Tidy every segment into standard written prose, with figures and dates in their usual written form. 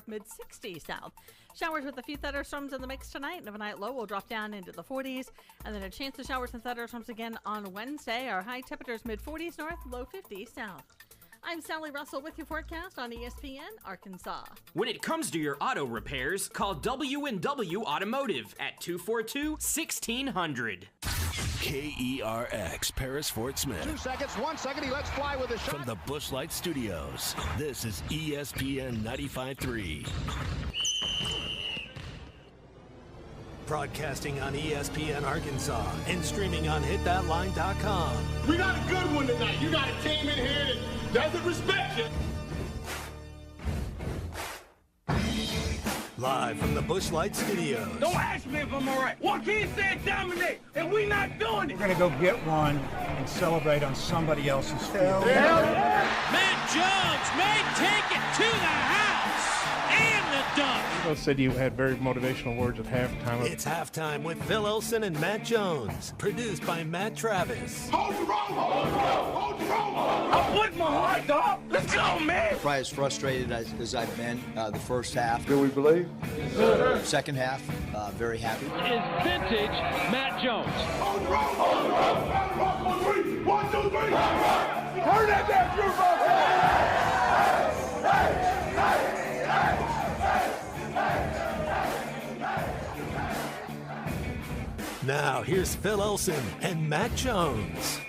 mid-60s south. Showers with a few thunderstorms in the mix tonight, and overnight low will drop down into the 40s. And then a chance of showers and thunderstorms again on Wednesday. Our high temperatures mid-40s north, low 50s south. I'm Sally Russell with your forecast on ESPN Arkansas. When it comes to your auto repairs, call W&W Automotive at 242-1600. KERX, Paris, Fort Smith. 2 seconds, 1 second, he lets fly with a shot. From the Busch Light Studios, this is ESPN 95.3. Broadcasting on ESPN Arkansas and streaming on hitthatline.com. We got a good one tonight. You got a team in here that doesn't respect you. Live from the Busch Light Studios. Don't ask me if I'm all right. Joaquin said dominate, and we not doing it. We're going to go get one and celebrate on somebody else's field. Matt Jones may take it to the house and the dunk. Phil said you had very motivational words at halftime. It's halftime with Phil Olsen and Matt Jones. Produced by Matt Travis. Hold the rope! Hold the rope! Hold the rope! I'm putting my heart up. Let's go, man! Probably as frustrated as I've been the first half. Do we believe? Second half, very happy. Is vintage Matt Jones. Hold the rope! Hold the rope! Hold the rope! 1, 2, 3! Turn that down, Now, here's Phil Olsen and Matt Jones.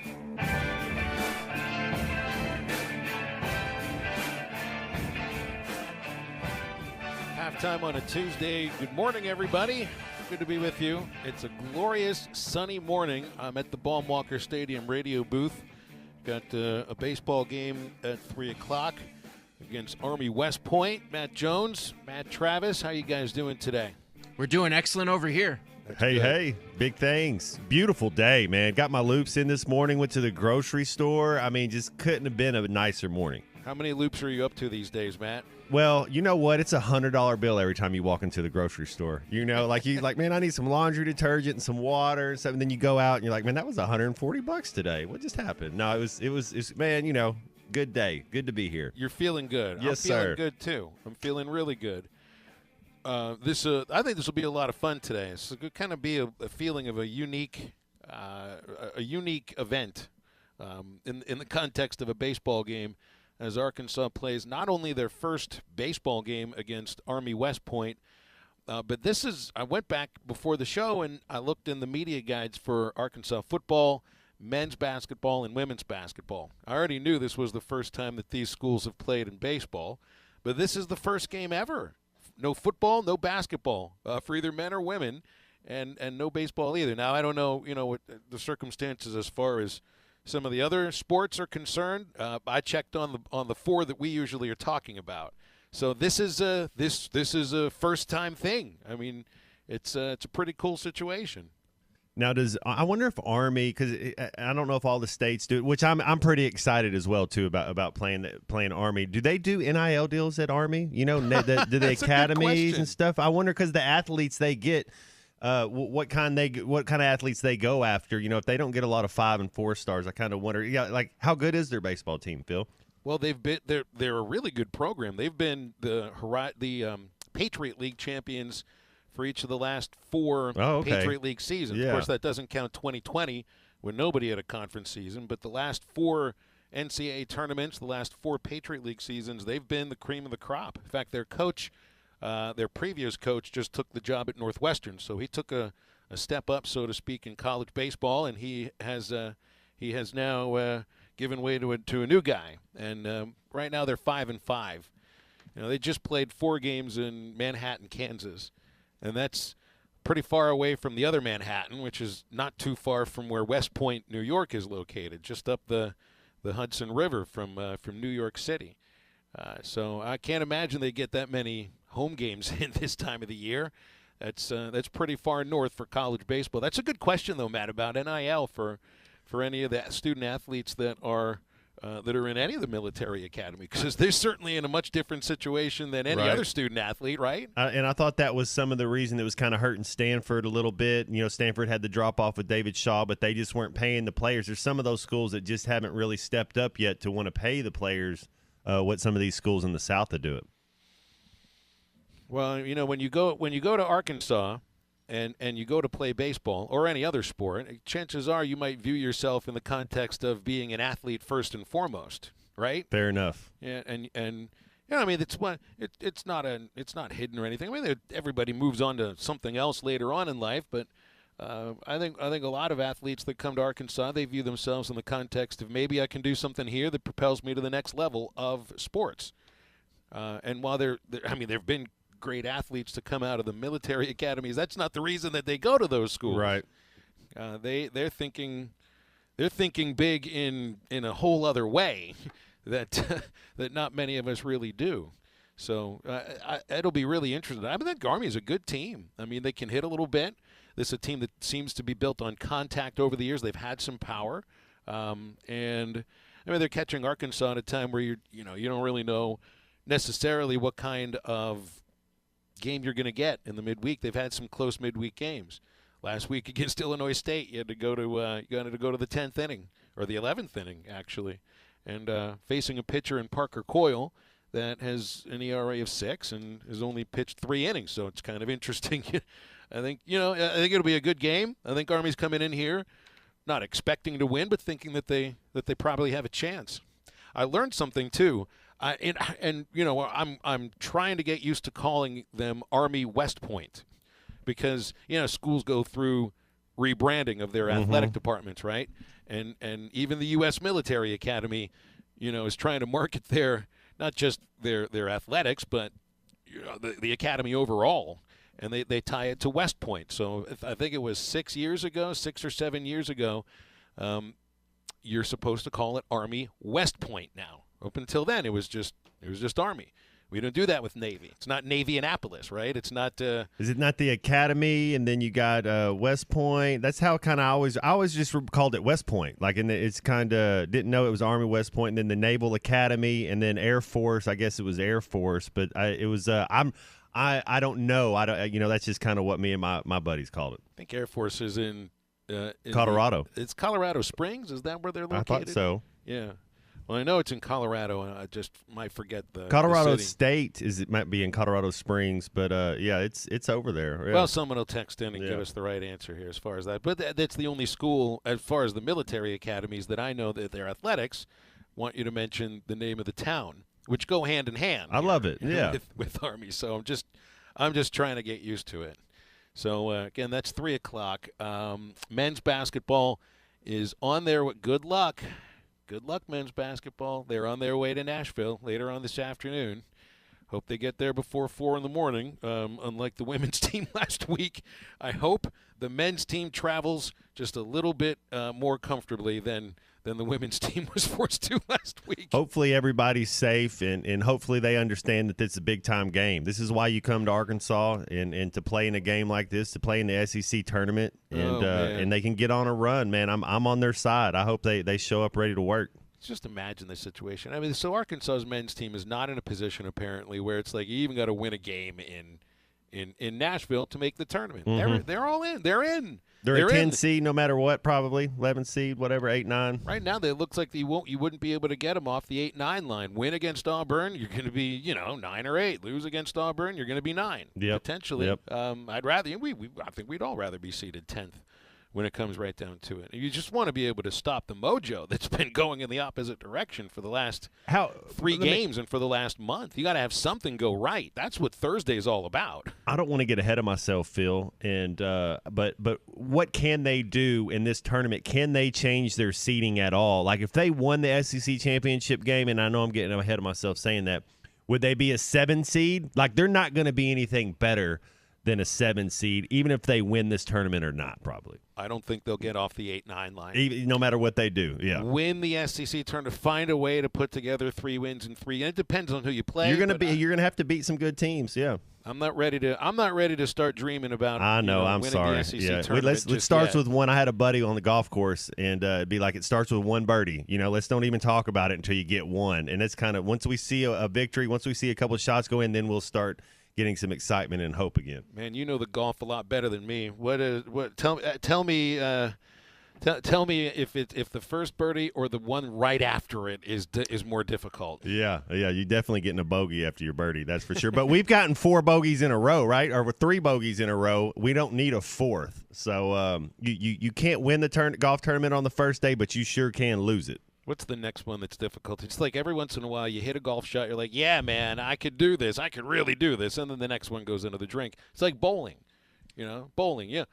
Halftime on a Tuesday. Good morning, everybody. Good to be with you. It's a glorious sunny morning. I'm at the Baum-Walker Stadium radio booth. Got a baseball game at 3 o'clock against Army West Point. Matt Jones, Matt Travis, how you guys doing today? We're doing excellent over here. Hey, big things. Beautiful day, man. Got my loops in this morning, went to the grocery store. I mean, just couldn't have been a nicer morning. How many loops are you up to these days, Matt? Well, you know what? It's $100 bill every time you walk into the grocery store. You know, man, I need some laundry detergent and some water and stuff. And then you go out and you're like, man, that was $140 today. What just happened? No, it was man, you know, good day. Good to be here. You're feeling good. Yes, I'm feeling sir. good too. I'm feeling really good. I think this will be a lot of fun today. It's going to kind of be a feeling of a unique event in the context of a baseball game, as Arkansas plays not only their first baseball game against Army West Point, but this is. I went back before the show and I looked in the media guides for Arkansas football, men's basketball, and women's basketball. I already knew this was the first time that these schools have played in baseball, but this is the first game ever. No football, no basketball for either men or women, and no baseball either. Now, I don't know, what the circumstances as far as some of the other sports are concerned. I checked on the four that we usually are talking about. So this is a first time thing. I mean, it's a pretty cool situation. Now, I wonder if Army, because I don't know if all the states do it, which I'm pretty excited as well too about playing Army. Do they do NIL deals at Army? You know, do the academies and stuff? I wonder, because the athletes they get, what kind of athletes they go after. You know, if they don't get a lot of 5 and 4 stars, I kind of wonder. Yeah, like how good is their baseball team, Phil? Well, they're a really good program. They've been the Patriot League champions for each of the last 4 Patriot League seasons. Yeah. Of course, that doesn't count 2020 when nobody had a conference season, but the last 4 NCAA tournaments, the last 4 Patriot League seasons, they've been the cream of the crop. In fact, their coach, their previous coach, just took the job at Northwestern, so he took a step up, so to speak, in college baseball, and he has now given way to a new guy. And right now they're 5-5. You know, they just played 4 games in Manhattan, Kansas. And that's pretty far away from the other Manhattan, which is not too far from where West Point, New York is located, just up the Hudson River from New York City. So I can't imagine they get that many home games in this time of the year. That's pretty far north for college baseball. That's a good question, though, Matt, about NIL for any of the student athletes that are in any of the military academy, because they're certainly in a much different situation than any other student athlete, right? And I thought that was some of the reason that was kind of hurting Stanford a little bit. You know, Stanford had the drop-off with David Shaw, but they just weren't paying the players. There's some of those schools that just haven't really stepped up yet to want to pay the players what some of these schools in the South to do it. Well, when you go to Arkansas and you go to play baseball or any other sport, chances are you might view yourself in the context of being an athlete first and foremost, right? Fair enough. Yeah, and I mean, it's not hidden or anything. I mean, everybody moves on to something else later on in life, but I think a lot of athletes that come to Arkansas, they view themselves in the context of maybe I can do something here that propels me to the next level of sports. And while there have been great athletes to come out of the military academies, that's not the reason that they go to those schools. Right. They're thinking big in a whole other way that that not many of us really do. So it'll be really interesting. I think Army's a good team. I mean, they can hit a little bit. This is a team that seems to be built on contact over the years. They've had some power, and I mean they're catching Arkansas at a time where you don't really know necessarily what kind of game you're going to get in the midweek. They've had some close midweek games. Last week against Illinois State, you had to go to the 10th inning or the 11th inning actually, and facing a pitcher in Parker Coyle that has an ERA of 6 and has only pitched 3 innings. So it's kind of interesting. I think it'll be a good game. I think Army's coming in here not expecting to win, but thinking that they probably have a chance. I learned something too. I'm trying to get used to calling them Army West Point because schools go through rebranding of their athletic departments, right? And even the U.S. Military Academy, is trying to market not just their athletics, but the academy overall. And they tie it to West Point. So I think it was 6 or 7 years ago, you're supposed to call it Army West Point now. Up until then, it was just Army. We don't do that with Navy. It's not Navy Annapolis, right? It's not. Is it not the Academy, and then you got West Point? That's how kind of I always just called it West Point. Like, it's kind of didn't know it was Army West Point, and then the Naval Academy, and then Air Force. I guess it was Air Force, but it was. I don't know. I don't. That's just kind of what me and my buddies called it. I think Air Force is in Colorado. It's Colorado Springs. Is that where they're located? I thought so. Yeah. Well, I know it's in Colorado, and I just might forget the Colorado the city. State it might be in Colorado Springs, but yeah, it's over there. Yeah. Well, someone will text in and give us the right answer here as far as that. But that's the only school, as far as the military academies, that I know that their athletics want you to mention the name of the town, which go hand in hand. I love it. Yeah, with Army. So I'm just trying to get used to it. So again, that's 3:00. Men's basketball is on there. Good luck. Good luck, men's basketball. They're on their way to Nashville later on this afternoon. Hope they get there before 4 in the morning, unlike the women's team last week. I hope the men's team travels just a little bit more comfortably than the women's team was forced to last week. Hopefully everybody's safe, and hopefully they understand that this is a big-time game. This is why you come to Arkansas and to play in a game like this, to play in the SEC tournament, and they can get on a run, man. I'm on their side. I hope they show up ready to work. Just imagine the situation. I mean, so Arkansas's men's team is not in a position, apparently, where it's like you even got to win a game in Nashville to make the tournament. Mm-hmm. They're all in. They're in. They're a 10 seed no matter what, probably 11 seed, whatever, 8, 9. Right now, it looks like you wouldn't be able to get them off the 8-9 line. Win against Auburn, you're going to be 9 or 8. Lose against Auburn, you're going to be 9 potentially. Yep. I'd rather I think we'd all rather be seeded 10th when it comes right down to it. You just want to be able to stop the mojo that's been going in the opposite direction for the last 3 games and for the last month. You got to have something go right. That's what Thursday's all about. I don't want to get ahead of myself, Phil, and but what can they do in this tournament? Can they change their seeding at all? Like if they won the SEC championship game, and I know I'm getting ahead of myself saying that, would they be a 7 seed? Like they're not going to be anything better than a 7 seed, even if they win this tournament or not, probably. I don't think they'll get off the 8-9 line. Even, no matter what they do, yeah. Win the SEC tournament, find a way to put together 3 wins and 3. And it depends on who you play. You're gonna have to beat some good teams, yeah. I'm not ready to start dreaming about. I know. I'm winning sorry. The SEC yeah. tournament. Let's start with one. I had a buddy on the golf course, and it'd be like it starts with one birdie. Let's don't even talk about it until you get one. And it's kind of once we see a victory, once we see a couple of shots go in, then we'll start getting some excitement and hope again. Man, you know the golf a lot better than me. Tell me Tell me if the first birdie or the one right after it is more difficult. Yeah, you're definitely getting a bogey after your birdie, that's for sure. But we've gotten 4 bogeys in a row, right? Or 3 bogeys in a row. We don't need a 4th. So you can't win the golf tournament on the first day, but you sure can lose it. What's the next one that's difficult? It's like every once in a while you hit a golf shot, you're like, yeah, man, I could do this. I could really do this. And then the next one goes into the drink. It's like bowling. Bowling, yeah.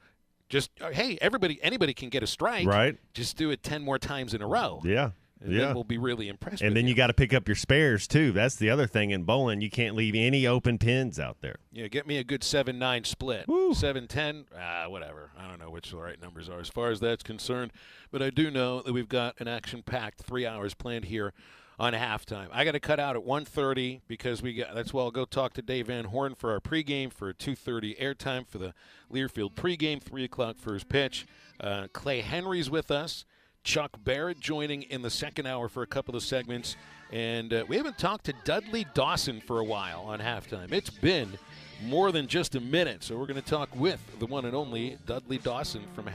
Just, hey, anybody can get a strike. Right. Just do it 10 more times in a row. Yeah. And then we'll be really impressed and with then you got to pick up your spares, too. That's the other thing in bowling. You can't leave any open pins out there. Yeah, get me a good 7-9 split. 7-10, whatever. I don't know which the right numbers are as far as that's concerned. But I do know that we've got an action-packed 3 hours planned here on halftime. I got to cut out at 1:30 because that's why I'll go talk to Dave Van Horn for our pregame for a 2:30 airtime for the Learfield pregame, 3 o'clock for his pitch. Clay Henry's with us. Chuck Barrett joining in the second hour for a couple of segments. And we haven't talked to Dudley Dawson for a while on halftime. It's been more than just a minute, so we're going to talk with the one and only Dudley Dawson from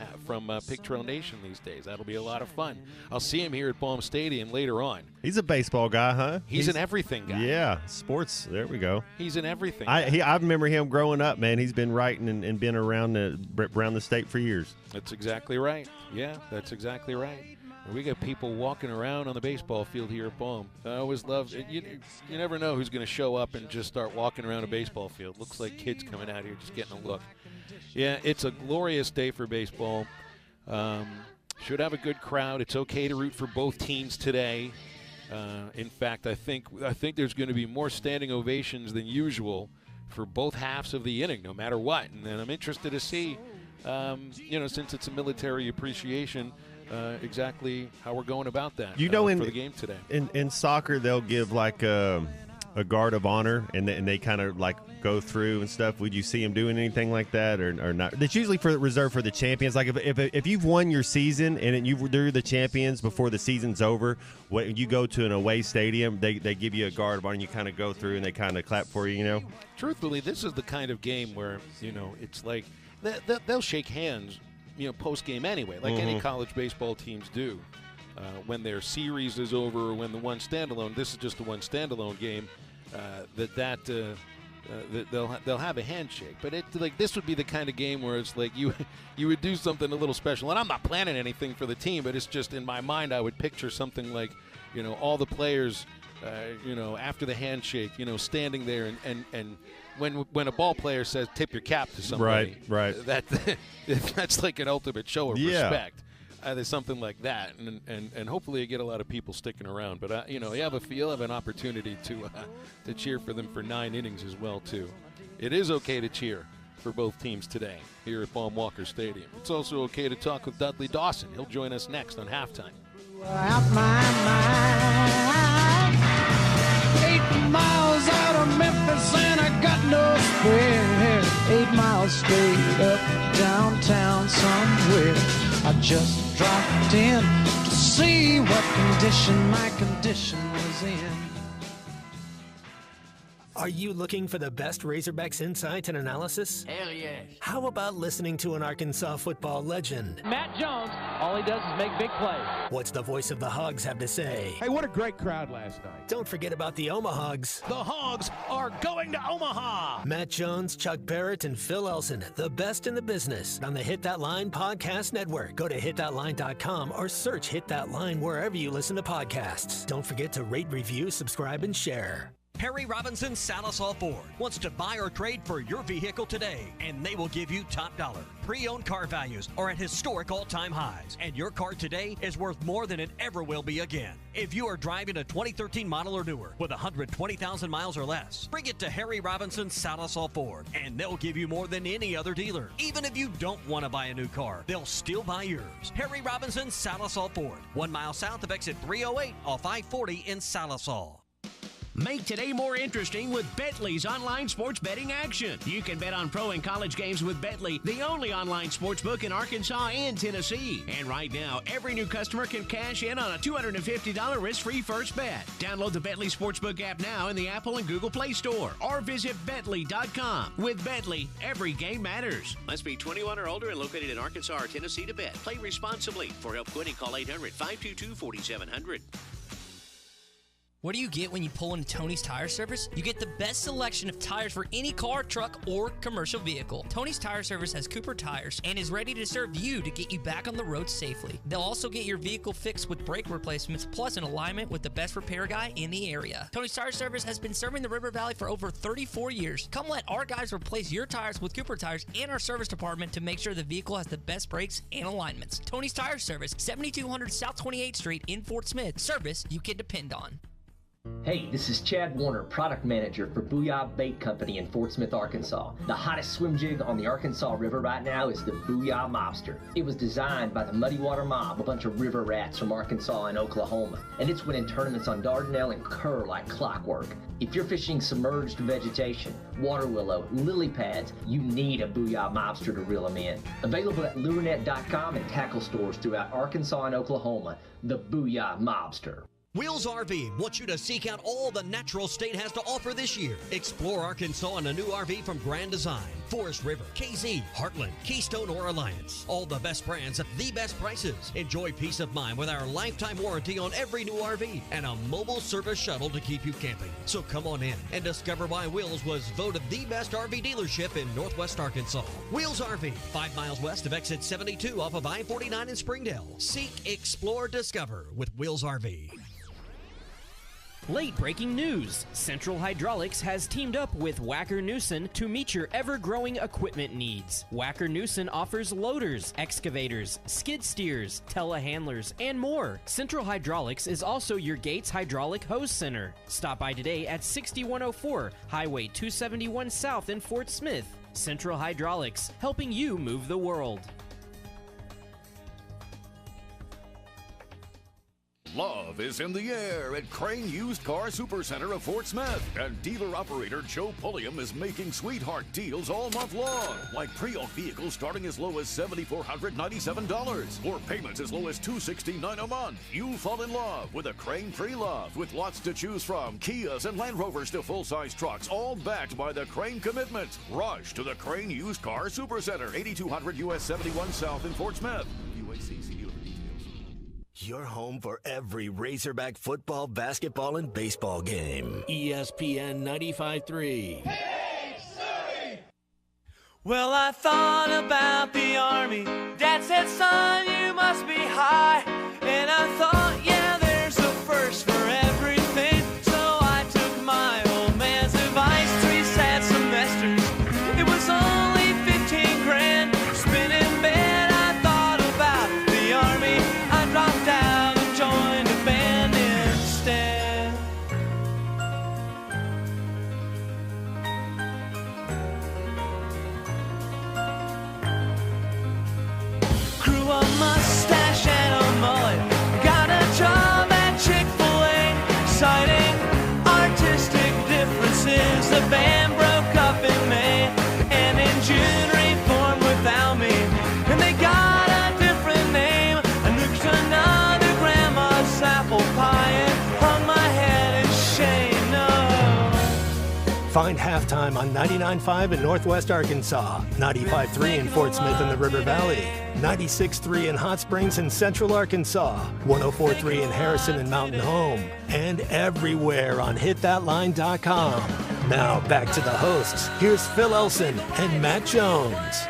Pig Trail Nation these days. That'll be a lot of fun. I'll see him here at Baum Stadium later on. He's a baseball guy, huh? He's an everything guy. Yeah, sports. There we go. He's an everything guy. I remember him growing up, man. He's been writing and been around the state for years. That's exactly right. Yeah, that's exactly right. We got people walking around on the baseball field here at Baum. I always love it. You never know who's going to show up and just start walking around a baseball field. Looks like kids coming out here just getting a look. Yeah, it's a glorious day for baseball. Should have a good crowd. It's okay to root for both teams today. In fact, I think there's going to be more standing ovations than usual for both halves of the inning, no matter what. And then I'm interested to see, since it's a military appreciation, exactly how we're going about that for the game today. In soccer, they'll give like a guard of honor, and they kind of like go through and stuff. Would you see them doing anything like that or not? It's usually reserved for the champions. Like if you've won your season and you're the champions before the season's over, when you go to an away stadium, they give you a guard of honor, and you kind of go through and they kind of clap for you. Truthfully, this is the kind of game where it's like they'll shake hands post game anyway, like any college baseball teams do. When their series is over, or when the one standalone, this is just a one standalone game. They'll have a handshake, but this would be the kind of game where it's like you would do something a little special. And I'm not planning anything for the team, but it's just in my mind I would picture something like all the players after the handshake standing there and when a ball player says tip your cap to somebody, right. That's like an ultimate show of respect. There's something like that, and hopefully you get a lot of people sticking around. But you'll have an opportunity to cheer for them for 9 innings as well too. It is okay to cheer for both teams today here at Baum Walker Stadium. It's also okay to talk with Dudley Dawson. He'll join us next on halftime. Out my mind, 8 miles out of Memphis and I got no spare. 8 miles straight up downtown somewhere. I just dropped in to see what condition my condition was in. Are you looking for the best Razorbacks insight and analysis? Hell yes. How about listening to an Arkansas football legend? Matt Jones, all he does is make big plays. What's the voice of the Hogs have to say? Hey, what a great crowd last night. Don't forget about the Omahogs. The Hogs are going to Omaha. Matt Jones, Chuck Barrett, and Phil Elson, the best in the business on the Hit That Line Podcast Network. Go to hitthatline.com or search Hit That Line wherever you listen to podcasts. Don't forget to rate, review, subscribe, and share. Harry Robinson Salasol Ford wants to buy or trade for your vehicle today, and they will give you top dollar. Pre-owned car values are at historic all-time highs, and your car today is worth more than it ever will be again. If you are driving a 2013 model or newer with 120,000 miles or less, bring it to Harry Robinson Salasol Ford, and they'll give you more than any other dealer. Even if you don't want to buy a new car, they'll still buy yours. Harry Robinson Salasol Ford, 1 mile south of exit 308 off I-40 in Salasol. Make today more interesting with Betly's online sports betting action. You can bet on pro and college games with Betly, the only online sports book in Arkansas and Tennessee. And right now, every new customer can cash in on a $250 risk-free first bet. Download the Betly Sportsbook app now in the Apple and Google Play Store or visit Betly.com. With Betly, every game matters. Must be 21 or older and located in Arkansas or Tennessee to bet. Play responsibly. For help quitting, call 800-522-4700. What do you get when you pull into Tony's Tire Service? You get the best selection of tires for any car, truck, or commercial vehicle. Tony's Tire Service has Cooper tires and is ready to serve you to get you back on the road safely. They'll also get your vehicle fixed with brake replacements plus an alignment with the best repair guy in the area. Tony's Tire Service has been serving the River Valley for over 34 years. Come let our guys replace your tires with Cooper tires and our service department to make sure the vehicle has the best brakes and alignments. Tony's Tire Service, 7200 South 28th Street in Fort Smith. Service you can depend on. Hey, this is Chad Warner, product manager for Booyah Bait Company in Fort Smith, Arkansas. The hottest swim jig on the Arkansas River right now is the Booyah Mobster. It was designed by the Muddy Water Mob, a bunch of river rats from Arkansas and Oklahoma, and it's winning tournaments on Dardanelle and Kerr like clockwork. If you're fishing submerged vegetation, water willow, lily pads, you need a Booyah Mobster to reel them in. Available at lurenet.com and tackle stores throughout Arkansas and Oklahoma, the Booyah Mobster. Wheels RV wants you to seek out all the natural state has to offer this year. Explore Arkansas in a new RV from Grand Design, Forest River, KZ, Heartland, Keystone, or Alliance. All the best brands at the best prices. Enjoy peace of mind with our lifetime warranty on every new RV and a mobile service shuttle to keep you camping. So come on in and discover why Wheels was voted the best RV dealership in Northwest Arkansas. Wheels RV, 5 miles west of exit 72 off of I-49 in Springdale. Seek, explore, discover with Wheels RV. Late breaking news. Central Hydraulics has teamed up with Wacker Neuson to meet your ever-growing equipment needs. Wacker Neuson offers loaders, excavators, skid steers, telehandlers, and more. Central Hydraulics is also your Gates Hydraulic Hose Center. Stop by today at 6104 Highway 271 South in Fort Smith. Central Hydraulics, helping you move the world. Love is in the air at Crane Used Car Supercenter of Fort Smith. And dealer-operator Joe Pulliam is making sweetheart deals all month long. Like pre-owned vehicles starting as low as $7,497 or payments as low as $269 a month. You'll fall in love with a Crane pre-loved with lots to choose from. Kias and Land Rovers to full-size trucks, all backed by the Crane commitment. Rush to the Crane Used Car Supercenter, 8200 US 71 South in Fort Smith. UACC. Your home for every Razorback football, basketball, and baseball game. ESPN 95.3. Well, I thought about the Army. Dad said, son, you must be high. And I thought, yeah, there's a first for everything. So I took my old man's advice, 3 sad semesters. It was only 15 grand. Spinning bed, I thought about the Army. I dropped out and joined a band instead. Grew a mustache and a mullet. Got a job at Chick-fil-A. Citing artistic differences, the band broke up in May. And in June reformed without me. And they got a different name. I looked another grandma's apple pie and hung my head in shame. No. Find Halftime on 99.5 in Northwest Arkansas, 95.3 in Fort Smith and the River Valley, 96.3 in Hot Springs and Central Arkansas, 104.3 in Harrison and Mountain Home, and everywhere on hitthatline.com. Now back to the hosts. Here's Phil Elson and Matt Jones.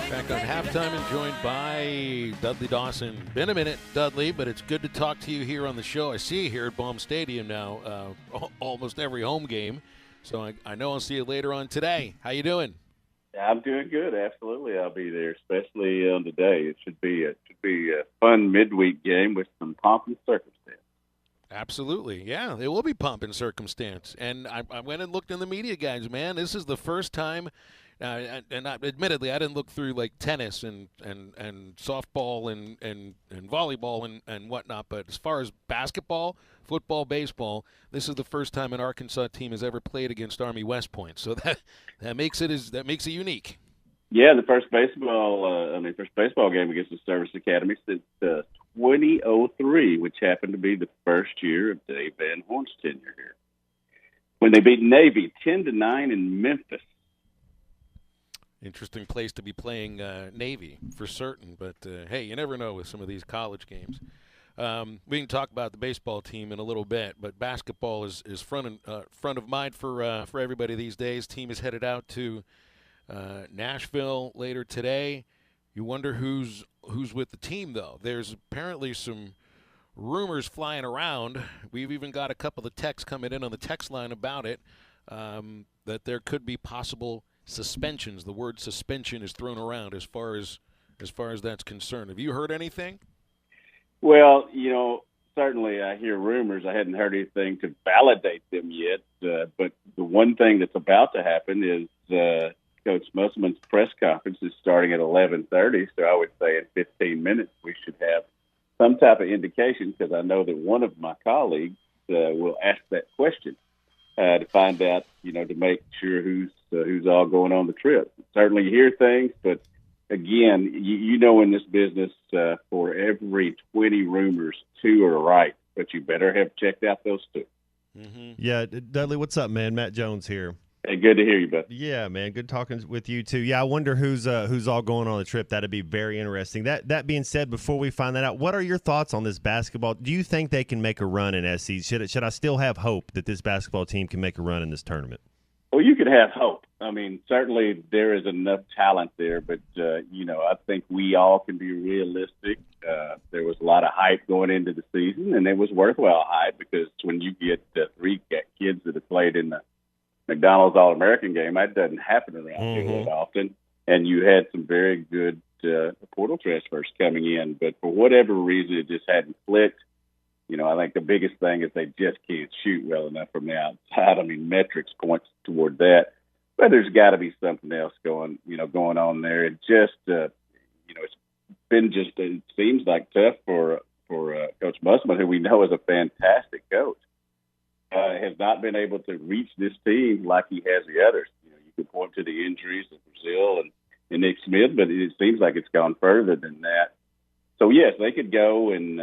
Back on halftime and joined by Dudley Dawson. Been a minute, Dudley, but it's good to talk to you here on the show. I see you here at Baum Stadium now, almost every home game. So I know I'll see you later on today. How you doing? I'm doing good. Absolutely, I'll be there, especially on today. It should be a fun midweek game with some pomp and circumstance. Absolutely, yeah. It will be pomp and circumstance. And I went and looked in the media guides, man. This is the first time Admittedly, I didn't look through like tennis and softball and volleyball and whatnot. But as far as basketball, football, baseball, this is the first time an Arkansas team has ever played against Army West Point. So that makes it unique. Yeah, the first baseball game against the Service Academy since 2003, which happened to be the first year of Dave Van Horn's tenure here, when they beat Navy 10-9 in Memphis. Interesting place to be playing Navy for certain, but hey, you never know with some of these college games. We can talk about the baseball team in a little bit, but basketball is front of mind for everybody these days. Team is headed out to Nashville later today. You wonder who's with the team, though. There's apparently some rumors flying around. We've even got a couple of texts coming in on the text line about it, that there could be possible suspensions. The word suspension is thrown around as far as that's concerned. Have you heard anything? Well, certainly I hear rumors. I hadn't heard anything to validate them yet. But the one thing that's about to happen is Coach Musselman's press conference is starting at 11:30. So I would say in 15 minutes we should have some type of indication, because I know that one of my colleagues will ask that question to find out, to make sure who's all going on the trip. Certainly you hear things, but again, in this business, for every 20 rumors, 2 are right, but you better have checked out those 2. Mm-hmm. Yeah, Dudley, what's up, man? Matt Jones here. Hey, good to hear you, bud. Yeah, man, good talking with you too. Yeah, I wonder who's all going on the trip. That'd be very interesting. That being said, before we find that out, what are your thoughts on this basketball? Do you think they can make a run in SC? Should I still have hope that this basketball team can make a run in this tournament? Well, you could have hope. I mean, certainly there is enough talent there, but I think we all can be realistic. There was a lot of hype going into the season, and it was worthwhile hype, because when you get 3 kids that have played in the McDonald's All-American game, that doesn't happen around here that often. And you had some very good portal transfers coming in, but for whatever reason, it just hadn't clicked. I think the biggest thing is they just can't shoot well enough from the outside. I mean, metrics points toward that, but there's got to be something else going on there. It just, it's been it seems like tough for Coach Musselman, who we know is a fantastic coach. Has not been able to reach this team like he has the others. You can point to the injuries of Brazil and Nick Smith, but it seems like it's gone further than that. So yes, they could go and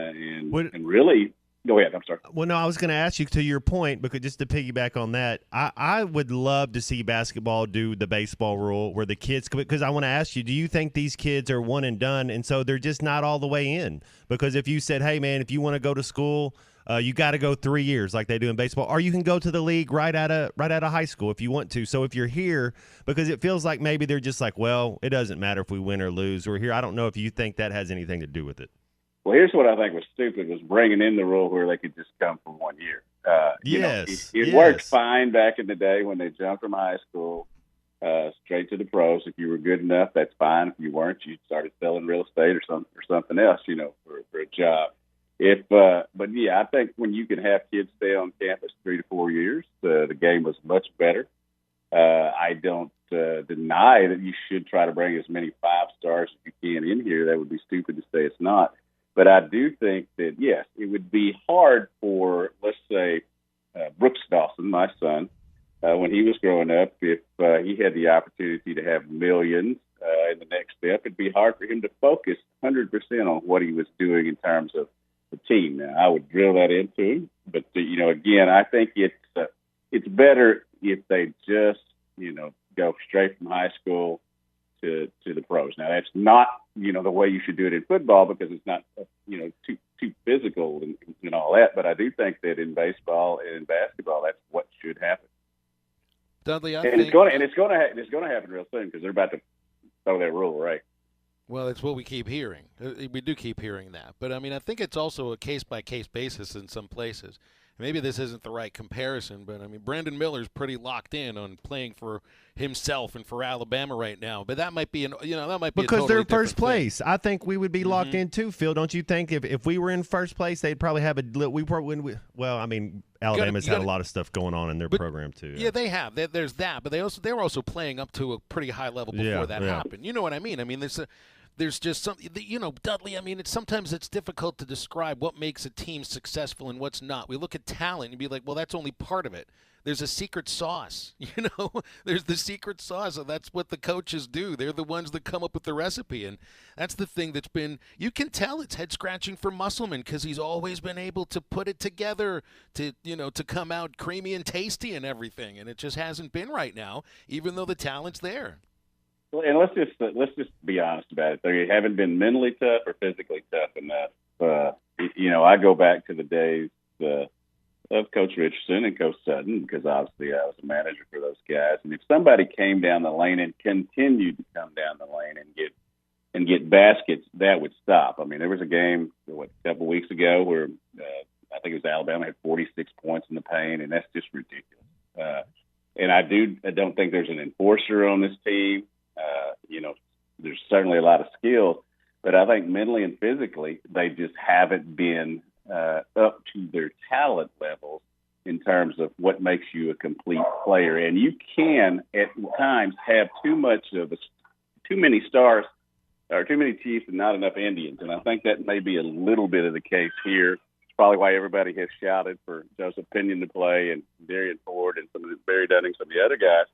really go ahead. I'm sorry. Well, no, I was going to ask you, to your point, because just to piggyback on that, I would love to see basketball do the baseball rule where the kids, because I want to ask you, do you think these kids are one and done, and so they're just not all the way in? Because if you said, hey man, if you want to go to school, you got to go 3 years like they do in baseball, or you can go to the league right out of high school if you want to. So if you're here, because it feels like maybe they're just like, well, it doesn't matter if we win or lose. We're here. I don't know if you think that has anything to do with it. Well, here's what I think was stupid, was bringing in the rule where they could just come for 1 year. It worked fine back in the day when they jumped from high school straight to the pros. If you were good enough, that's fine. If you weren't, you started selling real estate or something else, for a job. But yeah, I think when you can have kids stay on campus 3 to 4 years, the game was much better. I don't deny that you should try to bring as many 5-stars as you can in here. That would be stupid to say it's not. But I do think that, yes, it would be hard for, let's say, Brooks Dawson, my son, when he was growing up, if he had the opportunity to have millions in the next step, it'd be hard for him to focus 100% on what he was doing in terms of the team. Now, I would drill that into him, but again, I think it's better if they just go straight from high school to the pros. Now, that's not the way you should do it in football, because it's not too physical and all that. But I do think that in baseball and in basketball, that's what should happen. Dudley, it's going to happen real soon, because they're about to throw that rule, right? Well, it's what we keep hearing. We do keep hearing that. But, I mean, I think it's also a case-by-case basis in some places. maybe this isn't the right comparison, but I mean, Brandon Miller's pretty locked in on playing for himself and for Alabama right now. But that might be because they're first place. Thing. I think we would be locked in too, Phil. Don't you think? If we were in first place, they'd probably have Alabama's had a lot of stuff going on in their program too. Yeah, they have. There's that, but they were also playing up to a pretty high level before that happened. You know what I mean? I mean, there's just some, Dudley, I mean, sometimes it's difficult to describe what makes a team successful and what's not. We look at talent and be like, well, that's only part of it. There's a secret sauce, There's the secret sauce, and that's what the coaches do. They're the ones that come up with the recipe, and that's the thing that's been, you can tell it's head-scratching for Musselman because he's always been able to put it together to come out creamy and tasty and everything, and it just hasn't been right now, even though the talent's there. Well, and let's just be honest about it. They haven't been mentally tough or physically tough enough. I go back to the days of Coach Richardson and Coach Sutton because obviously I was a manager for those guys. And if somebody came down the lane and continued to come down the lane and get baskets, that would stop. I mean, there was a game a couple weeks ago where I think it was Alabama had 46 points in the paint, and that's just ridiculous. And I don't think there's an enforcer on this team. There's certainly a lot of skill, but I think mentally and physically they just haven't been up to their talent levels in terms of what makes you a complete player. And you can at times have too many stars or too many Chiefs and not enough Indians. And I think that may be a little bit of the case here. It's probably why everybody has shouted for Joseph Pinion to play and Darian Ford and some of Barry Dunning, some of the other guys,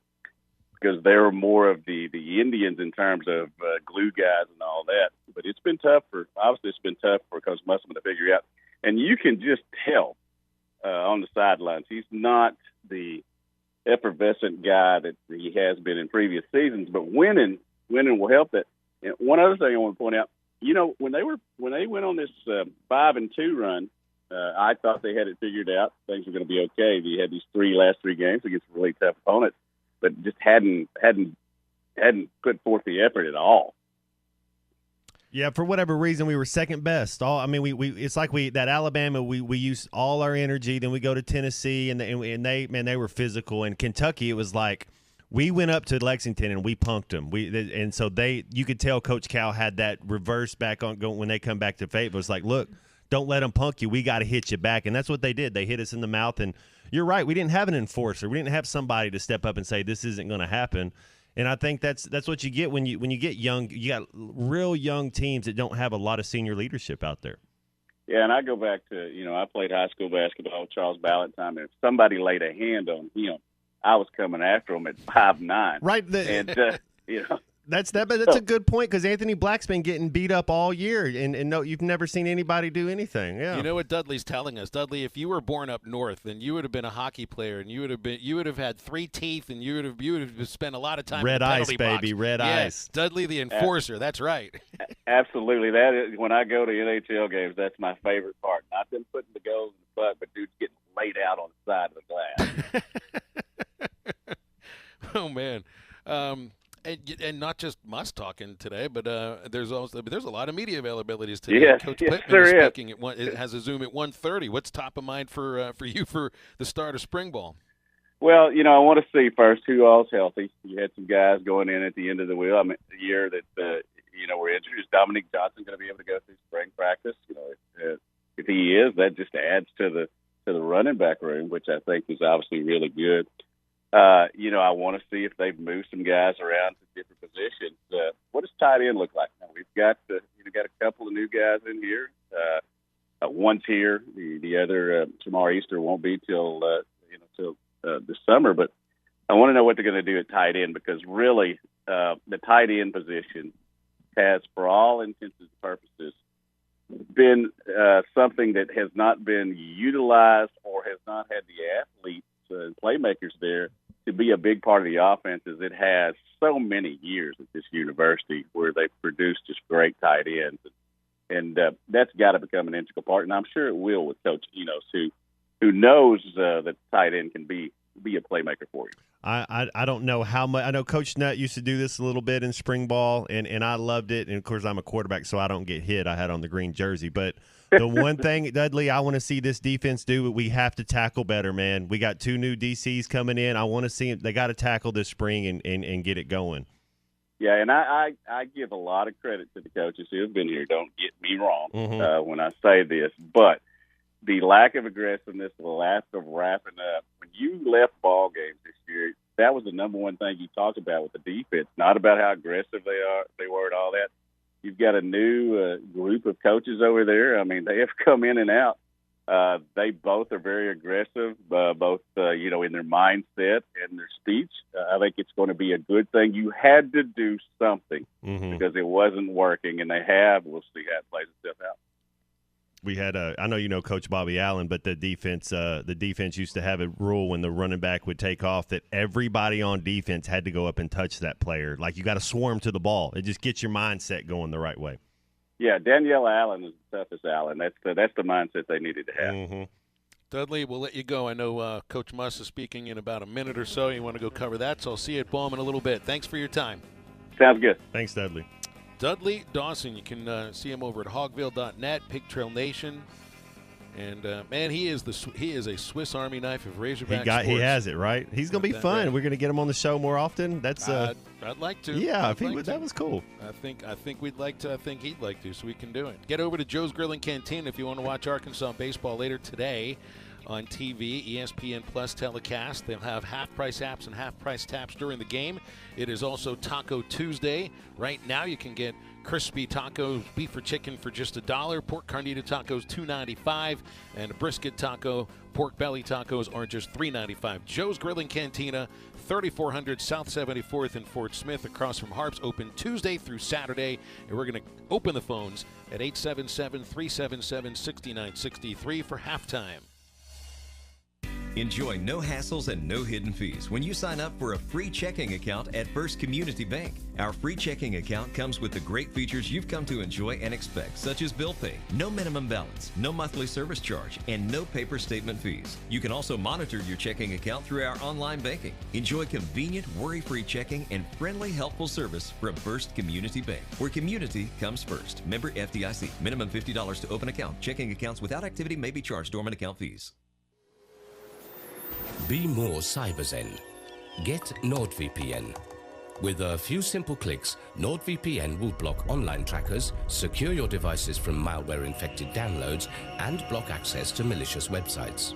because they're more of the Indians in terms of glue guys and all that. But it's been tough for Coach Musselman to figure out. And you can just tell on the sidelines, he's not the effervescent guy that he has been in previous seasons, but winning will help that. And one other thing I want to point out, when they went on this 5-2 run, I thought they had it figured out. Things were going to be okay. They had these last three games against really tough opponents, but just hadn't put forth the effort at all. Yeah, for whatever reason, we were second best. It's like that Alabama. We used all our energy. Then we go to Tennessee, and they were physical. And Kentucky, it was like we went up to Lexington and we punked them. You could tell Coach Cal had that reverse back on when they come back to Fayetteville. It's like, look, don't let them punk you. We got to hit you back, and that's what they did. They hit us in the mouth, and you're right. We didn't have an enforcer. We didn't have somebody to step up and say this isn't going to happen. And I think that's what you get when you get young. You got real young teams that don't have a lot of senior leadership out there. Yeah, and I go back to I played high school basketball with Charles Ballantyne, and if somebody laid a hand on him, I was coming after him at 5'9". Right. That's a good point because Anthony Black's been getting beat up all year, and no, you've never seen anybody do anything. Yeah. You know what Dudley's telling us, Dudley? If you were born up north, then you would have been a hockey player, and you would have had 3 teeth, and you would have spent a lot of time red in the ice, penalty box. Baby, red ice. Dudley the enforcer. That's right. Absolutely, that is when I go to NHL games. That's my favorite part. Not them putting the goals in the puck, but dudes getting laid out on the side of the glass. Oh man. And not just us talking today, but there's a lot of media availabilities today. Yes, Coach yes, Pittman there is is. speaking it has a Zoom at 1:30. What's top of mind for you for the start of spring ball? Well, I want to see first who all's healthy. You had some guys going in at the end of the year that were injured. Is Dominic Johnson going to be able to go through spring practice? If he is, that just adds to the running back room, which I think is obviously really good. I want to see if they've moved some guys around to different positions. What does tight end look like? Now, we've got got a couple of new guys in here. One's here. The other, Shamar Easter, won't be till this summer. But I want to know what they're going to do at tight end because really the tight end position has, for all intents and purposes, been something that has not been utilized or has not had the athletes and playmakers there to be a big part of the offense as it has so many years at this university where they've produced just great tight ends. And that's got to become an integral part, and I'm sure it will with Coach Enos, who knows that tight end can be a playmaker for you. I don't know how much. I know Coach Nutt used to do this a little bit in spring ball, and I loved it. And, of course, I'm a quarterback, so I don't get hit. I had on the green jersey. But The one thing, Dudley, I want to see this defense do, we have to tackle better, man. We got 2 new DCs coming in. I want to see them. They got to tackle this spring and get it going. Yeah, and I give a lot of credit to the coaches who have been here. Don't get me wrong when I say this, but the lack of aggressiveness, the lack of wrapping up. When you left ball games this year, that was the number one thing you talked about with the defense, not about how aggressive they were and all that. You've got a new group of coaches over there. I mean, they have come in and out. They both are very aggressive, both in their mindset and their speech. I think it's going to be a good thing. You had to do something because it wasn't working, and they have. We'll see how it plays itself out. We had I know you know Coach Bobby Allen, but the defense used to have a rule when the running back would take off that everybody on defense had to go up and touch that player. Like, you got to swarm to the ball. It just gets your mindset going the right way. Yeah, Danielle Allen is the toughest Allen. That's the mindset they needed to have. Dudley, we'll let you go. I know Coach Muss is speaking in about a minute or so. You want to go cover that, so I'll see you at Bowman in a little bit. Thanks for your time. Sounds good. Thanks, Dudley. Dudley Dawson, you can see him over at hogville.net, Pig Trail Nation. And, man, he is a Swiss Army knife of Razorback sports. He has it, right? He's going to be fun. Right. We're going to get him on the show more often. That's I'd like to. Yeah, that was cool. I think we'd like to. I think he'd like to, so we can do it. Get over to Joe's Grill and Canteen if you want to watch Arkansas baseball later today on TV, ESPN Plus telecast. They'll have half-price apps and half-price taps during the game. It is also Taco Tuesday. Right now you can get crispy tacos, beef or chicken for just $1, pork carnita tacos $2.95, and a brisket taco, pork belly tacos are just $3.95. Joe's Grill and Cantina, 3400 South 74th in Fort Smith, across from Harps, open Tuesday through Saturday, and we're going to open the phones at 877-377-6963 for halftime. Enjoy no hassles and no hidden fees when you sign up for a free checking account at First Community Bank. Our free checking account comes with the great features you've come to enjoy and expect, such as bill pay, no minimum balance, no monthly service charge, and no paper statement fees. You can also monitor your checking account through our online banking. Enjoy convenient, worry-free checking and friendly, helpful service from First Community Bank, where community comes first. Member FDIC. Minimum $50 to open account. Checking accounts without activity may be charged dormant account fees. Be more CyberZen. Get NordVPN. With a few simple clicks, NordVPN will block online trackers, secure your devices from malware-infected downloads, and block access to malicious websites.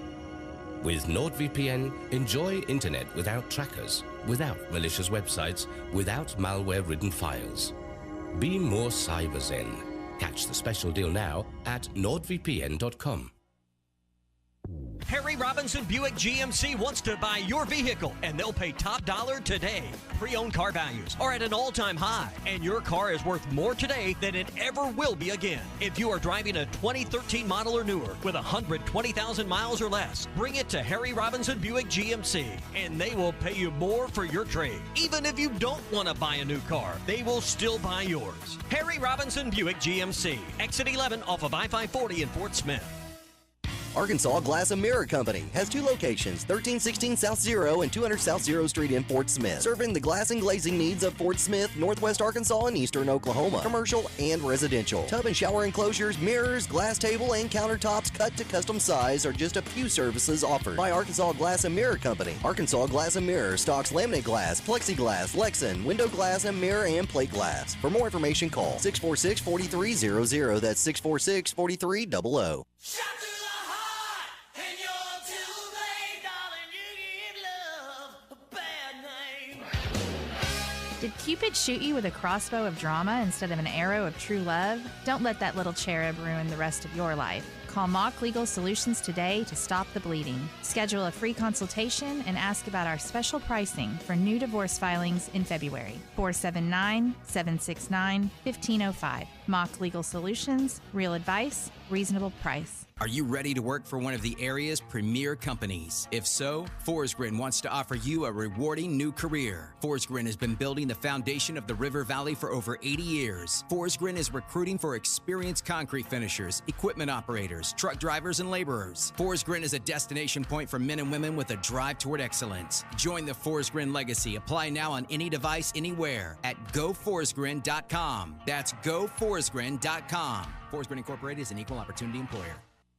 With NordVPN, enjoy internet without trackers, without malicious websites, without malware-ridden files. Be more CyberZen. Catch the special deal now at nordvpn.com. Harry Robinson Buick GMC wants to buy your vehicle, and they'll pay top dollar today. Pre-owned car values are at an all-time high, and your car is worth more today than it ever will be again. If you are driving a 2013 model or newer with 120,000 miles or less, bring it to Harry Robinson Buick GMC, and they will pay you more for your trade. Even if you don't want to buy a new car, they will still buy yours. Harry Robinson Buick GMC, exit 11 off of I-540 in Fort Smith. Arkansas Glass and Mirror Company has 2 locations, 1316 South Zero and 200 South Zero Street in Fort Smith, serving the glass and glazing needs of Fort Smith, Northwest Arkansas, and Eastern Oklahoma, commercial and residential. Tub and shower enclosures, mirrors, glass table, and countertops cut to custom size are just a few services offered by Arkansas Glass and Mirror Company. Arkansas Glass and Mirror stocks laminate glass, plexiglass, Lexan, window glass, and mirror and plate glass. For more information, call 646-4300. That's 646-4300. Did Cupid shoot you with a crossbow of drama instead of an arrow of true love? Don't let that little cherub ruin the rest of your life. Call Mock Legal Solutions today to stop the bleeding. Schedule a free consultation and ask about our special pricing for new divorce filings in February. 479-769-1505. Mock Legal Solutions, real advice, reasonable price. Are you ready to work for one of the area's premier companies? If so, Forsgren wants to offer you a rewarding new career. Forsgren has been building the foundation of the River Valley for over 80 years. Forsgren is recruiting for experienced concrete finishers, equipment operators, truck drivers, and laborers. Forsgren is a destination point for men and women with a drive toward excellence. Join the Forsgren legacy. Apply now on any device, anywhere at goforsgren.com. That's goforsgren.com. Forsgren Incorporated is an equal opportunity employer.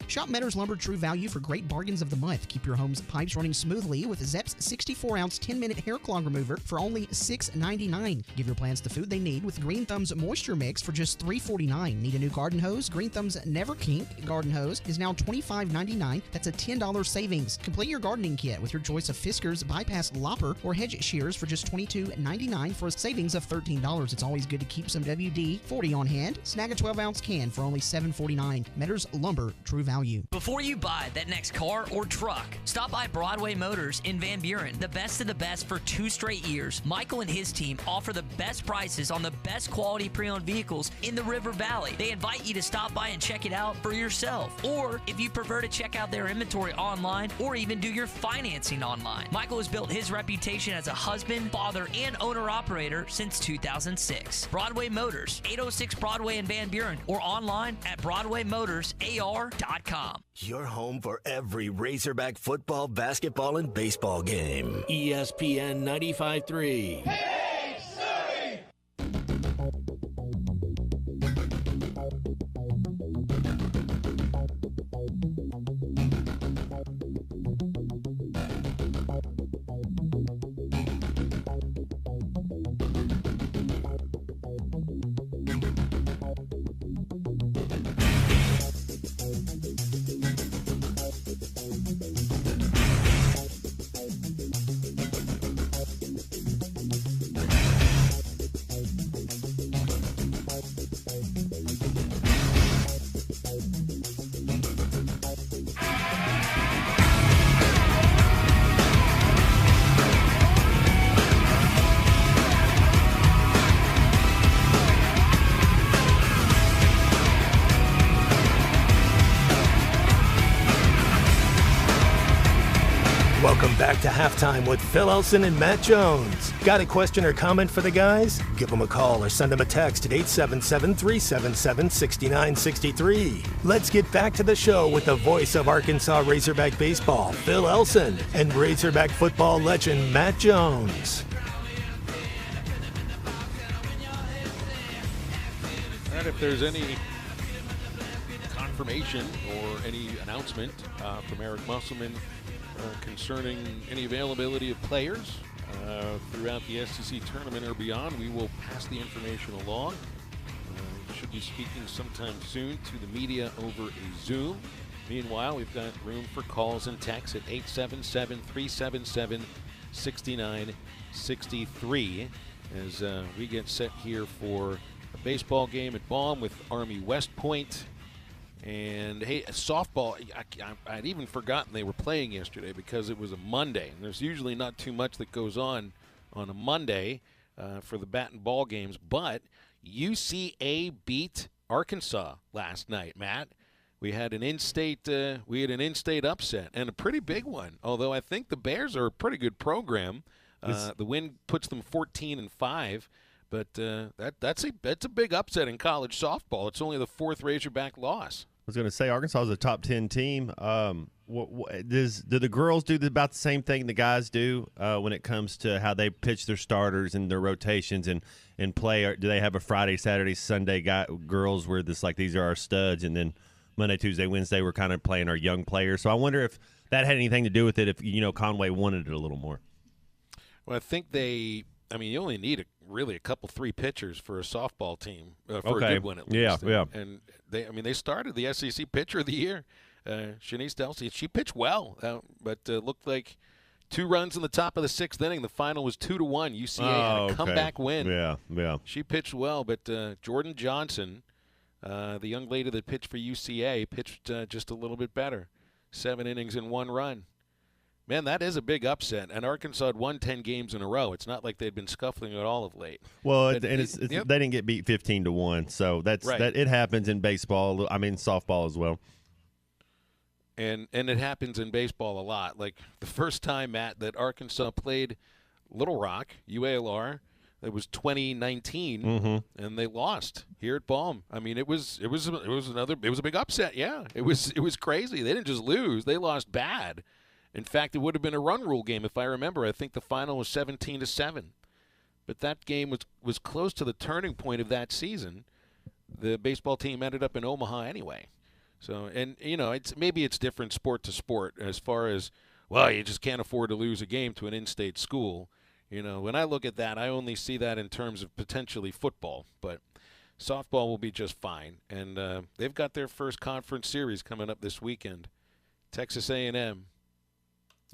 Shop Meadows Lumber True Value for great bargains of the month. Keep your home's pipes running smoothly with Zepp's 64-ounce 10-minute hair clog remover for only $6.99. Give your plants the food they need with Green Thumb's Moisture Mix for just $3.49. Need a new garden hose? Green Thumb's Never Kink garden hose is now $25.99. That's a $10 savings. Complete your gardening kit with your choice of Fiskars, Bypass Lopper, or Hedge Shears for just $22.99 for a savings of $13. It's always good to keep some WD-40 on hand. Snag a 12-ounce can for only $7.49. Meadows Lumber True Value. Before you buy that next car or truck, stop by Broadway Motors in Van Buren. The best of the best for 2 straight years. Michael and his team offer the best prices on the best quality pre-owned vehicles in the River Valley. They invite you to stop by and check it out for yourself. Or if you prefer to check out their inventory online or even do your financing online. Michael has built his reputation as a husband, father, and owner-operator since 2006. Broadway Motors, 806 Broadway in Van Buren, or online at BroadwayMotorsAR.com. Your home for every Razorback football, basketball, and baseball game. ESPN 95.3. Welcome back to Halftime with Phil Elson and Matt Jones. Got a question or comment for the guys? Give them a call or send them a text at 877-377-6963. Let's get back to the show with the voice of Arkansas Razorback baseball, Phil Elson, and Razorback football legend Matt Jones. And if there's any confirmation or any announcement from Eric Musselman concerning any availability of players throughout the SEC tournament or beyond, we will pass the information along. Should be speaking sometime soon to the media over a Zoom. Meanwhile, we've got room for calls and texts at 877-377-6963 as we get set here for a baseball game at Baum with Army West Point. And hey, softball, I'd even forgotten they were playing yesterday because it was a Monday. And there's usually not too much that goes on a Monday for the bat and ball games. But UCA beat Arkansas last night, Matt. We had an in-state upset and a pretty big one. Although I think the Bears are a pretty good program. The win puts them 14-5. But that's a big upset in college softball. It's only the 4th Razorback loss. I was going to say Arkansas is a top 10 team. Do the girls do about the same thing the guys do when it comes to how they pitch their starters and their rotations and play? Or do they have a Friday, Saturday, Sunday girls where these are our studs, and then Monday, Tuesday, Wednesday we're kind of playing our young players? So I wonder if that had anything to do with it. If Conway wanted it a little more. Well, I think you only need a couple 3 pitchers for a softball team for a good one at least. Yeah. And they started the SEC Pitcher of the Year, Shanice Delsey. She pitched well, but looked like 2 runs in the top of the 6th inning. The final was 2-1. UCA had a comeback win. Yeah. She pitched well, but Jordan Johnson, the young lady that pitched for UCA, pitched just a little bit better. 7 innings and 1 run. Man, that is a big upset, and Arkansas had won 10 games in a row. It's not like they'd been scuffling at all of late. Well, they didn't get beat 15-1, so that's right. It happens in baseball. Softball as well. And it happens in baseball a lot. Like the first time, Matt, that Arkansas played Little Rock, UALR, it was 2019, and they lost here at Baum. I mean, it was a big upset. Yeah, it was crazy. They didn't just lose; they lost bad. In fact, it would have been a run rule game if I remember. I think the final was 17-7, but that game was close to the turning point of that season. The baseball team ended up in Omaha anyway. So, and maybe it's different sport to sport as far as, well, you just can't afford to lose a game to an in-state school. When I look at that, I only see that in terms of potentially football, but softball will be just fine. And they've got their first conference series coming up this weekend, Texas A&M.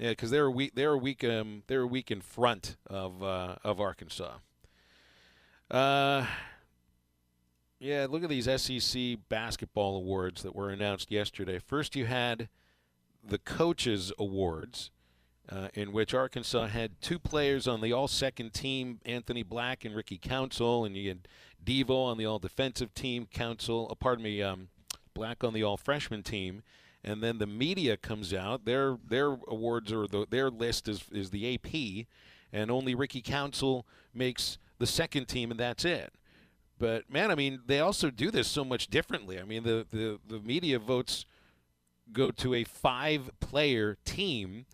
Yeah, because they're a week in front of Arkansas. Yeah, look at these SEC basketball awards that were announced yesterday. First, you had the coaches awards, in which Arkansas had 2 players on the all-second team, Anthony Black and Ricky Council, and you had Devo on the all-defensive team, Black on the all-freshman team. And then the media comes out. Their awards or their list is the AP, and only Ricky Council makes the second team, and that's it. But, man, I mean, they also do this so much differently. I mean, the media votes go to a 5-player team,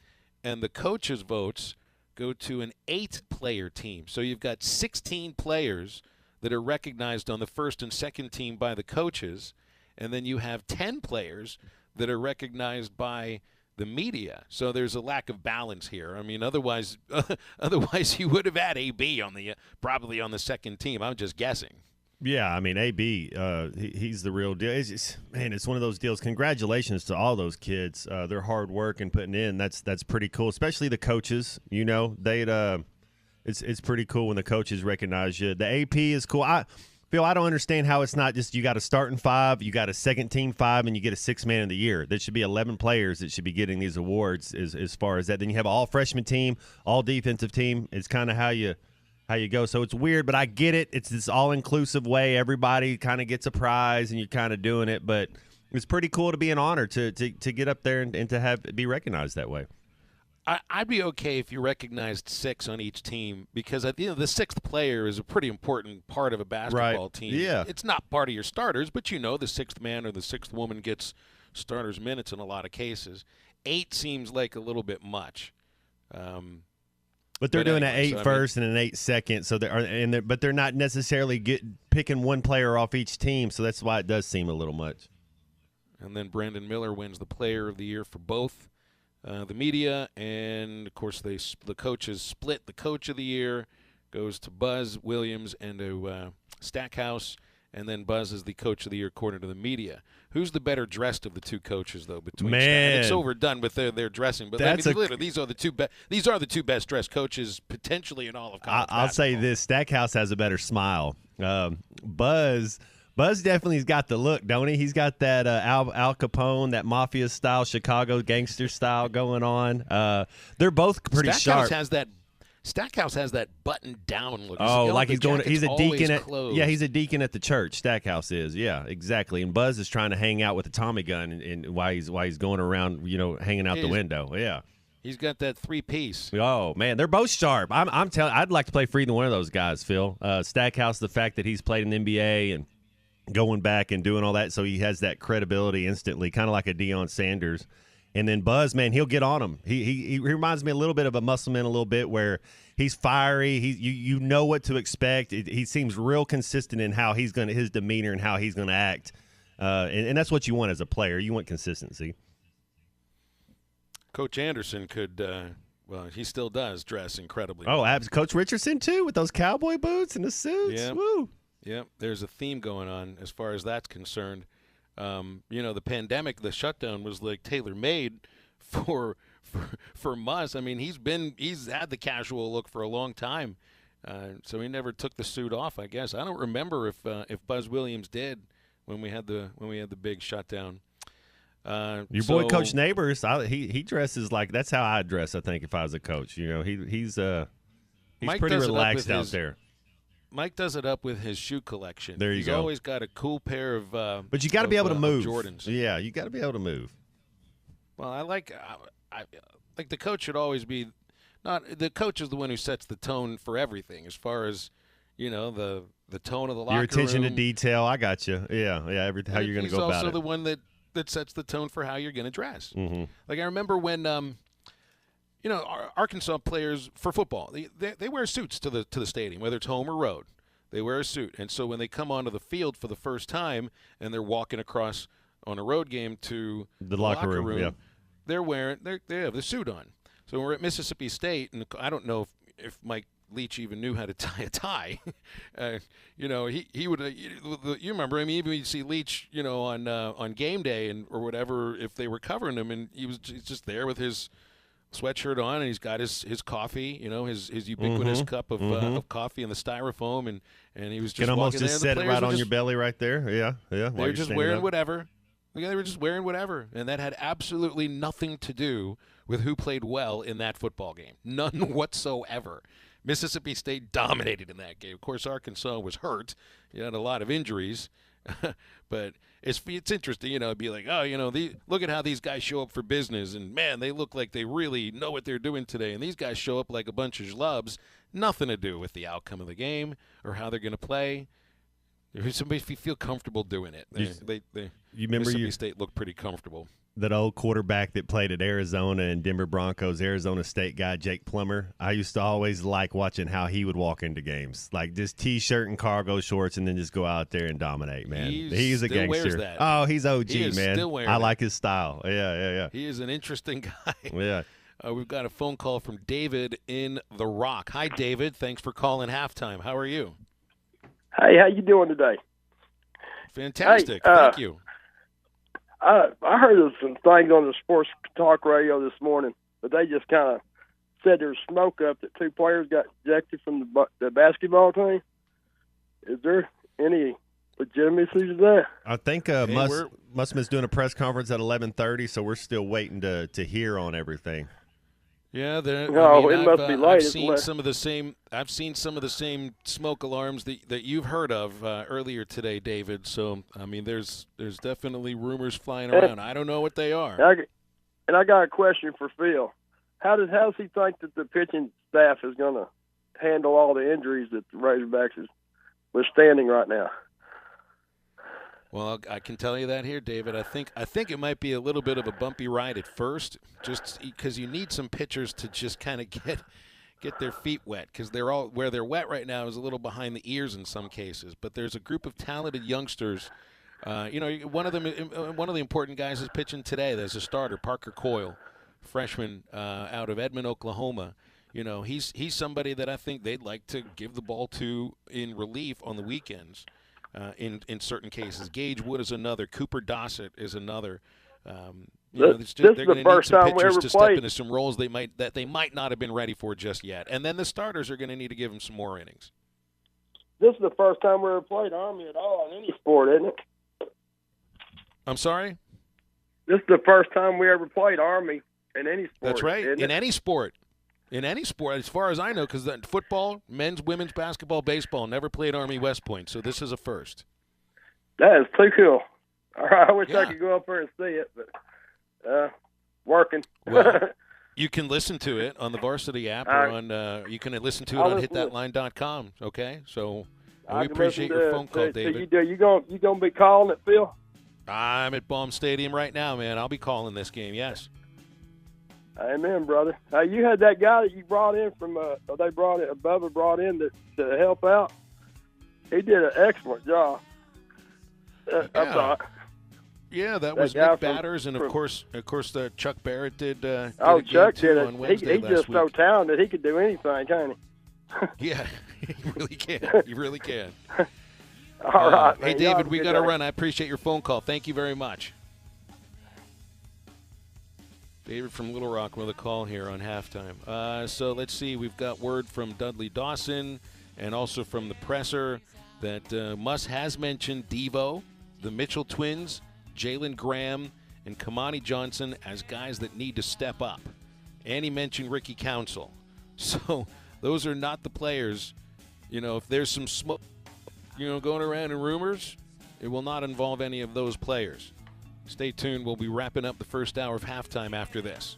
and the coaches' votes go to an 8-player team. So you've got 16 players that are recognized on the first and second team by the coaches, and then you have 10 players that are recognized by the media. So there's a lack of balance here. I mean, otherwise you would have had AB probably on the second team. I'm just guessing. Yeah, I mean, AB, he's the real deal. It's one of those deals. Congratulations to all those kids. Their hard work and putting in, that's pretty cool, especially the coaches. It's pretty cool when the coaches recognize you. The AP is cool. Phil, I don't understand how it's not just you got a starting 5, you got a second team 5, and you get a 6th man of the year. There should be 11 players that should be getting these awards as far as that. Then you have an all-freshman team, all-defensive team. It's kind of how you go. So it's weird, but I get it. It's this all-inclusive way. Everybody kind of gets a prize, and you're kind of doing it. But it's pretty cool to be an honor to get up there and to be recognized that way. I'd be okay if you recognized 6 on each team because the 6th player is a pretty important part of a basketball team. Yeah. It's not part of your starters, but the 6th man or the 6th woman gets starters minutes in a lot of cases. 8 seems like a little bit much. But they're doing an 8 first and an 8 second, but they're not necessarily picking one player off each team, so that's why it does seem a little much. And then Brandon Miller wins the Player of the Year for both. The media, and, of course, the coaches split. The Coach of the Year goes to Buzz Williams and to Stackhouse, and then Buzz is the Coach of the Year according to the media. Who's the better dressed of the 2 coaches, though, between Man. It's overdone with their dressing, but these are the 2 best dressed coaches potentially in all of college I'll say basketball. this, Stackhouse has a better smile. Buzz definitely's got the look, don't he? He's got that Al Capone, that mafia-style, Chicago gangster style going on. They're both pretty sharp. Stackhouse has that button-down look. Oh, like he's a deacon he's a deacon at the church. Stackhouse is, yeah, exactly. And Buzz is trying to hang out with a Tommy gun and while he's going around, hanging out the window. Yeah. He's got that 3-piece. Oh man, they're both sharp. I'm telling. I'd like to play for either one of those guys, Phil. Stackhouse, the fact that he's played in the NBA and going back and doing all that, so he has that credibility instantly, kind of like a Deion Sanders. And then Buzz, man, he'll get on him. He reminds me a little bit of a Musselman, a little bit where he's fiery. You know what to expect. He seems real consistent in how his demeanor and how he's gonna act, and that's what you want as a player. You want consistency. Coach Anderson could, he still does dress incredibly well. Oh, Coach Richardson, too, with those cowboy boots and the suits. Yeah. Woo. Yeah, there's a theme going on as far as that's concerned. The pandemic, the shutdown was like tailor-made for Muss. I mean, he's had the casual look for a long time, so he never took the suit off, I guess. I don't remember if Buzz Williams did when we had the big shutdown. Your boy Coach Neighbors, he dresses like that's how I'd dress. I think if I was a coach, he's pretty relaxed out there. Mike does it up with his shoe collection. There you He's go. always got a cool pair of but you got to be able to move. Jordans. Yeah, you got to be able to move. Well, I like the coach should always be not the coach is the one who sets the tone for everything as far as the tone of the locker room. Your attention to detail. I got you. Yeah. How you're going to go about it. He's also the one that sets the tone for how you're going to dress. Mm-hmm. Like I remember when Arkansas players for football they wear suits to the stadium, whether it's home or road. They wear a suit, and so when they come onto the field for the first time and they're walking across on a road game to the locker room, yeah. they have the suit on. So we're at Mississippi State, and I don't know if Mike Leach even knew how to tie a tie. He would. You remember? I mean, even you see Leach, on game day or whatever, if they were covering him, and he's just there with his sweatshirt on, and he's got his coffee, his ubiquitous cup of coffee and the styrofoam, and he was just can almost walking just there. set it right on your belly right there. Yeah. They're just wearing whatever. Yeah, they were just wearing whatever, and that had absolutely nothing to do with who played well in that football game. None whatsoever. Mississippi State dominated in that game. Of course, Arkansas was hurt. You had a lot of injuries. But it's interesting, it'd be like, look at how these guys show up for business, and, man, they look like they really know what they're doing today. And these guys show up like a bunch of schlubs, nothing to do with the outcome of the game or how they're going to play. Somebody feel comfortable doing it. You remember Mississippi State looked pretty comfortable. That old quarterback that played at Arizona and Denver Broncos, Arizona State guy, Jake Plummer. I used to always like watching how he would walk into games. Like just T-shirt and cargo shorts and then just go out there and dominate, man. He's a gangster. Wears that. Oh, he's OG, he is man. Still wearing I like his style. Yeah. He is an interesting guy. Yeah. We've got a phone call from David in The Rock. Hi, David. Thanks for calling halftime. How are you? Hey, how you doing today? Fantastic. Thank you. I heard of some things on the sports talk radio this morning, but they just kind of said there's smoke up that 2 players got ejected from the basketball team. Is there any legitimacy to that? I think Musman's doing a press conference at 11:30, so we're still waiting to hear on everything. Yeah, it must be late. I've seen some of the same smoke alarms that you've heard of earlier today, David. So I mean, there's definitely rumors flying around. I don't know what they are. And I got a question for Phil. How does he think that the pitching staff is going to handle all the injuries that the Razorbacks is withstanding right now? Well, I can tell you that here, David. I think it might be a little bit of a bumpy ride at first, just because you need some pitchers to just kind of get their feet wet, because where they're wet right now is a little behind the ears in some cases. But there's a group of talented youngsters. One of the important guys is pitching today. There's a starter, Parker Coyle, freshman out of Edmond, Oklahoma. He's somebody that I think they'd like to give the ball to in relief on the weekends. In certain cases, Gage Wood is another. Cooper Dossett is another. They're going to need some pitchers to step into some roles they might not have been ready for just yet. And then the starters are going to need to give them some more innings. This is the first time we ever played Army at all in any sport, isn't it? I'm sorry? This is the first time we ever played Army in any sport. That's right. In any sport. In any sport, as far as I know, because football, men's, women's, basketball, baseball, never played Army West Point, so this is a first. That is too cool. I wish I could go up there and see it, but working. Well, you can listen to it on the Varsity app, or you can listen to it on hitthatline.com, okay? So we appreciate your phone call, David. You gonna be calling it, Phil? I'm at Baum Stadium right now, man. I'll be calling this game, yes. Amen, brother. You had that guy that you brought in from, Bubba brought in to help out. He did an excellent job. I thought. Yeah, that was Nick Batters, and of course, Chuck Barrett did. Chuck did it. On Wednesday he's just so talented. He could do anything, can't he? Yeah, he really can. He really can. All right. Hey, David, we got to run. I appreciate your phone call. Thank you very much. David from Little Rock with a call here on halftime. So let's see. We've got word from Dudley Dawson and also from the presser that Muss has mentioned Devo, the Mitchell twins, Jalen Graham, and Kamani Johnson as guys that need to step up. And he mentioned Ricky Council. So those are not the players. If there's some smoke, going around in rumors, it will not involve any of those players. Stay tuned. We'll be wrapping up the first hour of halftime after this.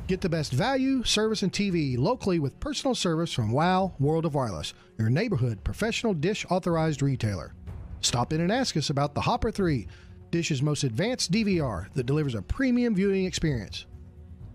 Get the best value, service, and TV locally with personal service from WOW World of Wireless, your neighborhood professional Dish authorized retailer. Stop in and ask us about the Hopper 3, Dish's most advanced DVR that delivers a premium viewing experience.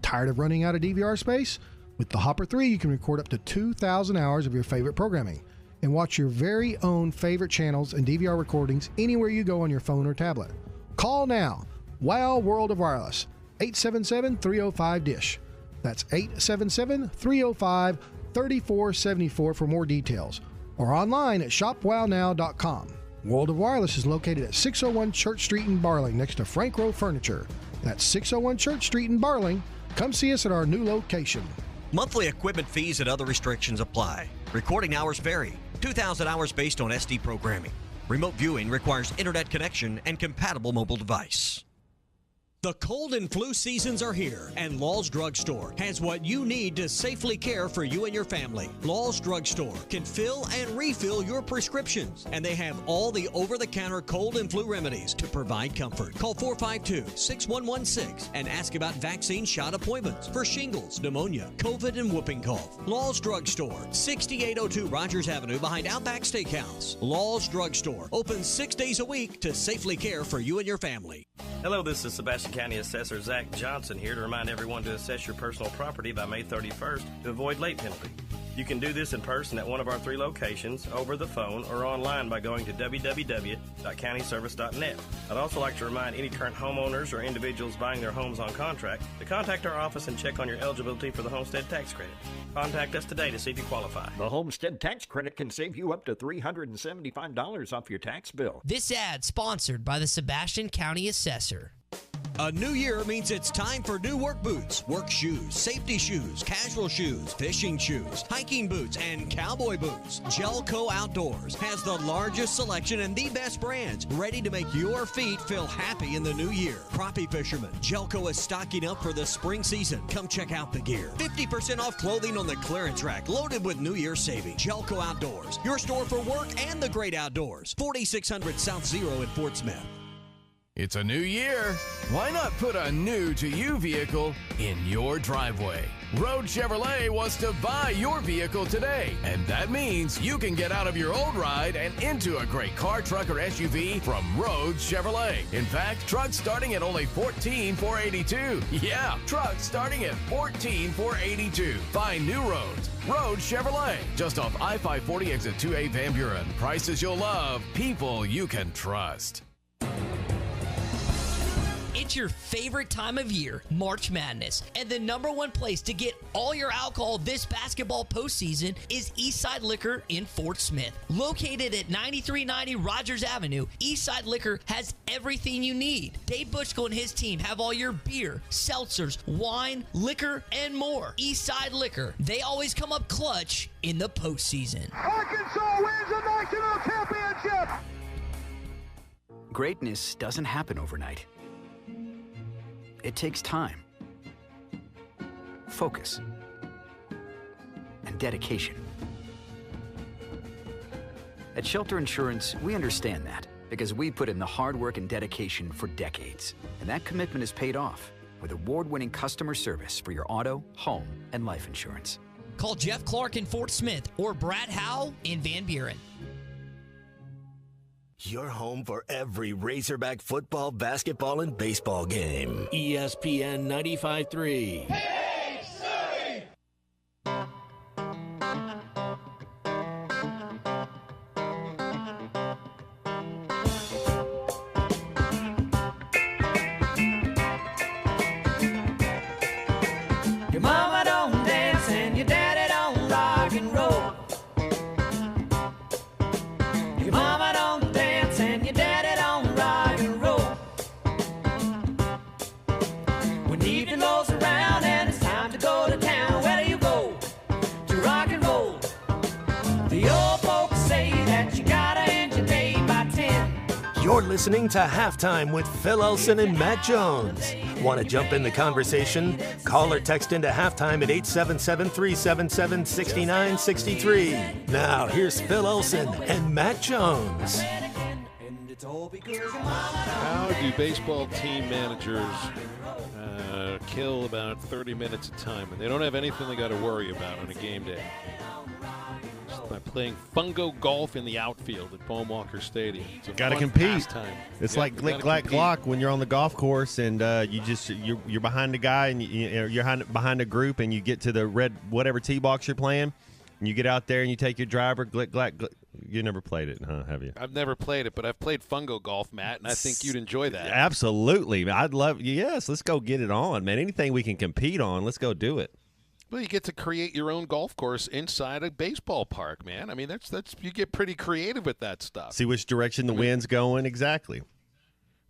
Tired of running out of DVR space? With the Hopper 3, you can record up to 2,000 hours of your favorite programming and watch your very own favorite channels and DVR recordings anywhere you go on your phone or tablet. Call now. WOW World of Wireless. 877-305-DISH. That's 877-305-3474 for more details. Or online at shopwownow.com. World of Wireless is located at 601 Church Street in Barling next to Frank Rowe Furniture. That's 601 Church Street in Barling. Come see us at our new location. Monthly equipment fees and other restrictions apply. Recording hours vary. 2,000 hours based on SD programming. Remote viewing requires internet connection and compatible mobile device. The cold and flu seasons are here, and Law's Drug Store has what you need to safely care for you and your family. Law's Drug Store can fill and refill your prescriptions, and they have all the over-the-counter cold and flu remedies to provide comfort. Call 452-6116 and ask about vaccine shot appointments for shingles, pneumonia, COVID, and whooping cough. Law's Drug Store, 6802 Rogers Avenue behind Outback Steakhouse. Law's Drug Store, open 6 days a week to safely care for you and your family. Hello, this is Sebastian County Assessor Zach Johnson here to remind everyone to assess your personal property by May 31st to avoid late penalty. You can do this in person at one of our 3 locations, over the phone, or online by going to www.countyservice.net. I'd also like to remind any current homeowners or individuals buying their homes on contract to contact our office and check on your eligibility for the homestead tax credit. Contact us today to see if you qualify. The homestead tax credit can save you up to $375 off your tax bill. This ad sponsored by the Sebastian County Assessor. A new year means it's time for new work boots, work shoes, safety shoes, casual shoes, fishing shoes, hiking boots, and cowboy boots. Gelco Outdoors has the largest selection and the best brands ready to make your feet feel happy in the new year. Crappie fishermen, Gelco is stocking up for the spring season. Come check out the gear. 50% off clothing on the clearance rack loaded with New Year savings. Gelco Outdoors, your store for work and the great outdoors. 4600 South Zero in Fort Smith. It's a new year. Why not put a new-to-you vehicle in your driveway? Road Chevrolet wants to buy your vehicle today, and that means you can get out of your old ride and into a great car, truck, or SUV from Road Chevrolet. In fact, trucks starting at only $14,482. Yeah, trucks starting at $14,482. Find new roads. Road Chevrolet, just off I-540 exit 2A Van Buren. Prices you'll love, people you can trust. It's your favorite time of year, March Madness, and the #1 place to get all your alcohol this basketball postseason is Eastside Liquor in Fort Smith. Located at 9390 Rogers Avenue, Eastside Liquor has everything you need. Dave Bushko and his team have all your beer, seltzers, wine, liquor, and more. Eastside Liquor, they always come up clutch in the postseason. Arkansas wins the national championship! Greatness doesn't happen overnight. It takes time, focus, and dedication. At Shelter Insurance, we understand that because we put in the hard work and dedication for decades. And that commitment is paid off with award-winning customer service for your auto, home, and life insurance. Call Jeff Clark in Fort Smith or Brad Howell in Van Buren. Your home for every Razorback football, basketball, and baseball game. ESPN 95.3. Your mama don't dance and your daddy don't rock and roll. Your mama don't dance and your daddy don't rock and roll. When evening rolls around and it's You're listening to Halftime with Phil Elson and Matt Jones. Want to jump in the conversation? Call or text into Halftime at 877-377-6963. Now, here's Phil Elson and Matt Jones. How do baseball team managers kill about 30 minutes of time when they don't have anything they got to worry about on a game day? Just by playing fungo golf in the outfield at Paul Walker Stadium. Got to compete. It's like glick, glack, glock when you're on the golf course and you're behind a guy and you're behind a group and you get to the red whatever tee box you're playing and you get out there and you take your driver, glick, glack, glick. You never played it, huh? Have you? I've never played it, but I've played fungo golf, Matt, and I think you'd enjoy that. Absolutely. I'd love. Yes, let's go get it on, man. Anything we can compete on, let's go do it. Well, you get to create your own golf course inside a baseball park, man. I mean, that's you get pretty creative with that stuff. See which direction the wind's going exactly.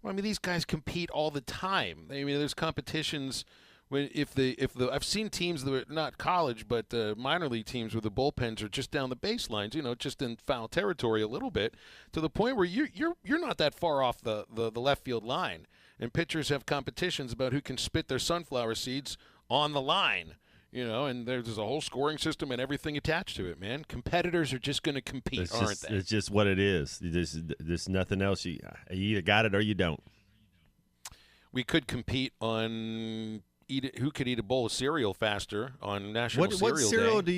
Well, I mean, these guys compete all the time. I mean, there's competitions. If the I've seen teams that are not college but minor league teams where the bullpens are just down the baselines, just in foul territory a little bit, to the point where you're not that far off the left field line, and pitchers have competitions about who can spit their sunflower seeds on the line, and there's a whole scoring system and everything attached to it, man. Competitors are just going to compete, aren't they? It's just what it is. There's nothing else. You either got it or you don't. We could compete on who could eat a bowl of cereal faster on National Cereal Day. What cereal do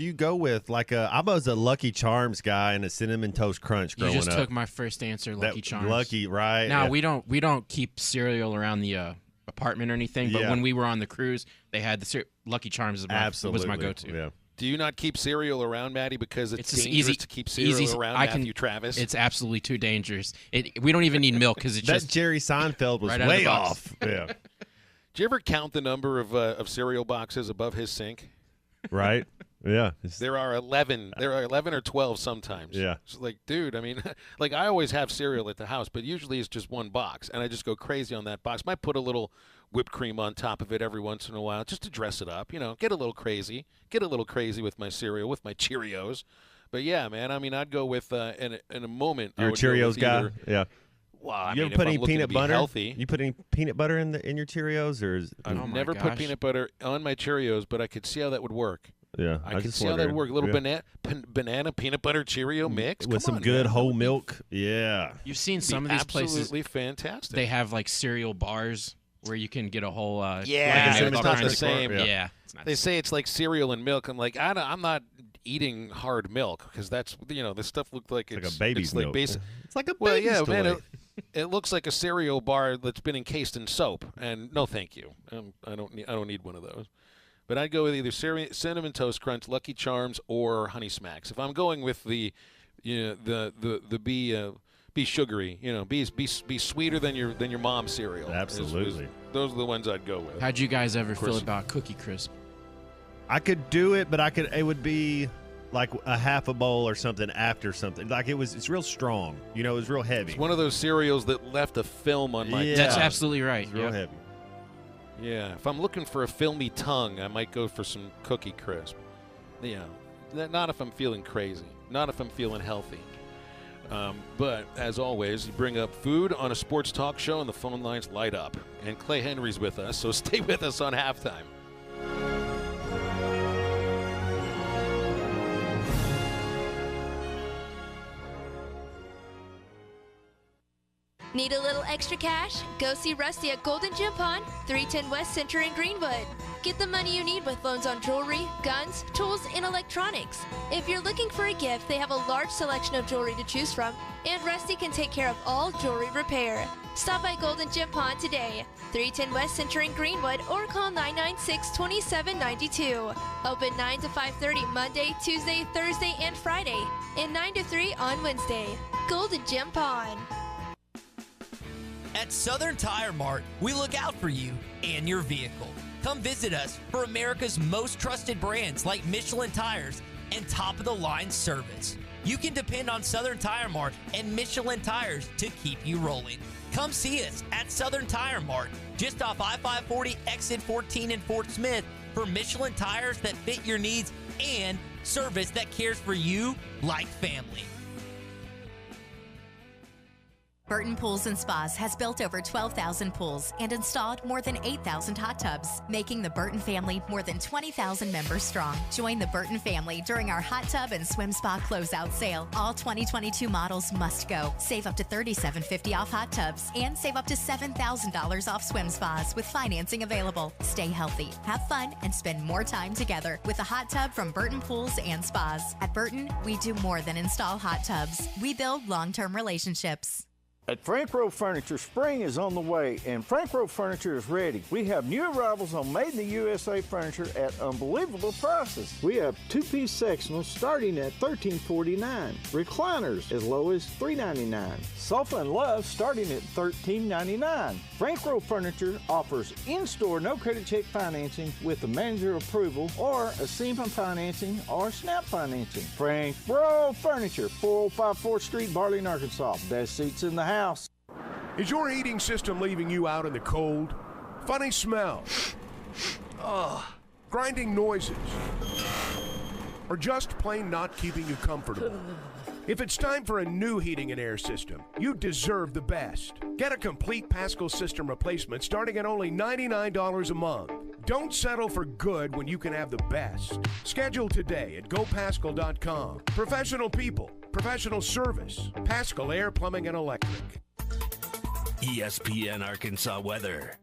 you go with? Like I was a Lucky Charms guy and a Cinnamon Toast Crunch growing up. You just took my first answer, Lucky Charms. Lucky, right? Now we don't keep cereal around the apartment or anything, but when we were on the cruise, they had the Lucky Charms was my go-to. Yeah. Do you not keep cereal around, Maddie, because it's dangerous to keep cereal around Matthew Travis? It's absolutely too dangerous. We don't even need milk because it's just Jerry Seinfeld was right way off. Yeah. Do you ever count the number of cereal boxes above his sink? Right. Yeah. There are 11. There are 11 or 12 sometimes. Yeah. It's like, dude, I mean, like I always have cereal at the house, but usually it's just one box, and I just go crazy on that box. Might put a little whipped cream on top of it every once in a while just to dress it up, get a little crazy. Get a little crazy with my cereal, with my Cheerios. But, yeah, man, I mean, I'd go with, in a moment. You're a Cheerios guy? Yeah. Well, you ever put any peanut butter? Healthy. You put any peanut butter in your Cheerios, or I've never put peanut butter on my Cheerios, but I could see how that would work. Yeah, I could see how that would work. A little banana peanut butter Cheerio mix with some good whole milk. Yeah, you've seen some of these places. Absolutely fantastic. They have like cereal bars where you can get a whole. It's not the same. Yeah, they say it's like cereal and milk. I'm like, I'm not eating hard milk because that's this stuff looks like it's like a baby's milk. It's like a baby's well, yeah, toy. man. It looks like a cereal bar that's been encased in soap, and no, thank you. I don't need one of those. But I'd go with either Cinnamon Toast Crunch, Lucky Charms, or Honey Smacks. If I'm going with the be sugary, be sweeter than your mom's cereal. Absolutely. Those are the ones I'd go with. How'd you guys ever feel about Cookie Crisp? I could do it, but it would be like a half a bowl or something after something. Like it's real strong. It was real heavy. It's one of those cereals that left a film on my tongue. That's absolutely right. It's real heavy. Yeah, if I'm looking for a filmy tongue, I might go for some Cookie Crisp. Yeah, not if I'm feeling crazy. Not if I'm feeling healthy. But, as always, you bring up food on a sports talk show and the phone lines light up. And Clay Henry's with us, so stay with us on Halftime. Need a little extra cash? Go see Rusty at Golden Gym Pond, 310 West Center in Greenwood. Get the money you need with loans on jewelry, guns, tools, and electronics. If you're looking for a gift, they have a large selection of jewelry to choose from, and Rusty can take care of all jewelry repair. Stop by Golden Gym Pond today, 310 West Center in Greenwood, or call 996-2792. Open 9 to 5:30 Monday, Tuesday, Thursday, and Friday, and 9 to 3 on Wednesday. Golden Gym Pond. At Southern Tire Mart, we look out for you and your vehicle. Come visit us for America's most trusted brands like Michelin Tires and top-of-the-line service. You can depend on Southern Tire Mart and Michelin Tires to keep you rolling. Come see us at Southern Tire Mart, just off I-540 exit 14 in Fort Smith, for Michelin tires that fit your needs and service that cares for you like family. Burton Pools & Spas has built over 12,000 pools and installed more than 8,000 hot tubs, making the Burton family more than 20,000 members strong. Join the Burton family during our hot tub and swim spa closeout sale. All 2022 models must go. Save up to $37.50 off hot tubs and save up to $7,000 off swim spas with financing available. Stay healthy, have fun, and spend more time together with a hot tub from Burton Pools & Spas. At Burton, we do more than install hot tubs. We build long-term relationships. At Frank Rowe Furniture, spring is on the way, and Frank Rowe Furniture is ready. We have new arrivals on Made in the USA furniture at unbelievable prices. We have two-piece sectionals starting at $13.49, recliners as low as $3.99, sofa and love starting at $13.99. Frank Rowe Furniture offers in-store no-credit check financing with the manager approval or a SEMA financing or SNAP financing. Frank Rowe Furniture, 405 4th Street, Barling, Arkansas. Best seats in the house. Is your heating system leaving you out in the cold? Funny smells? Grinding noises? Or just plain not keeping you comfortable? If it's time for a new heating and air system, you deserve the best. Get a complete Pascal system replacement starting at only $99 a month. Don't settle for good when you can have the best. Schedule today at gopascal.com. Professional people, professional service, Pascal Air, Plumbing, and Electric. ESPN Arkansas weather.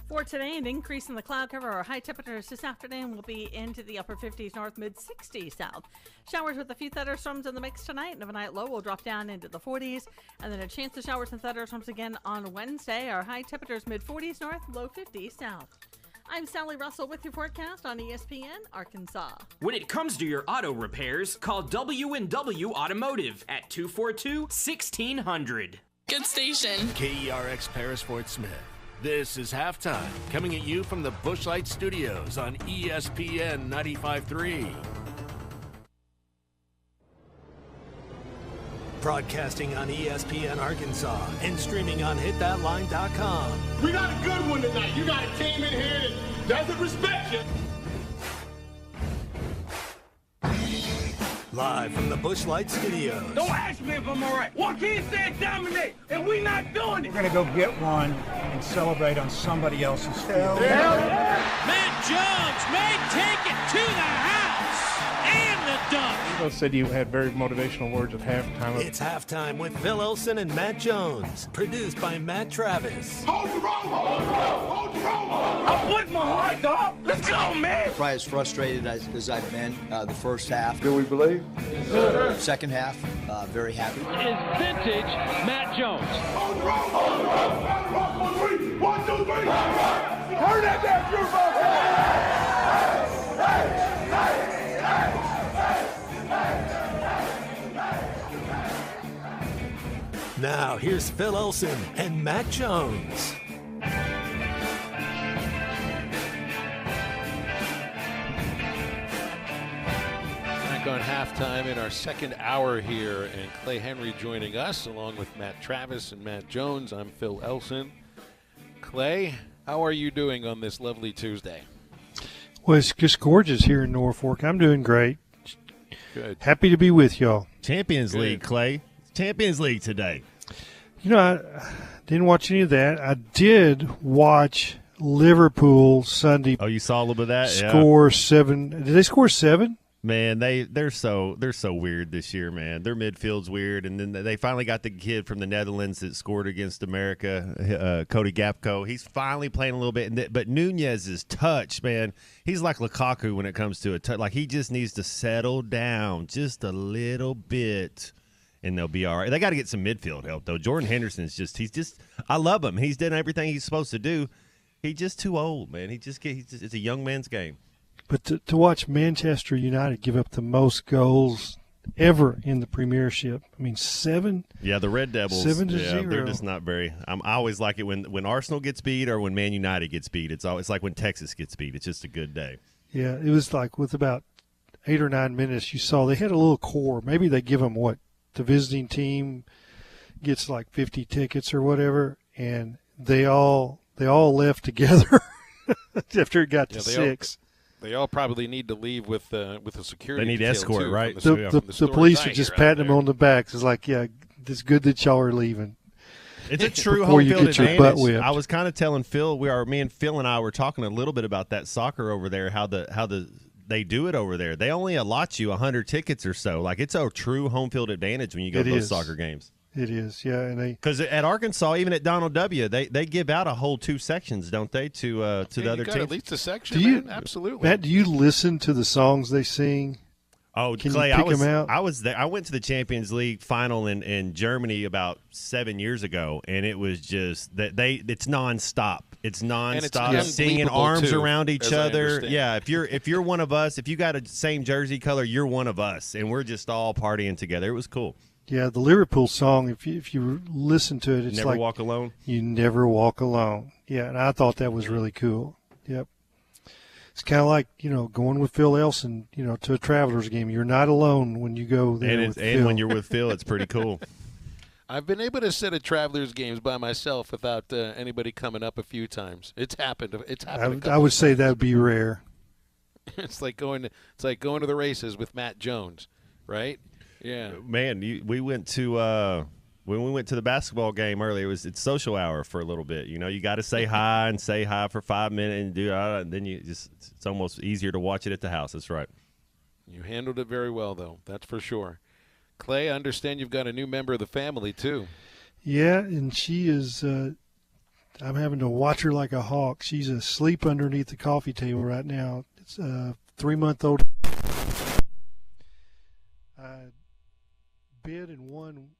For today, an increase in the cloud cover. Our high temperatures this afternoon will be into the upper 50s north, mid-60s south. Showers with a few thunderstorms in the mix tonight, and overnight low will drop down into the 40s. And then a chance of showers and thunderstorms again on Wednesday. Our high temperatures mid-40s north, low 50s south. I'm Sally Russell with your forecast on ESPN Arkansas. When it comes to your auto repairs, call W&W Automotive at 242-1600. Good station. KERX Paris Fort Smith. This is Halftime, coming at you from the Bushlight Studios on ESPN 95.3. Broadcasting on ESPN Arkansas and streaming on hitthatline.com. We got a good one tonight. You got a team in here that doesn't respect you. Live from the Bushlight Studios. Don't ask me if I'm all right. Joaquin said dominate, and we not doing it. We're going to go get one and celebrate on somebody else's field. Matt Jones may take it to the house and the dunk. Phil said you had very motivational words at halftime. It's Halftime with Phil Elson and Matt Jones. Produced by Matt Travis. Hold the rope! Hold the rope! Hold the rope! I'm putting my heart, dog. Let's go, man! Probably as frustrated as I've been the first half. Do we believe? Second half, very happy. Is vintage Matt Jones. Hold the rope! Hold the rope! Hold the rope! 1, 2, 3! Turn that back, your Now, here's Phil Elson and Matt Jones. Back on halftime in our second hour here, and Clay Henry joining us along with Matt Travis and Matt Jones. I'm Phil Elson. Clay, how are you doing on this lovely Tuesday? Well, it's just gorgeous here in Norfolk. I'm doing great. Good. Happy to be with y'all. Champions League, Clay. Champions League today. You know, I didn't watch any of that. I did watch Liverpool Sunday. Oh, you saw a little bit of that? Score 7. Did they score 7? Man, they're so weird this year, man. Their midfield's weird, and then they finally got the kid from the Netherlands that scored against America, Cody Gakpo. He's finally playing a little bit, but Nunez's touch, man, he's like Lukaku when it comes to a touch. Like, he just needs to settle down just a little bit, and they'll be all right. They got to get some midfield help, though. Jordan Henderson's I love him. He's done everything he's supposed to do. He's just too old, man. It's a young man's game. But to watch Manchester United give up the most goals ever in the Premiership, I mean, 7. Yeah, the Red Devils. 7-0. They're just not very. I always like it when Arsenal gets beat or when Man United gets beat. It's like when Texas gets beat. It's just a good day. Yeah, it was like with about 8 or 9 minutes, you saw they had a little core. Maybe they give them the visiting team gets like 50 tickets or whatever, and they all left together after it got to 6. They all probably need to leave with a security. They need detail escort, too, right? The police are just patting them on the back. It's like, yeah, it's good that y'all are leaving. It's a true before home you field get your advantage. butt whipped. I was kind of telling Phil, me and Phil and I were talking a little bit about that soccer over there, how they do it over there. They only allot you 100 tickets or so. Like, it's a true home field advantage when you go to those soccer games. It is, yeah, and because at Arkansas, even at Donald W., they give out a whole 2 sections, don't they, to the other teams? At least a section, man. Absolutely. Matt, do you listen to the songs they sing? Oh, Can Clay, you pick them out? I was there. I went to the Champions League final in Germany about 7 years ago, and it was just it's nonstop. It's nonstop singing arms around each other. Yeah, if you're one of us, if you got a same jersey color, you're one of us, and we're just all partying together. It was cool. Yeah, the Liverpool song, if you listen to it, it's Never like Walk Alone. You never walk alone. Yeah, and I thought that was really cool. Yep. It's kind of like, going with Phil Elson, to a Travelers game. You're not alone when you go there with Phil. And when you're with Phil, it's pretty cool. I've been able to sit at Travelers games by myself without anybody coming up a few times. It's happened. I would say that would be rare. It's like going to the races with Matt Jones, right? Yeah, man. We went to when we went to the basketball game earlier. It's social hour for a little bit. You got to say hi and say hi for 5 minutes and do and then it's almost easier to watch it at the house. That's right. You handled it very well, though. That's for sure. Clay, I understand you've got a new member of the family too. Yeah, and she is. I'm having to watch her like a hawk. She's asleep underneath the coffee table right now. It's a 3-month-old. Bid and won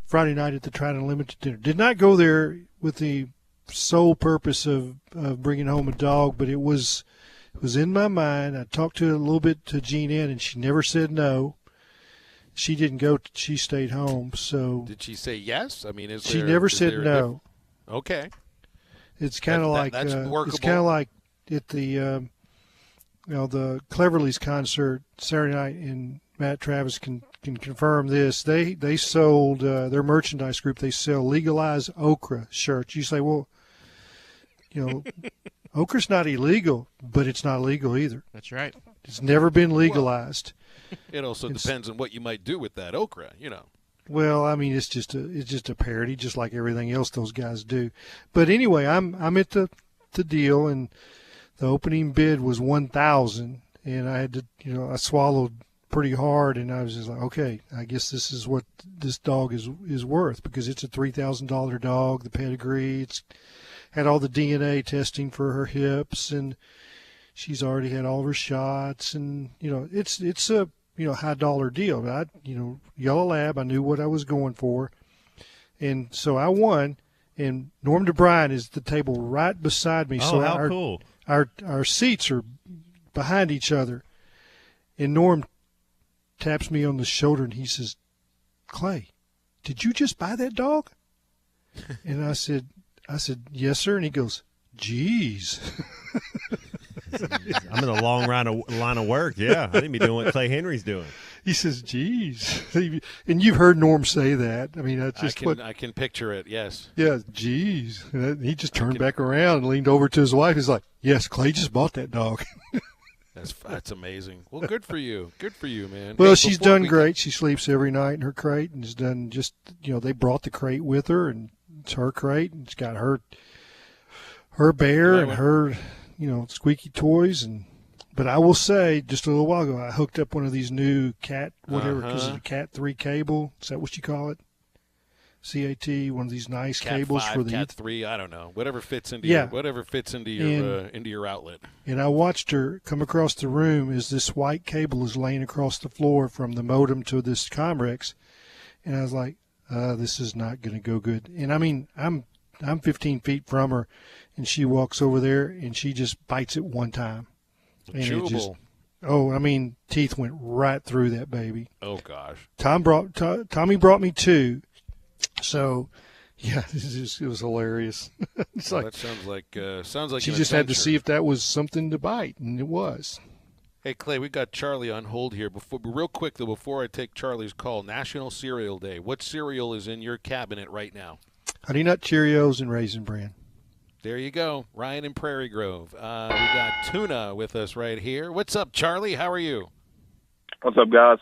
Friday night at the Trident Unlimited dinner. Did not go there with the sole purpose of bringing home a dog, but it was in my mind. I talked to a little bit to Jean Ann, and she never said no. She didn't go. She stayed home. So did she say yes? I mean, she never said no. Okay. It's kind of like that's workable. It's kind of like at the the Cleverly's concert Saturday night, and Matt Travis can confirm this. They sold their merchandise group. They sell legalized okra shirts. You say, well, okra's not illegal, but it's not legal either. That's right. It's never been legalized. It also depends on what you might do with that okra. Well, I mean, it's just a parody, just like everything else those guys do. But anyway, I'm at the deal, and the opening bid was $1,000, and I had to, I swallowed pretty hard, and I was just like, okay, I guess this is what this dog is worth, because it's a $3,000 dog, the pedigree, it's had all the DNA testing for her hips, and she's already had all of her shots, and it's a high dollar deal. But Yellow Lab, I knew what I was going for, and so I won. And Norm DeBryan is at the table right beside me. So how cool! Our seats are behind each other, and Norm taps me on the shoulder and he says, "Clay, did you just buy that dog?" And I said, "Yes, sir." And he goes, "Geez." I'm in a long line of work. Yeah, I didn't be doing what Clay Henry's doing. He says, "Geez," and you've heard Norm say that. I mean, that's just I can picture it. Yes. Yeah, geez. And he just turned back around and leaned over to his wife. He's like, "Yes, Clay just bought that dog." That's amazing. Well, good for you. Good for you, man. Well, she's done great. She sleeps every night in her crate, and has done just they brought the crate with her, and it's her crate, and it's got her bear and her squeaky toys. But I will say, just a little while ago, I hooked up one of these new Cat because it's a Cat 3 cable. Is that what you call it? CAT, one of these nice Cat cables 5, for the Cat 3. I don't know, whatever fits into your outlet. And I watched her come across the room as this white cable is laying across the floor from the modem to this Comrex, and I was like, "This is not going to go good." And I mean, I'm 15 feet from her, and she walks over there and she just bites it one time. And Chewable. Teeth went right through that baby. Oh gosh. Tommy brought me 2. So, yeah, it was hilarious. That sounds like she an just had to adventure. see if that was something to bite, and it was. Hey Clay, we got Charlie on hold here. Real quick though, before I take Charlie's call, National Cereal Day. What cereal is in your cabinet right now? Honey Nut Cheerios and Raisin Bran. There you go, Ryan in Prairie Grove. We got Tuna with us right here. What's up, Charlie? How are you? What's up, guys?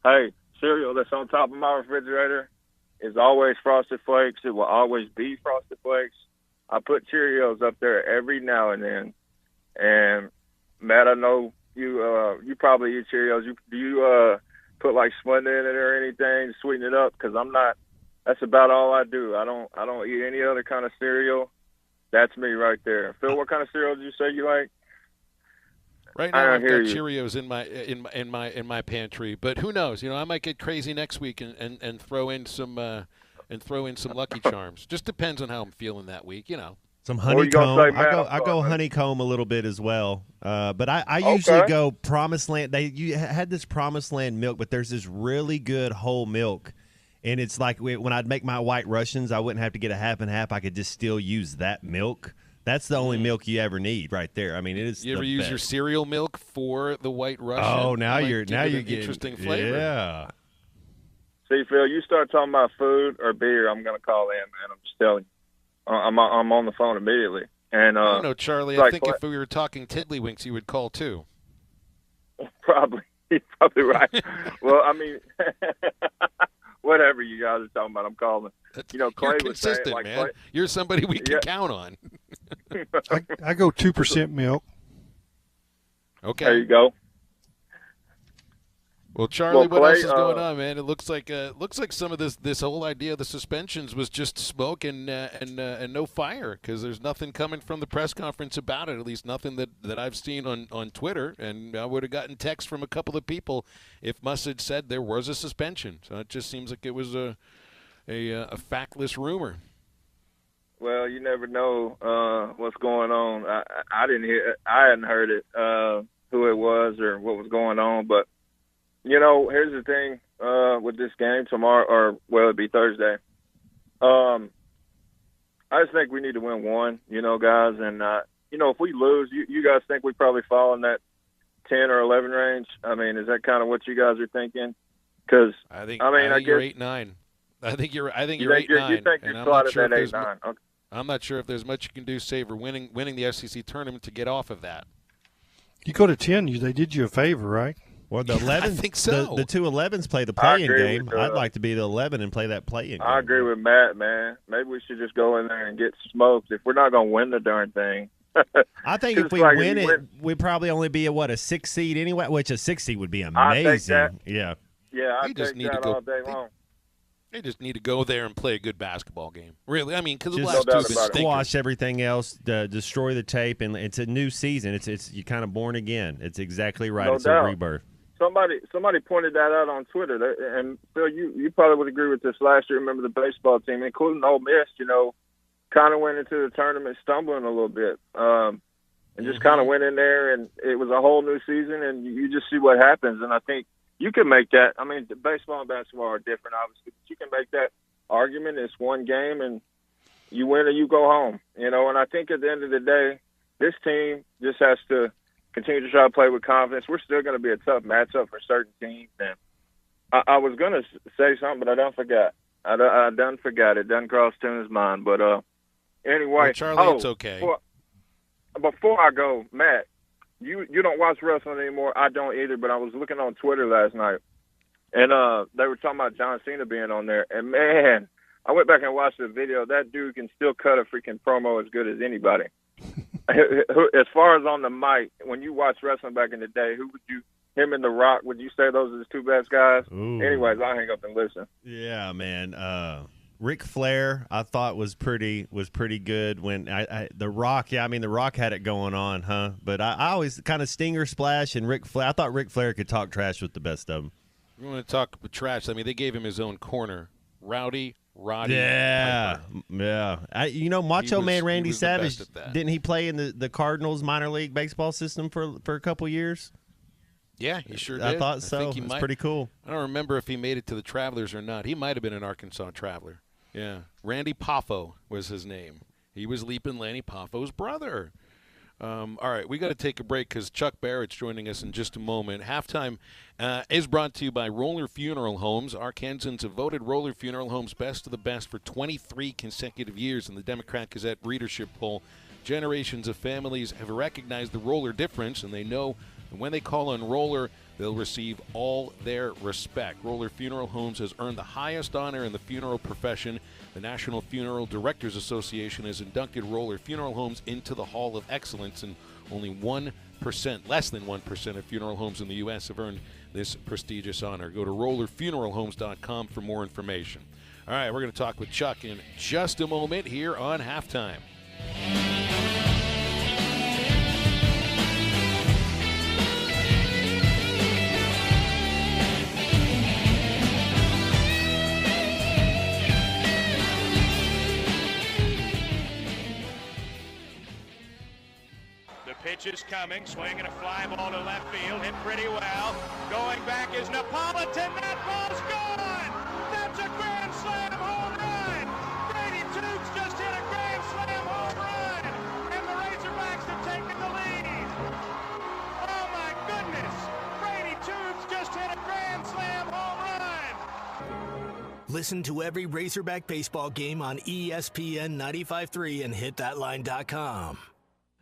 Hey, cereal that's on top of my refrigerator is always Frosted Flakes. It will always be Frosted Flakes. I put Cheerios up there every now and then. And Matt, I know you probably eat Cheerios. Do you put like Splenda in it or anything to sweeten it up? Because I'm not. That's about all I do. I don't eat any other kind of cereal. That's me right there. Phil, what kind of cereal did you say you like? Right now, I've got Cheerios in my pantry, but who knows? I might get crazy next week and throw in some Lucky Charms. Just depends on how I'm feeling that week, Some honeycomb. I go honeycomb a little bit as well. But I usually go Promised Land. You had this Promised Land milk, but there's this really good whole milk. And it's like when I'd make my White Russians, I wouldn't have to get a half and half. I could just still use that milk. That's the only milk you ever need right there. I mean, it is. You ever use your cereal milk for the White Russian? Oh, now you're getting interesting flavor. Yeah. See, Phil, you start talking about food or beer, I'm going to call in, man. I'm just telling you. I'm on the phone immediately. And I don't know, Charlie. I think if we were talking Tiddlywinks, you would call too. Probably. You're probably right. Well, I mean, whatever you guys are talking about, I'm calling. Clay You're consistent, man. Clay, you're somebody we can count on. I go 2% milk. Okay. There you go. Well, Charlie, what else is going on, man? It looks like some of this whole idea of the suspensions was just smoke and no fire, because there's nothing coming from the press conference about it. At least nothing that I've seen on Twitter. And I would have gotten text from a couple of people if Muss had said there was a suspension. So it just seems like it was a factless rumor. Well, you never know what's going on. I hadn't heard it, who it was or what was going on, but. Here's the thing with this game tomorrow, it'd be Thursday. I just think we need to win one, guys. And, if we lose, you guys think we probably fall in that 10 or 11 range? I mean, is that kind of what you guys are thinking? Because, I think you're 8-9. I think you're 8-9. You think you're slotted at 8-9. Okay. I'm not sure if there's much you can do save for winning the SEC tournament to get off of that. You go to 10, they did you a favor, right? Well, the 11, I think so. The two 11s play the play-in game. I'd like to be the 11 and play that play-in game. I agree with Matt, man. Maybe we should just go in there and get smoked if we're not going to win the darn thing. I think if we win it, we'd probably only be a 6 seed anyway, which a 6 seed would be amazing. Yeah. Yeah, I take that all day long. They just need to go there and play a good basketball game. Really, I mean, because the last two have been squash everything else, destroy the tape, and it's a new season. It's you're kind of born again. It's exactly right. No it's doubt. a rebirth. Somebody pointed that out on Twitter, and Phil, you probably would agree with this. Last year, remember the baseball team, including Ole Miss, kind of went into the tournament stumbling a little bit, and just kind of went in there, and it was a whole new season, and you just see what happens. And I think you can make that. I mean, baseball and basketball are different, obviously, but you can make that argument. It's one game, and you win or you go home. And I think at the end of the day, this team just has to continue to try to play with confidence. We're still going to be a tough matchup for certain teams. And I was going to say something, but I done forgot. I done forgot. It doesn't cross Tune's mind. But anyway. Well, Charlie, it's okay. Before I go, Matt, you don't watch wrestling anymore. I don't either, but I was looking on Twitter last night, and they were talking about John Cena being on there. And, man, I went back and watched the video. That dude can still cut a freaking promo as good as anybody. As far as on the mic, when you watch wrestling back in the day, him and The Rock, would you say those are the two best guys? Ooh. Anyways, I'll hang up and listen. Yeah, man. Ric Flair, I thought was pretty good when The Rock. Yeah, I mean The Rock had it going on, huh? But I always kind of Stinger Splash and Ric Flair. I thought Ric Flair could talk trash with the best of them. You want to talk trash? I mean, they gave him his own corner. Roddy. Yeah, Piper. yeah. Macho Man Randy Savage, didn't he play in the Cardinals minor league baseball system for a couple years? Yeah, he sure did. I thought so. It's pretty cool. I don't remember if he made it to the Travelers or not. He might have been an Arkansas Traveler. Yeah, Randy Poffo was his name. He was Leapin' Lanny Poffo's brother. All right, we got to take a break because Chuck Barrett's joining us in just a moment. Halftime is brought to you by Roller Funeral Homes. Arkansans have voted Roller Funeral Homes best of the best for 23 consecutive years in the Democrat Gazette readership poll. Generations of families have recognized the Roller difference, and they know when they call on Roller, they'll receive all their respect. Roller Funeral Homes has earned the highest honor in the funeral profession. The National Funeral Directors Association has inducted Roller Funeral Homes into the Hall of Excellence, and only 1%, less than 1% of funeral homes in the U.S. have earned this prestigious honor. Go to rollerfuneralhomes.com for more information. All right, we're going to talk with Chuck in just a moment here on Halftime. Pitch is coming, swinging a fly ball to left field, hit pretty well. Going back is Napolitan, that ball's gone! That's a grand slam home run! Brady Toops just hit a grand slam home run! And the Razorbacks have taken the lead! Oh my goodness! Brady Toops just hit a grand slam home run! Listen to every Razorback baseball game on ESPN 95.3 and hitthatline.com.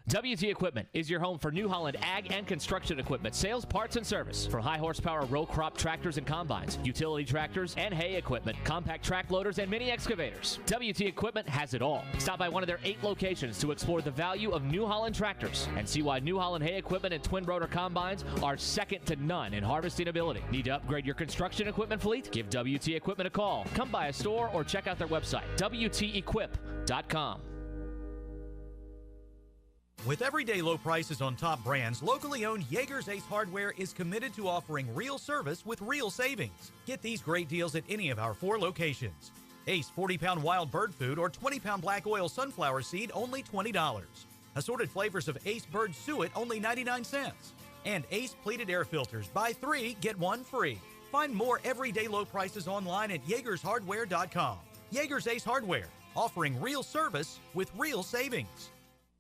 WT Equipment is your home for New Holland ag and construction equipment, sales, parts, and service for high horsepower row crop tractors and combines, utility tractors and hay equipment, compact track loaders, and mini excavators. WT Equipment has it all. Stop by one of their 8 locations to explore the value of New Holland tractors and see why New Holland hay equipment and twin rotor combines are second to none in harvesting ability. Need to upgrade your construction equipment fleet? Give WT Equipment a call. Come by a store or check out their website, WTEquip.com. With everyday low prices on top brands, locally owned Yeager's Ace Hardware is committed to offering real service with real savings. Get these great deals at any of our 4 locations. Ace 40-pound wild bird food or 20-pound black oil sunflower seed, only $20. Assorted flavors of Ace bird suet, only 99 cents. And Ace pleated air filters, buy 3, get 1 free. Find more everyday low prices online at YeagersHardware.com. Yeager's Ace Hardware, offering real service with real savings.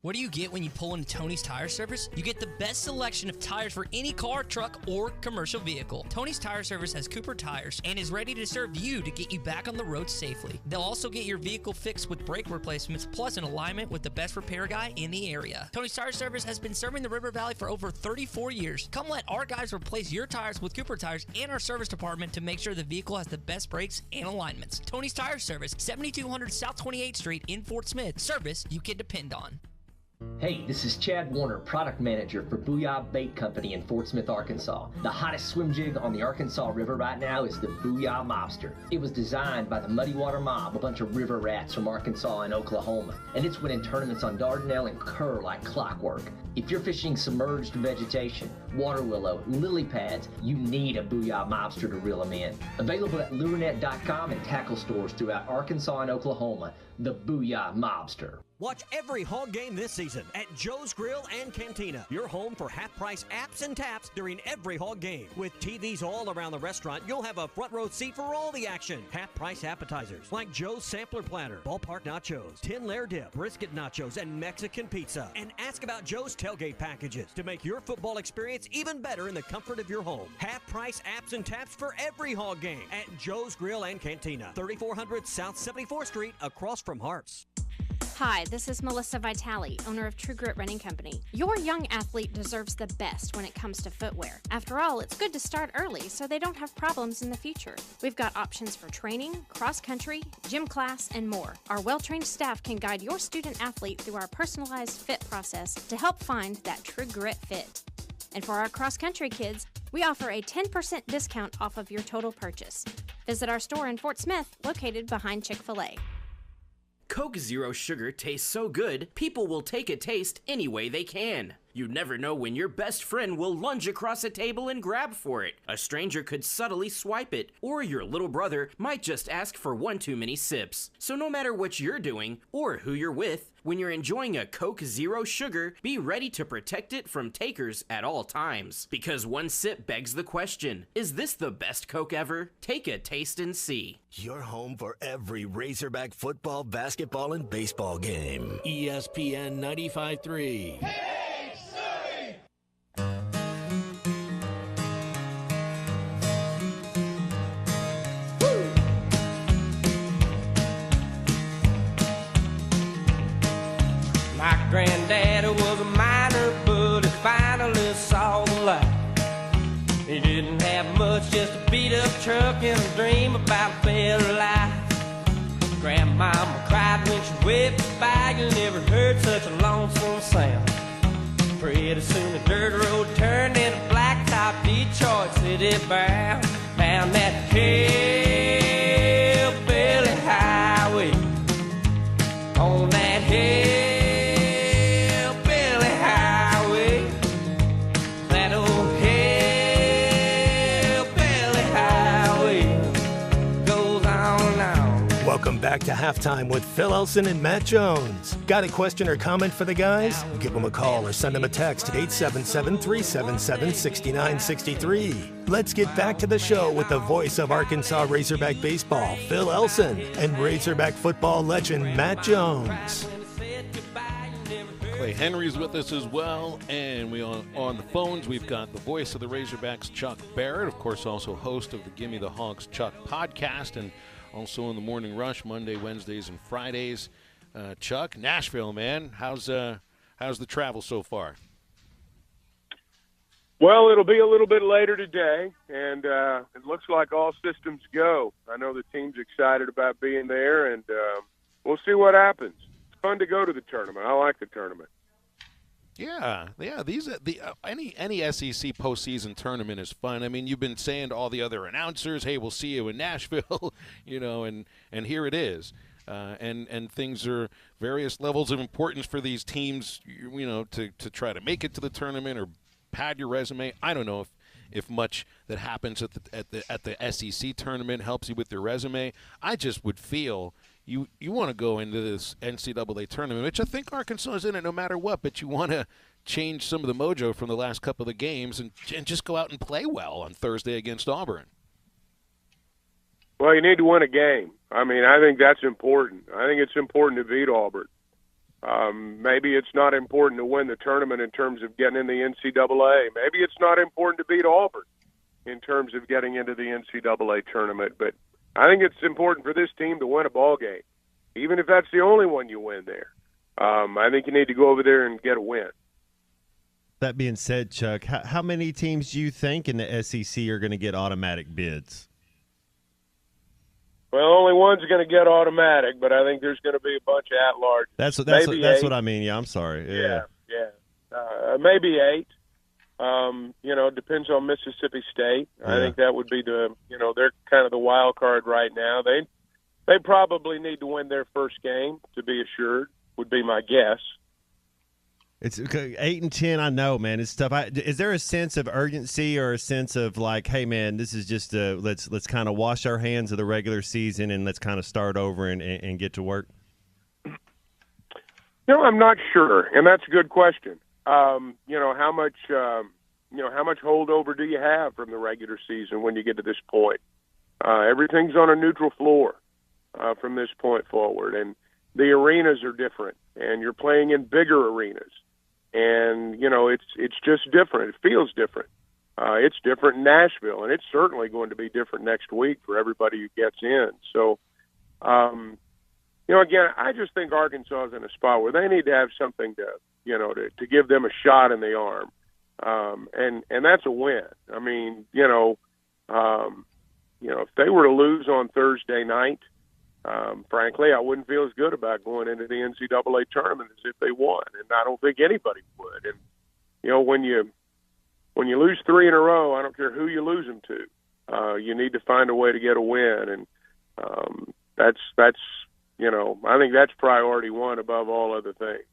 What do you get when you pull into Tony's Tire Service? You get the best selection of tires for any car, truck, or commercial vehicle. Tony's Tire Service has Cooper tires and is ready to serve you to get you back on the road safely. They'll also get your vehicle fixed with brake replacements plus an alignment with the best repair guy in the area. Tony's Tire Service has been serving the River Valley for over 34 years. Come let our guys replace your tires with Cooper tires and our service department to make sure the vehicle has the best brakes and alignments. Tony's Tire Service, 7200 South 28th Street in Fort Smith. Service you can depend on. Hey, this is Chad Warner, product manager for Booyah Bait Company in Fort Smith, Arkansas. The hottest swim jig on the Arkansas River right now is the Booyah Mobster. It was designed by the Muddy Water Mob, a bunch of river rats from Arkansas and Oklahoma, and it's winning tournaments on Dardanelle and Kerr like clockwork. If you're fishing submerged vegetation, water willow, lily pads, you need a Booyah Mobster to reel them in. Available at lurenet.com and tackle stores throughout Arkansas and Oklahoma, the Booyah Mobster. Watch every Hog game this season at Joe's Grill and Cantina, your home for half-price apps and taps during every Hog game. With TVs all around the restaurant, you'll have a front row seat for all the action. Half-price appetizers like Joe's Sampler Platter, Ballpark Nachos, 10-layer dip, brisket nachos, and Mexican pizza. And ask about Joe's tailgate packages to make your football experience even better in the comfort of your home. Half-price apps and taps for every Hog game at Joe's Grill and Cantina, 3400 South 74th Street, across from Harps. Hi, this is Melissa Vitale, owner of True Grit Running Company. Your young athlete deserves the best when it comes to footwear. After all, it's good to start early so they don't have problems in the future. We've got options for training, cross-country, gym class, and more. Our well-trained staff can guide your student athlete through our personalized fit process to help find that True Grit fit. And for our cross-country kids, we offer a 10% discount off of your total purchase. Visit our store in Fort Smith, located behind Chick-fil-A. Coke Zero Sugar tastes so good, people will take a taste any way they can. You never know when your best friend will lunge across a table and grab for it. A stranger could subtly swipe it, or your little brother might just ask for one too many sips. So no matter what you're doing, or who you're with, when you're enjoying a Coke Zero Sugar, be ready to protect it from takers at all times. Because one sip begs the question, is this the best Coke ever? Take a taste and see. Your home for every Razorback football, basketball, and baseball game. ESPN 95.3. My granddaddy was a miner, but he finally saw the light. He Didn't have much, just a beat-up truck and a dream about a better life. Grandmama cried when she whipped by. You never heard such a lonesome sound. Pretty soon the dirt road turned into blacktop Detroit city bound. Found that hillbilly highway. On that hillbilly highway. That old hillbilly highway goes on and on. Welcome back to Halftime with Phil Elson and Matt Jones. Got a question or comment for the guys? Give them a call or send them a text at 877-377-6963. Let's get back to the show with the voice of Arkansas Razorback baseball, Phil Elson, and Razorback football legend Matt Jones. Clay Henry's with us as well, and we on the phones we've got the voice of the Razorbacks, Chuck Barrett, of course also host of the Gimme the Hogs Chuck podcast, and also in the Morning Rush Monday, Wednesdays, and Fridays. Chuck, Nashville, man, how's the travel so far? Well, it'll be a little bit later today, and it looks like all systems go. I know the team's excited about being there, and we'll see what happens. It's fun to go to the tournament. I like the tournament. Yeah. These any SEC postseason tournament is fun. I mean, you've been saying to all the other announcers, "Hey, we'll see you in Nashville," and here it is. And things are various levels of importance for these teams, to try to make it to the tournament or pad your resume. I don't know if much that happens at the SEC tournament helps you with your resume. I just would feel you want to go into this NCAA tournament, which I think Arkansas is in it no matter what, but you want to change some of the mojo from the last couple of games and just go out and play well on Thursday against Auburn. Well, you need to win a game. I mean, I think that's important. I think it's important to beat Auburn. Maybe it's not important to win the tournament in terms of getting in the NCAA. Maybe it's not important to beat Auburn in terms of getting into the NCAA tournament. But I think it's important for this team to win a ball game, even if that's the only one you win there. I think you need to go over there and get a win. That being said, Chuck, how many teams do you think in the SEC are going to get automatic bids? Well, only one's going to get automatic, but I think there's going to be a bunch of at-large. That's what I mean. Yeah, I'm sorry. Yeah. Maybe 8. Depends on Mississippi State. I think that would be they're kind of the wild card right now. They probably need to win their first game to be assured, would be my guess. It's 8 and 10. I know, man. It's tough. Is there a sense of urgency or a sense of like, hey, man, this is just let's kind of wash our hands of the regular season and let's kind of start over and get to work? I'm not sure, and that's a good question. How much holdover do you have from the regular season when you get to this point? Everything's on a neutral floor from this point forward, and the arenas are different, and you're playing in bigger arenas. And, it's just different. It feels different. It's different in Nashville, and it's certainly going to be different next week for everybody who gets in. So, again, I just think Arkansas is in a spot where they need to have something to give them a shot in the arm. And that's a win. I mean, if they were to lose on Thursday night, frankly, I wouldn't feel as good about going into the NCAA tournament as if they won, and I don't think anybody would. And when you lose 3 in a row, I don't care who you lose them to. You need to find a way to get a win, and that's I think that's priority one above all other things.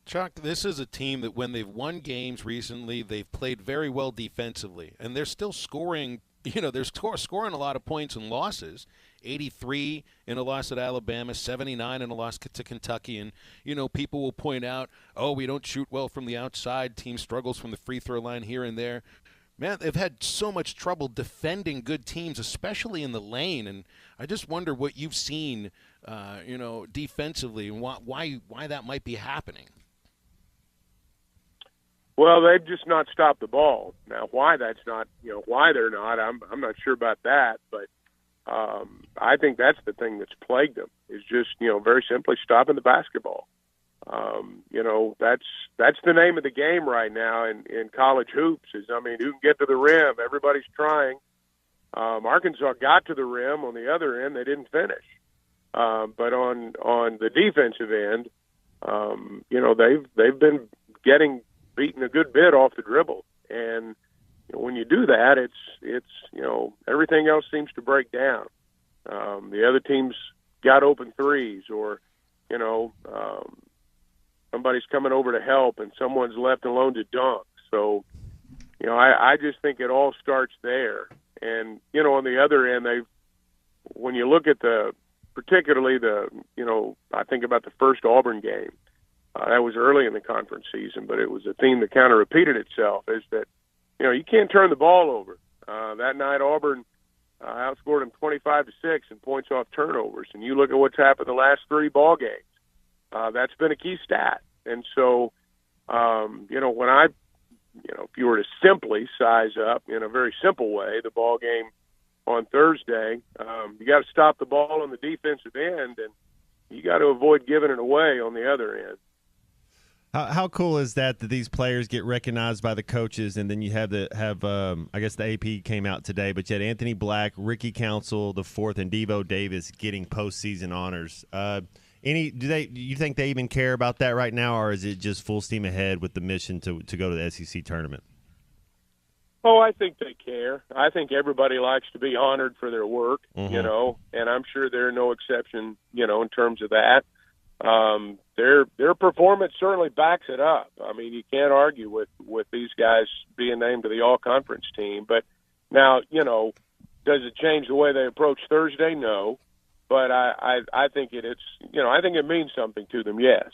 Chuck, this is a team that when they've won games recently, they've played very well defensively, and they're still scoring. They're scoring a lot of points in losses. 83 in a loss at Alabama, 79 in a loss to Kentucky. And, people will point out, we don't shoot well from the outside. Team struggles from the free throw line here and there. Man, they've had so much trouble defending good teams, especially in the lane. And I just wonder what you've seen, defensively and why that might be happening. Well, they've just not stopped the ball. Now, why that's not, why they're not, I'm not sure about that. But I think that's the thing that's plagued them is just, very simply stopping the basketball. You know, that's the name of the game right now in college hoops. I mean, who can get to the rim? Everybody's trying. Arkansas got to the rim. On the other end, they didn't finish. But on the defensive end, you know, they've been getting beaten a good bit off the dribble, and when you do that, it's you know, everything else seems to break down. The other team's got open threes, or you know, somebody's coming over to help, and someone's left alone to dunk. So, you know, I just think it all starts there. And you know, on the other end, when you look at particularly you know, I think about the first Auburn game. That was early in the conference season, but it was a theme that kind of repeated itself, is that, you know, you can't turn the ball over. That night, Auburn outscored them 25-6 in points off turnovers. And you look at what's happened the last 3 ball games. That's been a key stat. And so, you know, if you were to simply size up in a very simple way the ball game on Thursday, you got to stop the ball on the defensive end, and you got to avoid giving it away on the other end. How cool is that these players get recognized by the coaches, and then you have I guess the AP came out today, but you had Anthony Black, Ricky Council the fourth, and Devo Davis getting postseason honors. Do you think they even care about that right now, or is it just full steam ahead with the mission to go to the SEC tournament? Oh, I think they care. I think everybody likes to be honored for their work, you know, and I'm sure they're no exception, you know, in terms of that. Their performance certainly backs it up. I mean, you can't argue with these guys being named to the all-conference team. But now, you know, does it change the way they approach Thursday? No. But I think I think it means something to them, yes.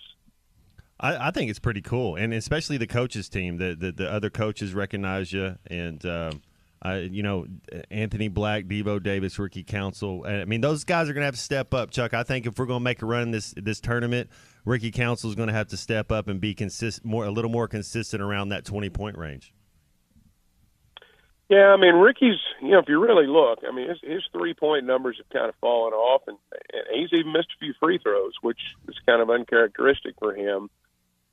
I think it's pretty cool, and especially the coaches team. The other coaches recognize you, and you know, Anthony Black, Devo Davis, Ricky Council. I mean, those guys are going to have to step up, Chuck. I think if we're going to make a run in this tournament, Ricky Council is going to have to step up and be a little more consistent around that 20-point range. Yeah, I mean, Ricky's, you know, if you really look, I mean, his 3-point numbers have kind of fallen off, and he's even missed a few free throws, which is kind of uncharacteristic for him.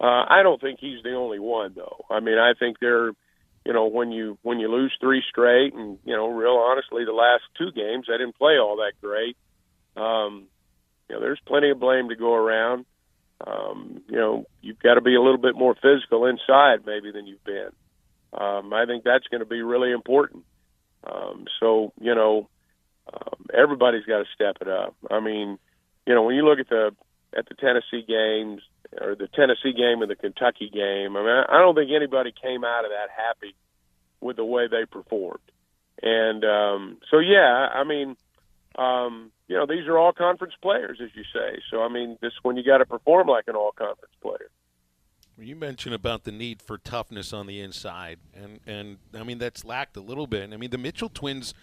I don't think he's the only one, though. I mean, I think you know, when you lose 3 straight, and, you know, real honestly, the last 2 games, they didn't play all that great. You know, there's plenty of blame to go around. You know, you've got to be a little bit more physical inside maybe than you've been. I think that's going to be really important. So, you know, everybody's got to step it up. I mean, you know, when you look at the Tennessee games, or the Tennessee game and the Kentucky game, I mean, I don't think anybody came out of that happy with the way they performed. And so, yeah, I mean, you know, these are all conference players, as you say. So, I mean, this when you got to perform like an all conference player. You mentioned about the need for toughness on the inside, and I mean, that's lacked a little bit. I mean, the Mitchell twins,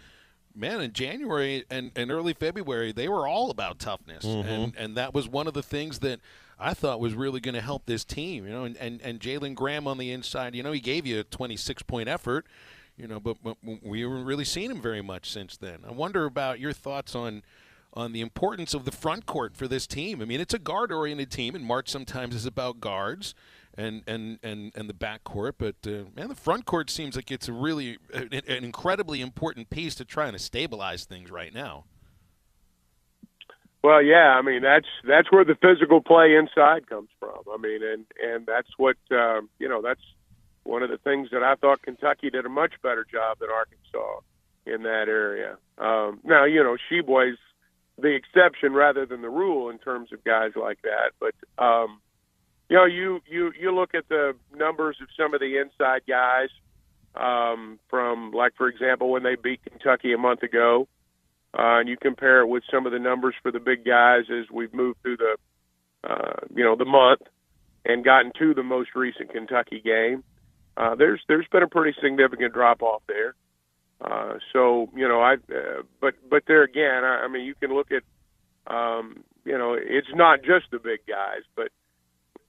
man, in January and early February, they were all about toughness, and that was one of the things that I thought was really going to help this team, you know, and Jalen Graham on the inside, you know, he gave you a 26-point effort, you know, but we haven't really seen him very much since then. I wonder about your thoughts on the importance of the front court for this team. I mean, it's a guard-oriented team, and March sometimes is about guards and the back court, but man, the front court seems like it's a really an incredibly important piece to trying to stabilize things right now. Well, yeah, I mean, that's where the physical play inside comes from. I mean, and that's what, you know, that's one of the things that I thought Kentucky did a much better job than Arkansas in that area. Now, you know, Sheboy's the exception rather than the rule in terms of guys like that. But, you know, you look at the numbers of some of the inside guys from, like, for example, when they beat Kentucky a month ago, and you compare it with some of the numbers for the big guys as we've moved through the, you know, the month and gotten to the most recent Kentucky game. There's been a pretty significant drop off there. So, you know, but there again, I mean, you can look at, you know, it's not just the big guys, but,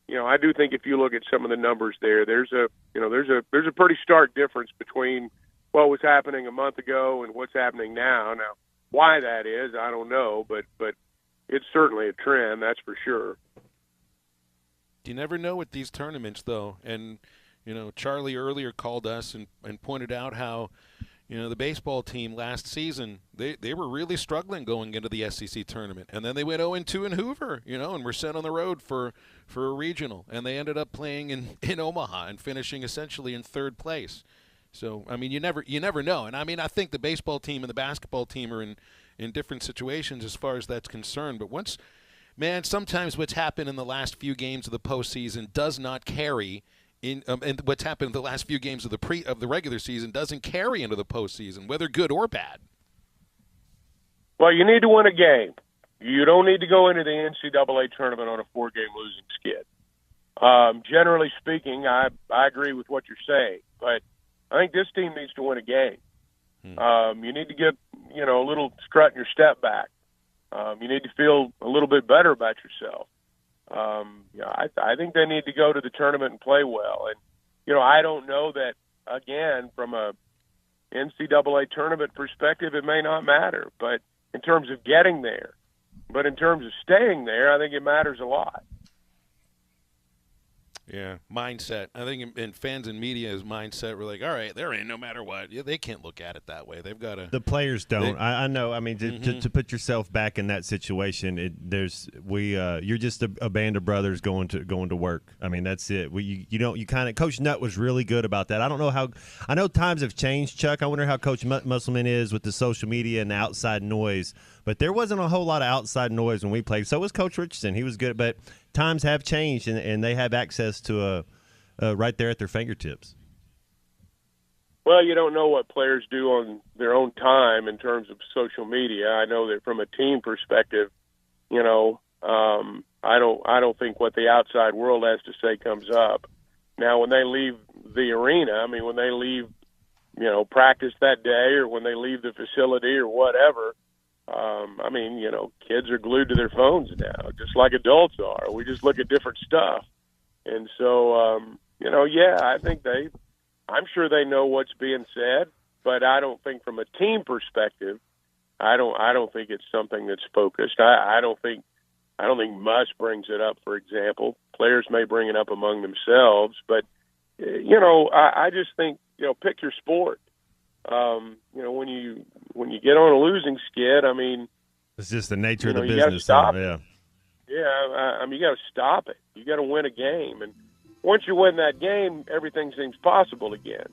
you know, I do think if you look at some of the numbers there's a pretty stark difference between what was happening a month ago and what's happening now. Now, why that is, I don't know, but it's certainly a trend, that's for sure. You never know with these tournaments, though. And, Charlie earlier called us and pointed out how, the baseball team last season, they were really struggling going into the SEC tournament. And then they went 0-2 in Hoover, and were sent on the road for a regional. And they ended up playing in Omaha and finishing essentially in third place. So, I mean, you never know. And, I mean, I think the baseball team and the basketball team are in different situations as far as that's concerned. But sometimes what's happened in the last few games of the postseason does not carry in, and what's happened in the last few games of the regular season doesn't carry into the postseason, whether good or bad. Well, you need to win a game. You don't need to go into the NCAA tournament on a 4-game losing skid. Generally speaking, I agree with what you're saying, but I think this team needs to win a game. You need to get, a little strut in your step back. You need to feel a little bit better about yourself. I think they need to go to the tournament and play well. And, I don't know that, again, from a NCAA tournament perspective, it may not matter. But in terms of getting there, but in terms of staying there, I think it matters a lot. Yeah, mindset. I think in fans and media's mindset, we're like, all right, they're in no matter what. Yeah, they can't look at it that way. They've got to. The players don't. I know. I mean, to put yourself back in that situation, you're just a band of brothers going to work. I mean, that's it. Coach Nutt was really good about that. I know times have changed, Chuck. I wonder how Coach Musselman is with the social media and the outside noise. But there wasn't a whole lot of outside noise when we played. So was Coach Richardson. He was good, but times have changed, and they have access to right there at their fingertips. Well, you don't know what players do on their own time in terms of social media. I know that from a team perspective, I don't think what the outside world has to say comes up. Now, when they leave the arena, when they leave, practice that day, or when they leave the facility or whatever. Kids are glued to their phones now, just like adults are. We just look at different stuff. And so, I'm sure they know what's being said, but I don't think from a team perspective, I don't think it's something that's focused. I don't think Muss brings it up, for example. Players may bring it up among themselves, but, I just think, pick your sport. When you get on a losing skid, it's just the nature of the business. Stop it. Yeah, you got to stop it. You got to win a game, and once you win that game, everything seems possible again.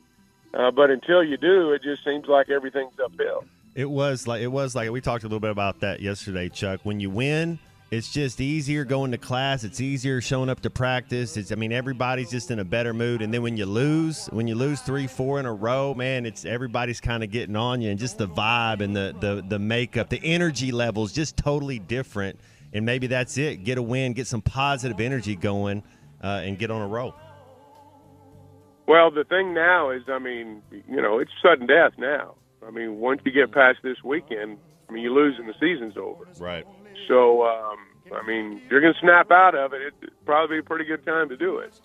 But until you do, it just seems like everything's uphill. It was like we talked a little bit about that yesterday, Chuck. When you win, it's just easier going to class. It's easier showing up to practice. Everybody's just in a better mood. And then when you lose 3-4 in a row, man, everybody's kind of getting on you, and just the vibe and the makeup, the energy levels just totally different. And maybe that's it. Get a win, get some positive energy going, and get on a roll. Well, the thing now is, it's sudden death now. Once you get past this weekend, you lose and the season's over. Right. So, if you're going to snap out of it, it'd probably be a pretty good time to do it.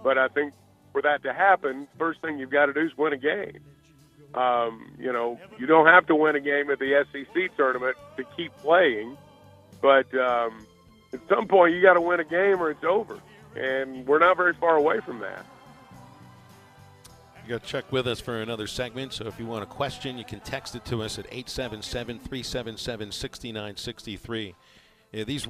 But I think for that to happen, first thing you've got to do is win a game. You don't have to win a game at the SEC tournament to keep playing, but at some point you got to win a game or it's over. And we're not very far away from that. You got to check with us for another segment, so if you want a question, you can text it to us at 877-377-6963. Yeah, these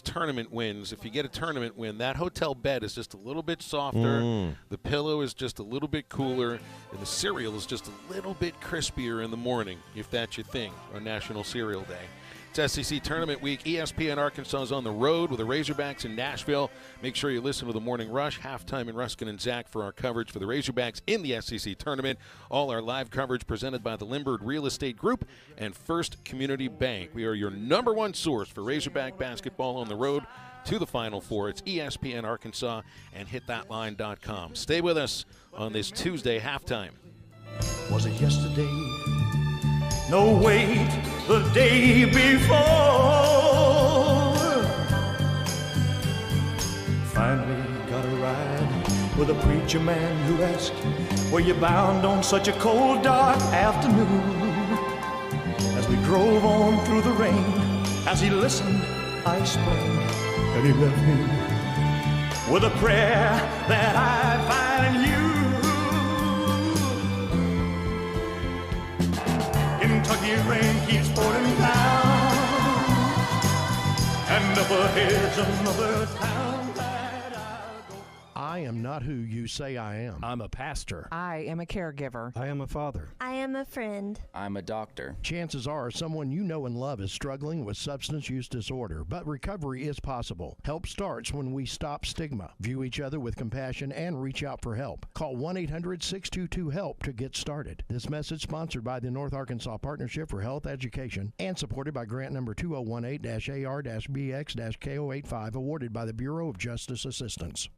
tournament wins, if you get a tournament win, that hotel bed is just a little bit softer, the pillow is just a little bit cooler, and the cereal is just a little bit crispier in the morning, if that's your thing, on National Cereal Day. It's SEC Tournament Week. ESPN Arkansas is on the road with the Razorbacks in Nashville. Make sure you listen to the Morning Rush, Halftime, and Ruskin and Zach for our coverage for the Razorbacks in the SEC Tournament. All our live coverage presented by the Limbird Real Estate Group and First Community Bank. We are your number one source for Razorback basketball on the road to the Final Four. It's ESPN Arkansas and hitthatline.com. Stay with us on this Tuesday halftime. Was it yesterday? No, wait, the day before. Finally got a ride with a preacher man who asked, were you bound on such a cold, dark afternoon? As we drove on through the rain, as he listened, I explained that he left me with a prayer that I find you. Kentucky rain keeps pouring down, and up ahead's another town. I am not who you say I am. I'm a pastor. I am a caregiver. I am a father. I am a friend. I'm a doctor. Chances are someone you know and love is struggling with substance use disorder, but recovery is possible. Help starts when we stop stigma, view each other with compassion, and reach out for help. Call 1-800-622-HELP to get started. This message sponsored by the North Arkansas Partnership for Health Education and supported by grant number 2018-AR-BX-K085 awarded by the Bureau of Justice Assistance.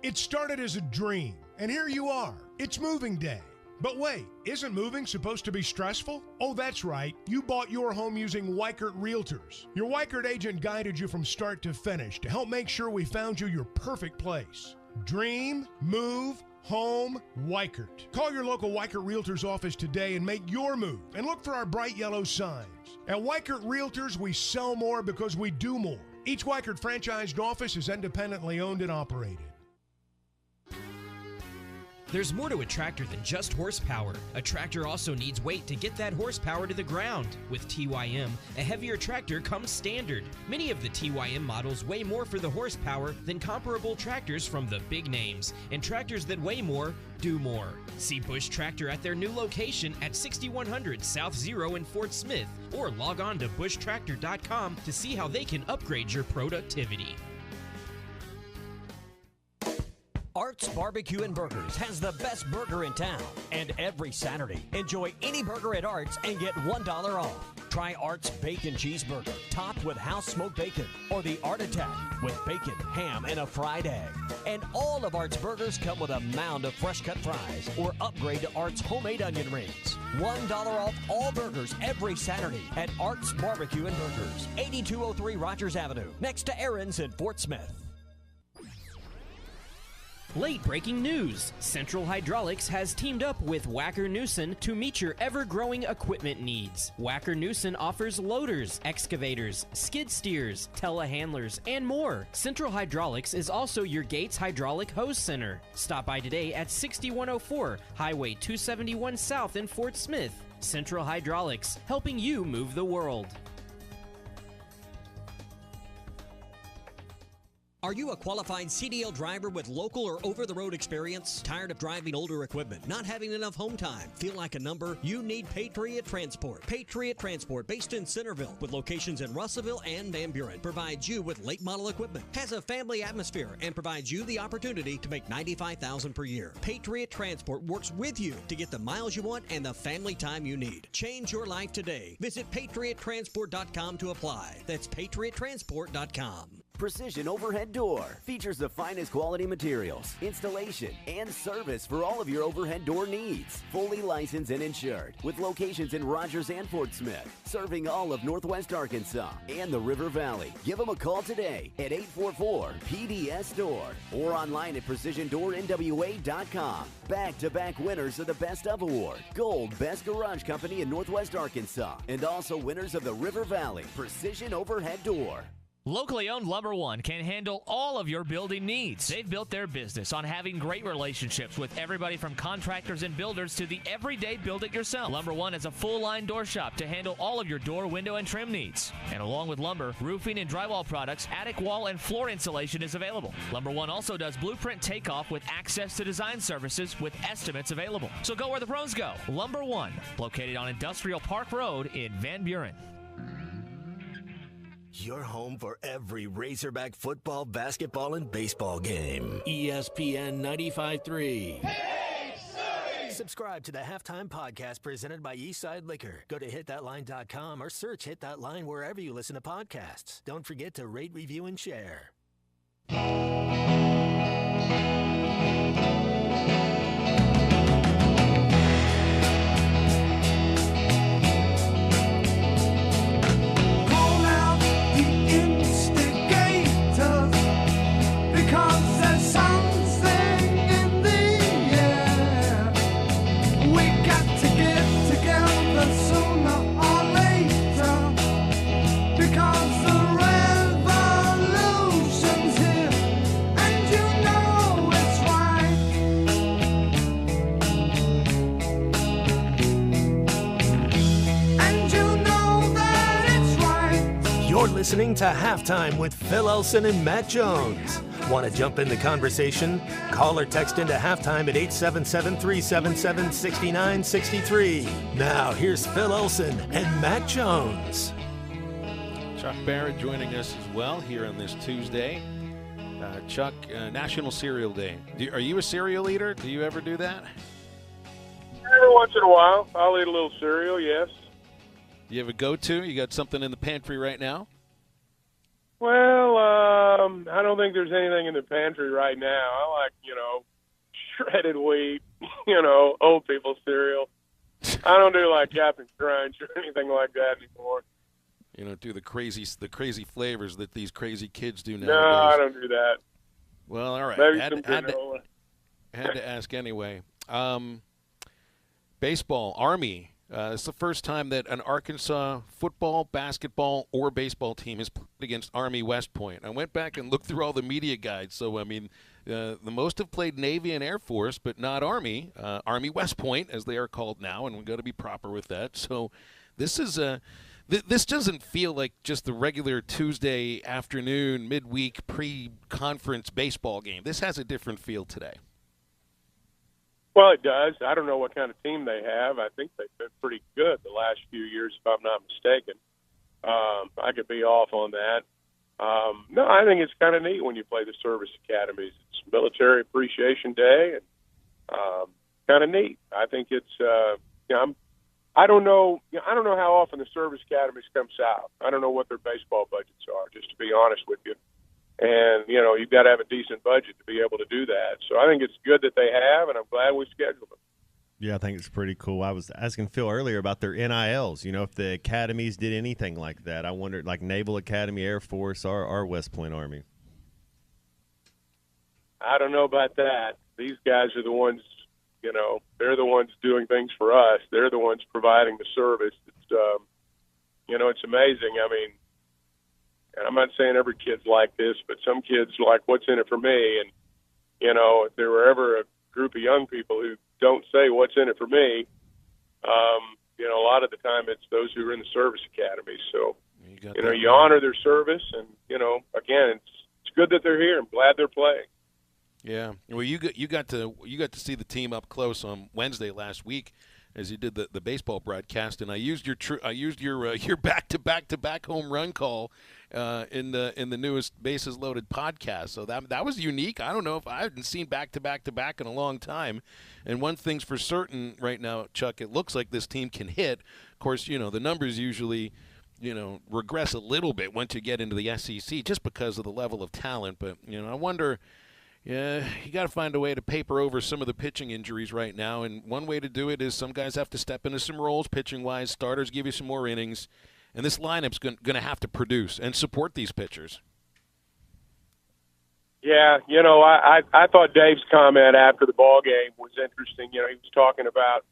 It started as a dream, and here you are. It's moving day. But wait, isn't moving supposed to be stressful? Oh, that's right. You bought your home using Weichert Realtors. Your Weichert agent guided you from start to finish to help make sure we found you your perfect place. Dream, move, home, Weichert. Call your local Weichert Realtors office today and make your move, and look for our bright yellow signs. At Weichert Realtors, we sell more because we do more. Each Weichert franchised office is independently owned and operated. There's more to a tractor than just horsepower. A tractor also needs weight to get that horsepower to the ground. With TYM, a heavier tractor comes standard. Many of the TYM models weigh more for the horsepower than comparable tractors from the big names, and tractors that weigh more do more. See Bush Tractor at their new location at 6100 South Zero in Fort Smith, or log on to bushtractor.com to see how they can upgrade your productivity. Art's Barbecue and Burgers has the best burger in town. And every Saturday, enjoy any burger at Art's and get $1 off. Try Art's Bacon Cheeseburger, topped with house smoked bacon, or the Art Attack with bacon, ham, and a fried egg. And all of Art's burgers come with a mound of fresh cut fries, or upgrade to Art's homemade onion rings. $1 off all burgers every Saturday at Art's Barbecue and Burgers, 8203 Rogers Avenue, next to Aaron's in Fort Smith. Late breaking news! Central Hydraulics has teamed up with Wacker Neuson to meet your ever-growing equipment needs. Wacker Neuson offers loaders, excavators, skid steers, telehandlers, and more. Central Hydraulics is also your Gates Hydraulic Hose Center. Stop by today at 6104 Highway 271 South in Fort Smith. Central Hydraulics, helping you move the world. Are you a qualified CDL driver with local or over-the-road experience? Tired of driving older equipment, not having enough home time, feel like a number? You need Patriot Transport. Patriot Transport, based in Centerville, with locations in Russellville and Van Buren, provides you with late model equipment, has a family atmosphere, and provides you the opportunity to make $95,000 per year. Patriot Transport works with you to get the miles you want and the family time you need. Change your life today. Visit PatriotTransport.com to apply. That's PatriotTransport.com. Precision Overhead Door features the finest quality materials, installation, and service for all of your overhead door needs. Fully licensed and insured, with locations in Rogers and Fort Smith, serving all of Northwest Arkansas and the River Valley. Give them a call today at 844-PDS-STORE or online at PrecisionDoorNWA.com. Back-to-back winners of the Best of Award, Gold Best Garage Company in Northwest Arkansas, and also winners of the River Valley Precision Overhead Door. Locally owned Lumber One can handle all of your building needs. They've built their business on having great relationships with everybody from contractors and builders to the everyday build-it-yourself. Lumber One is a full-line door shop to handle all of your door, window, and trim needs. And along with lumber, roofing and drywall products, attic wall and floor insulation is available. Lumber One also does blueprint takeoff with access to design services with estimates available. So go where the pros go. Lumber One, located on Industrial Park Road in Van Buren. Your home for every Razorback football, basketball, and baseball game. ESPN 95.3. Subscribe to the Halftime Podcast presented by Eastside Liquor. Go to hitthatline.com or search Hit That Line wherever you listen to podcasts. Don't forget to rate, review, and share. Because there's something in the air. We got to get together sooner or later. Because the revolution's here. And you You're listening to Halftime with Phil Elson and Matt Jones. Want to jump in the conversation? Call or text into Halftime at 877-377-6963. Now, here's Phil Elson and Matt Jones. Chuck Barrett joining us as well here on this Tuesday. Chuck, National Cereal Day. Are you a cereal eater? Do you ever do that? Every once in a while, I'll eat a little cereal, yes. You have a go-to? You got something in the pantry right now? Well, I don't think there's anything in the pantry right now. I like, shredded wheat, old people cereal. I don't do like Captain Crunch or anything like that anymore. You don't do the crazy flavors that these crazy kids do nowadays. No, I don't do that. Well, all right. Maybe had to ask anyway. Baseball, Army. It's the first time that an Arkansas football, basketball, or baseball team has played against Army West Point. I went back and looked through all the media guides. So, I mean, the most have played Navy and Air Force, but not Army. Army West Point, as they are called now, and we've got to be proper with that. So this is this doesn't feel like just the regular Tuesday afternoon, midweek, pre-conference baseball game. This has a different feel today. Well, it does. I don't know what kind of team they have. I think they've been pretty good the last few years, if I'm not mistaken. I could be off on that. No, I think it's kind of neat when you play the service academies. It's Military Appreciation Day, and kind of neat. I think it's. I don't know how often the service academies come south. I don't know what their baseball budgets are, just to be honest with you. And, you've got to have a decent budget to be able to do that. So I think it's good that they have, and I'm glad we scheduled them. Yeah, I think it's pretty cool. I was asking Phil earlier about their NILs, if the academies did anything like that. I wondered, like Naval Academy, Air Force, or West Point Army. I don't know about that. These guys are the ones, they're the ones doing things for us. They're the ones providing the service. It's, it's amazing. I mean, and I'm not saying every kid's like this, but some kids like what's in it for me. And, if there were ever a group of young people who don't say what's in it for me, a lot of the time it's those who are in the service academy. So, you honor their service. And, again, it's good that they're here. I'm glad they're playing. Yeah. Well, you got to see the team up close on Wednesday last week, as you did the baseball broadcast, and I used your back-to-back home run call in the newest Bases Loaded podcast. So that was unique. I don't know if I haven't seen back-to-back in a long time. And one thing's for certain right now, Chuck, it looks like this team can hit. Of course, the numbers usually regress a little bit once you get into the SEC just because of the level of talent. But I wonder. Yeah, you got to find a way to paper over some of the pitching injuries right now, and one way to do it is some guys have to step into some roles pitching-wise. Starters give you some more innings, and this lineup's going to have to produce and support these pitchers. Yeah, I thought Dave's comment after the ball game was interesting. He was talking about,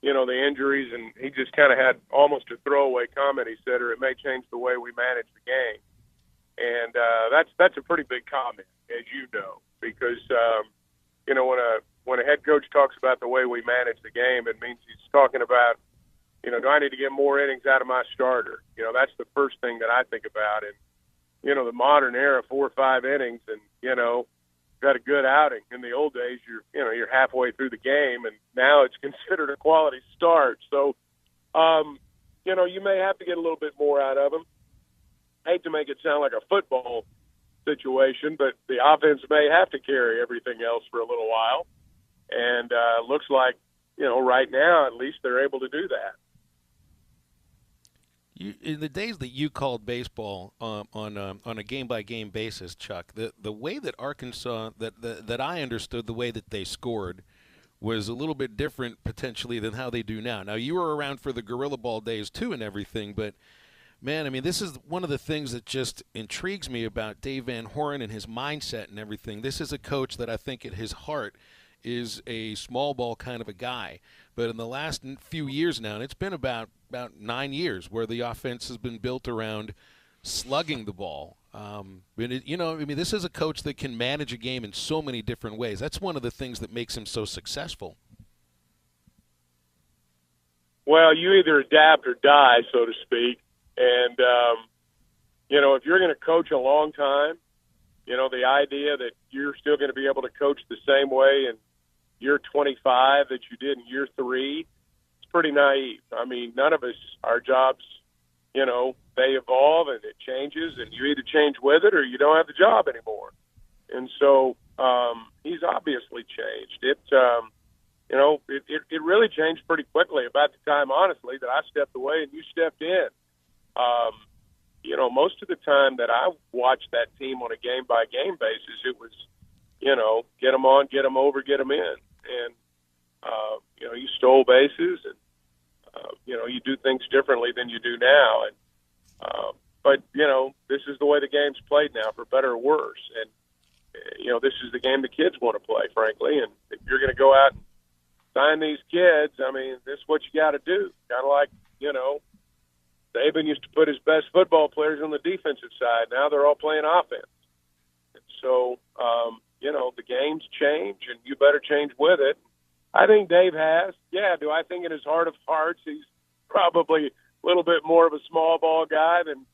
the injuries, and he just kind of had almost a throwaway comment. He said, or it may change the way we manage the game. And that's a pretty big comment, as you know. Because when a head coach talks about the way we manage the game, it means he's talking about, do I need to get more innings out of my starter? That's the first thing that I think about. And the modern era, 4 or 5 innings, and got a good outing. In the old days, you're halfway through the game, and now it's considered a quality start. So, you may have to get a little bit more out of them. I hate to make it sound like a football situation, but the offense may have to carry everything else for a little while. And looks like, right now, at least they're able to do that. In the days that you called baseball on a game-by-game basis, Chuck, the way that Arkansas, that I understood the way that they scored was a little bit different potentially than how they do now. Now, you were around for the Gorilla Ball days too and everything, but man, I mean, this is one of the things that just intrigues me about Dave Van Horn and his mindset and everything. This is a coach that I think at his heart is a small ball kind of a guy. But in the last few years now, and it's been about 9 years where the offense has been built around slugging the ball. This is a coach that can manage a game in so many different ways. That's one of the things that makes him so successful. Well, you either adapt or die, so to speak. And, if you're going to coach a long time, the idea that you're still going to be able to coach the same way in year 25 that you did in year 3, it's pretty naive. I mean, none of us, our jobs, they evolve and it changes, and you either change with it or you don't have the job anymore. And so he's obviously changed. It really changed pretty quickly about the time, honestly, that I stepped away and you stepped in. Most of the time that I watched that team on a game-by-game basis, it was, get them on, get them over, get them in. And, you stole bases and, you do things differently than you do now. And, but this is the way the game's played now, for better or worse. And, this is the game the kids want to play, frankly. And if you're going to go out and sign these kids, I mean, this is what you got to do. Kind of like, Saban used to put his best football players on the defensive side. Now they're all playing offense. And so, the games change, and you better change with it. I think Dave has. Yeah, do I think in his heart of hearts he's probably a little bit more of a small ball guy than,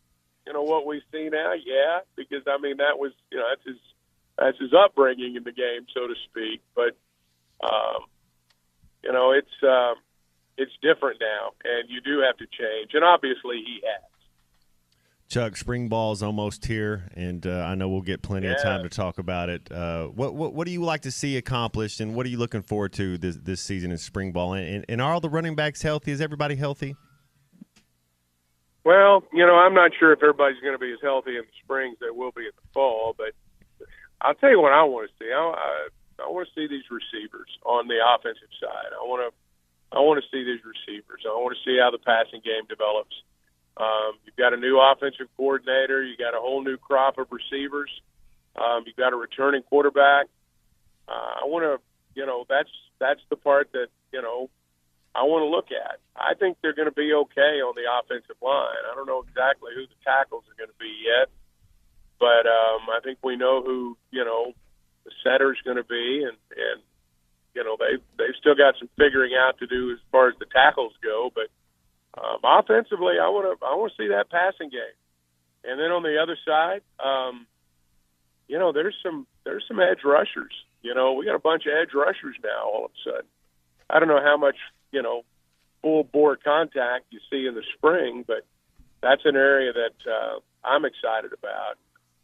what we see now? Yeah, because, I mean, that was, that's his upbringing in the game, so to speak. But, it's different now, and you do have to change. And obviously he has. Chuck, spring ball's almost here, and I know we'll get plenty of time to talk about it. What do you like to see accomplished, and what are you looking forward to this season in spring ball? And are all the running backs healthy? Is everybody healthy? Well, I'm not sure if everybody's going to be as healthy in the spring as they will be in the fall, but I'll tell you what I want to see. I want to see these receivers on the offensive side. I want to see these receivers. I want to see how the passing game develops. You've got a new offensive coordinator. You got a whole new crop of receivers. You've got a returning quarterback. I want to, that's the part that, I want to look at. I think they're going to be okay on the offensive line. I don't know exactly who the tackles are going to be yet, but I think we know who, the center's going to be, and they've still got some figuring out to do as far as the tackles go, but offensively, I want to see that passing game. And then on the other side, there's some edge rushers. We got a bunch of edge rushers now all of a sudden. I don't know how much, full bore contact you see in the spring, but that's an area that I'm excited about.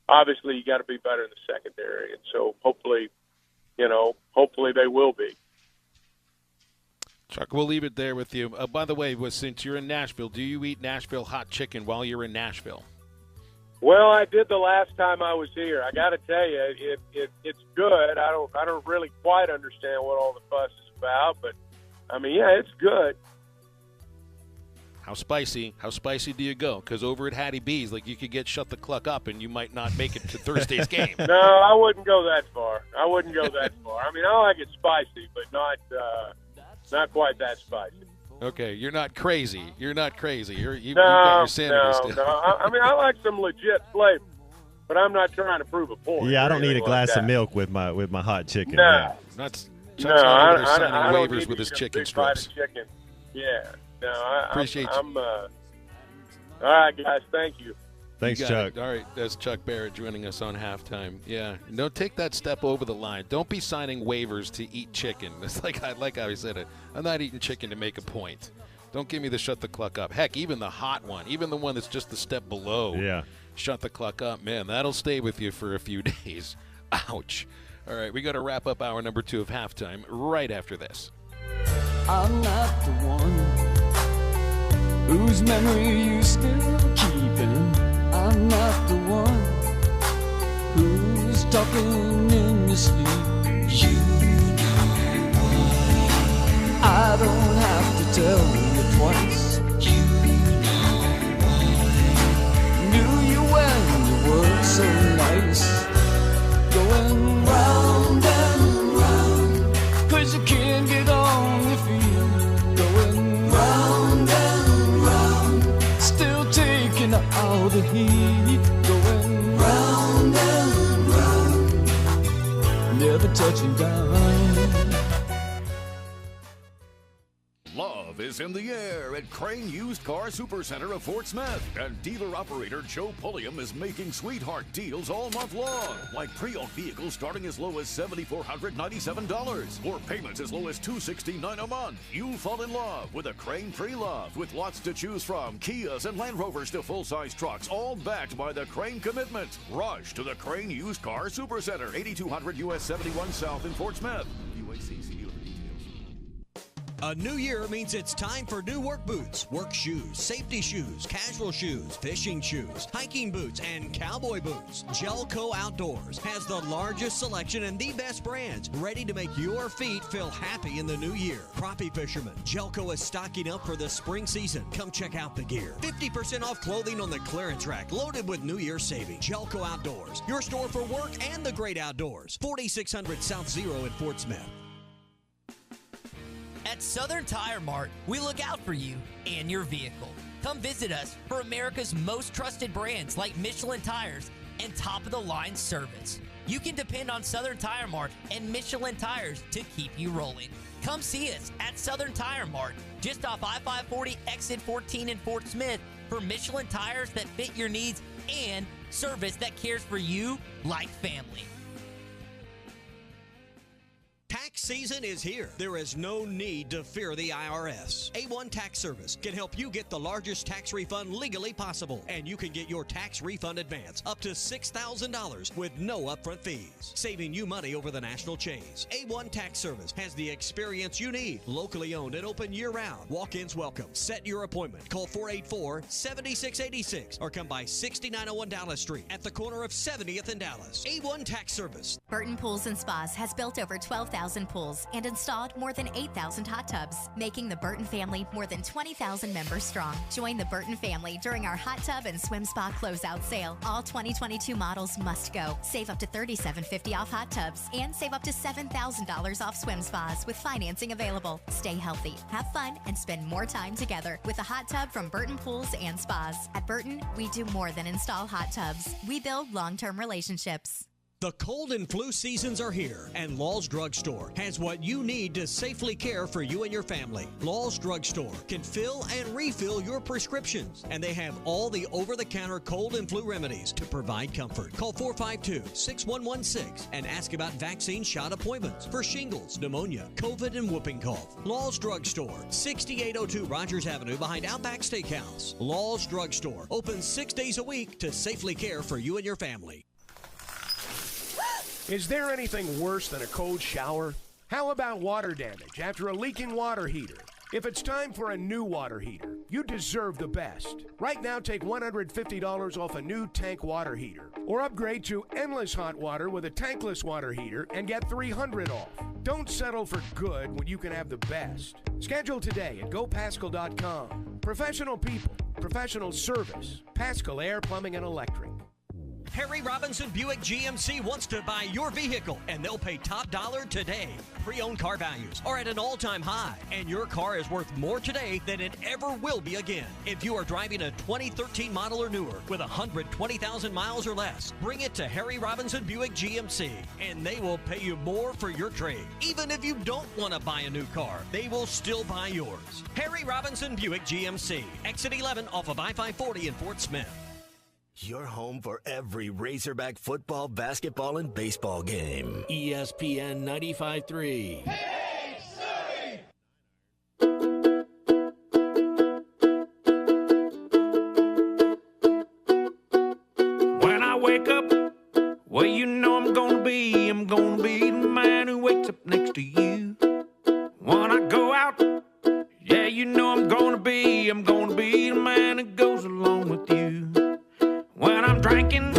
Obviously, you got to be better in the secondary, and so hopefully they will be. Chuck, we'll leave it there with you. By the way, since you're in Nashville, do you eat Nashville hot chicken while you're in Nashville? Well, I did the last time I was here. I got to tell you, it's good. I don't really quite understand what all the fuss is about, but I mean, yeah, it's good. How spicy do you go? Because over at Hattie B's, you could get shut the cluck up and you might not make it to Thursday's game. No, I wouldn't go that far. I mean, I like it spicy, but not quite that spicy. Okay, you're not crazy. You've got your sanity still. No. I mean, I like some legit flavor, but I'm not trying to prove a point. Yeah, I don't need a glass of milk with my hot chicken. No. Yeah. Chuck's I signing don't waivers need with his to chicken big bite strips. of chicken. Yeah. No, Appreciate you. all right, guys. Thank you. Thanks, Chuck. All right, that's Chuck Barrett joining us on halftime. Yeah, no, take that step over the line. Don't be signing waivers to eat chicken. It's like how he said it. I'm not eating chicken to make a point. Don't give me the shut the cluck up. Heck, even the hot one, even the one that's just the step below. Yeah. Shut the cluck up, man. That'll stay with you for a few days. Ouch. All right, we got to wrap up hour number 2 of halftime right after this. I'm not the one whose memory you still keeping. I'm not the one who's talking in your sleep. You know why. I don't have to tell you twice. You know why. Knew you when you were so nice. Going round and round, 'cause you can't get on your feet. Going round and round, still taking all the heat. Going round and round, never touching down. Love is in the air at Crane Used Car Supercenter of Fort Smith. And dealer-operator Joe Pulliam is making sweetheart deals all month long. Like pre-owned vehicles starting as low as $7,497 or payments as low as $269 a month. You'll fall in love with a Crane pre-loved with lots to choose from. Kias and Land Rovers to full-size trucks, all backed by the Crane commitment. Rush to the Crane Used Car Supercenter, 8200 US 71 South in Fort Smith. UACC dealer details. A new year means it's time for new work boots, work shoes, safety shoes, casual shoes, fishing shoes, hiking boots, and cowboy boots. Gelco Outdoors has the largest selection and the best brands, ready to make your feet feel happy in the new year. Crappie fishermen, Gelco is stocking up for the spring season. Come check out the gear. 50% off clothing on the clearance rack, loaded with New Year savings. Gelco Outdoors, your store for work and the great outdoors. 4600 South Zero in Fort Smith. At Southern Tire Mart, we look out for you and your vehicle. Come visit us for America's most trusted brands like Michelin tires and top-of-the-line service. You can depend on Southern Tire Mart and Michelin tires to keep you rolling. Come see us at Southern Tire Mart, just off I-540 exit 14 in Fort Smith, for Michelin tires that fit your needs and service that cares for you like family. Tax season is here. There is no need to fear the IRS. A1 Tax Service can help you get the largest tax refund legally possible, and you can get your tax refund advance up to $6,000 with no upfront fees, saving you money over the national chains. A1 Tax Service has the experience you need, locally owned and open year-round. Walk-ins welcome. Set your appointment. Call 484-7686 or come by 6901 Dallas Street at the corner of 70th and Dallas. A1 Tax Service. Burton Pools and Spas has built over 12,000 pools and installed more than 8,000 hot tubs, making the Burton family more than 20,000 members strong. Join the Burton family during our hot tub and swim spa closeout sale. All 2022 models must go. Save up to $37.50 off hot tubs and save up to $7,000 off swim spas with financing available. Stay healthy, have fun, and spend more time together with a hot tub from Burton Pools and Spas. At Burton, we do more than install hot tubs. We build long-term relationships. The cold and flu seasons are here, and Law's Drugstore has what you need to safely care for you and your family. Law's Drugstore can fill and refill your prescriptions, and they have all the over-the-counter cold and flu remedies to provide comfort. Call 452-6116 and ask about vaccine shot appointments for shingles, pneumonia, COVID, and whooping cough. Law's Drugstore, 6802 Rogers Avenue behind Outback Steakhouse. Law's Drugstore, open 6 days a week to safely care for you and your family. Is there anything worse than a cold shower? How about water damage after a leaking water heater? If it's time for a new water heater, you deserve the best. Right now, take $150 off a new tank water heater, or upgrade to endless hot water with a tankless water heater and get $300 off. Don't settle for good when you can have the best. Schedule today at GoPascal.com. Professional people, professional service. Pascal Air, Plumbing, and Electric. Harry Robinson Buick GMC wants to buy your vehicle, and they'll pay top dollar today. Pre-owned car values are at an all-time high, and your car is worth more today than it ever will be again. If you are driving a 2013 model or newer with 120,000 miles or less, bring it to Harry Robinson Buick GMC, and they will pay you more for your trade. Even if you don't want to buy a new car, they will still buy yours. Harry Robinson Buick GMC, exit 11 off of I-540 in Fort Smith. Your home for every Razorback football, basketball, and baseball game. ESPN 95.3. When I wake up, well, you know I'm gonna be the man who wakes up next to you. When I go out, yeah, you know I'm gonna be the man who goes along with you. When I'm drinking,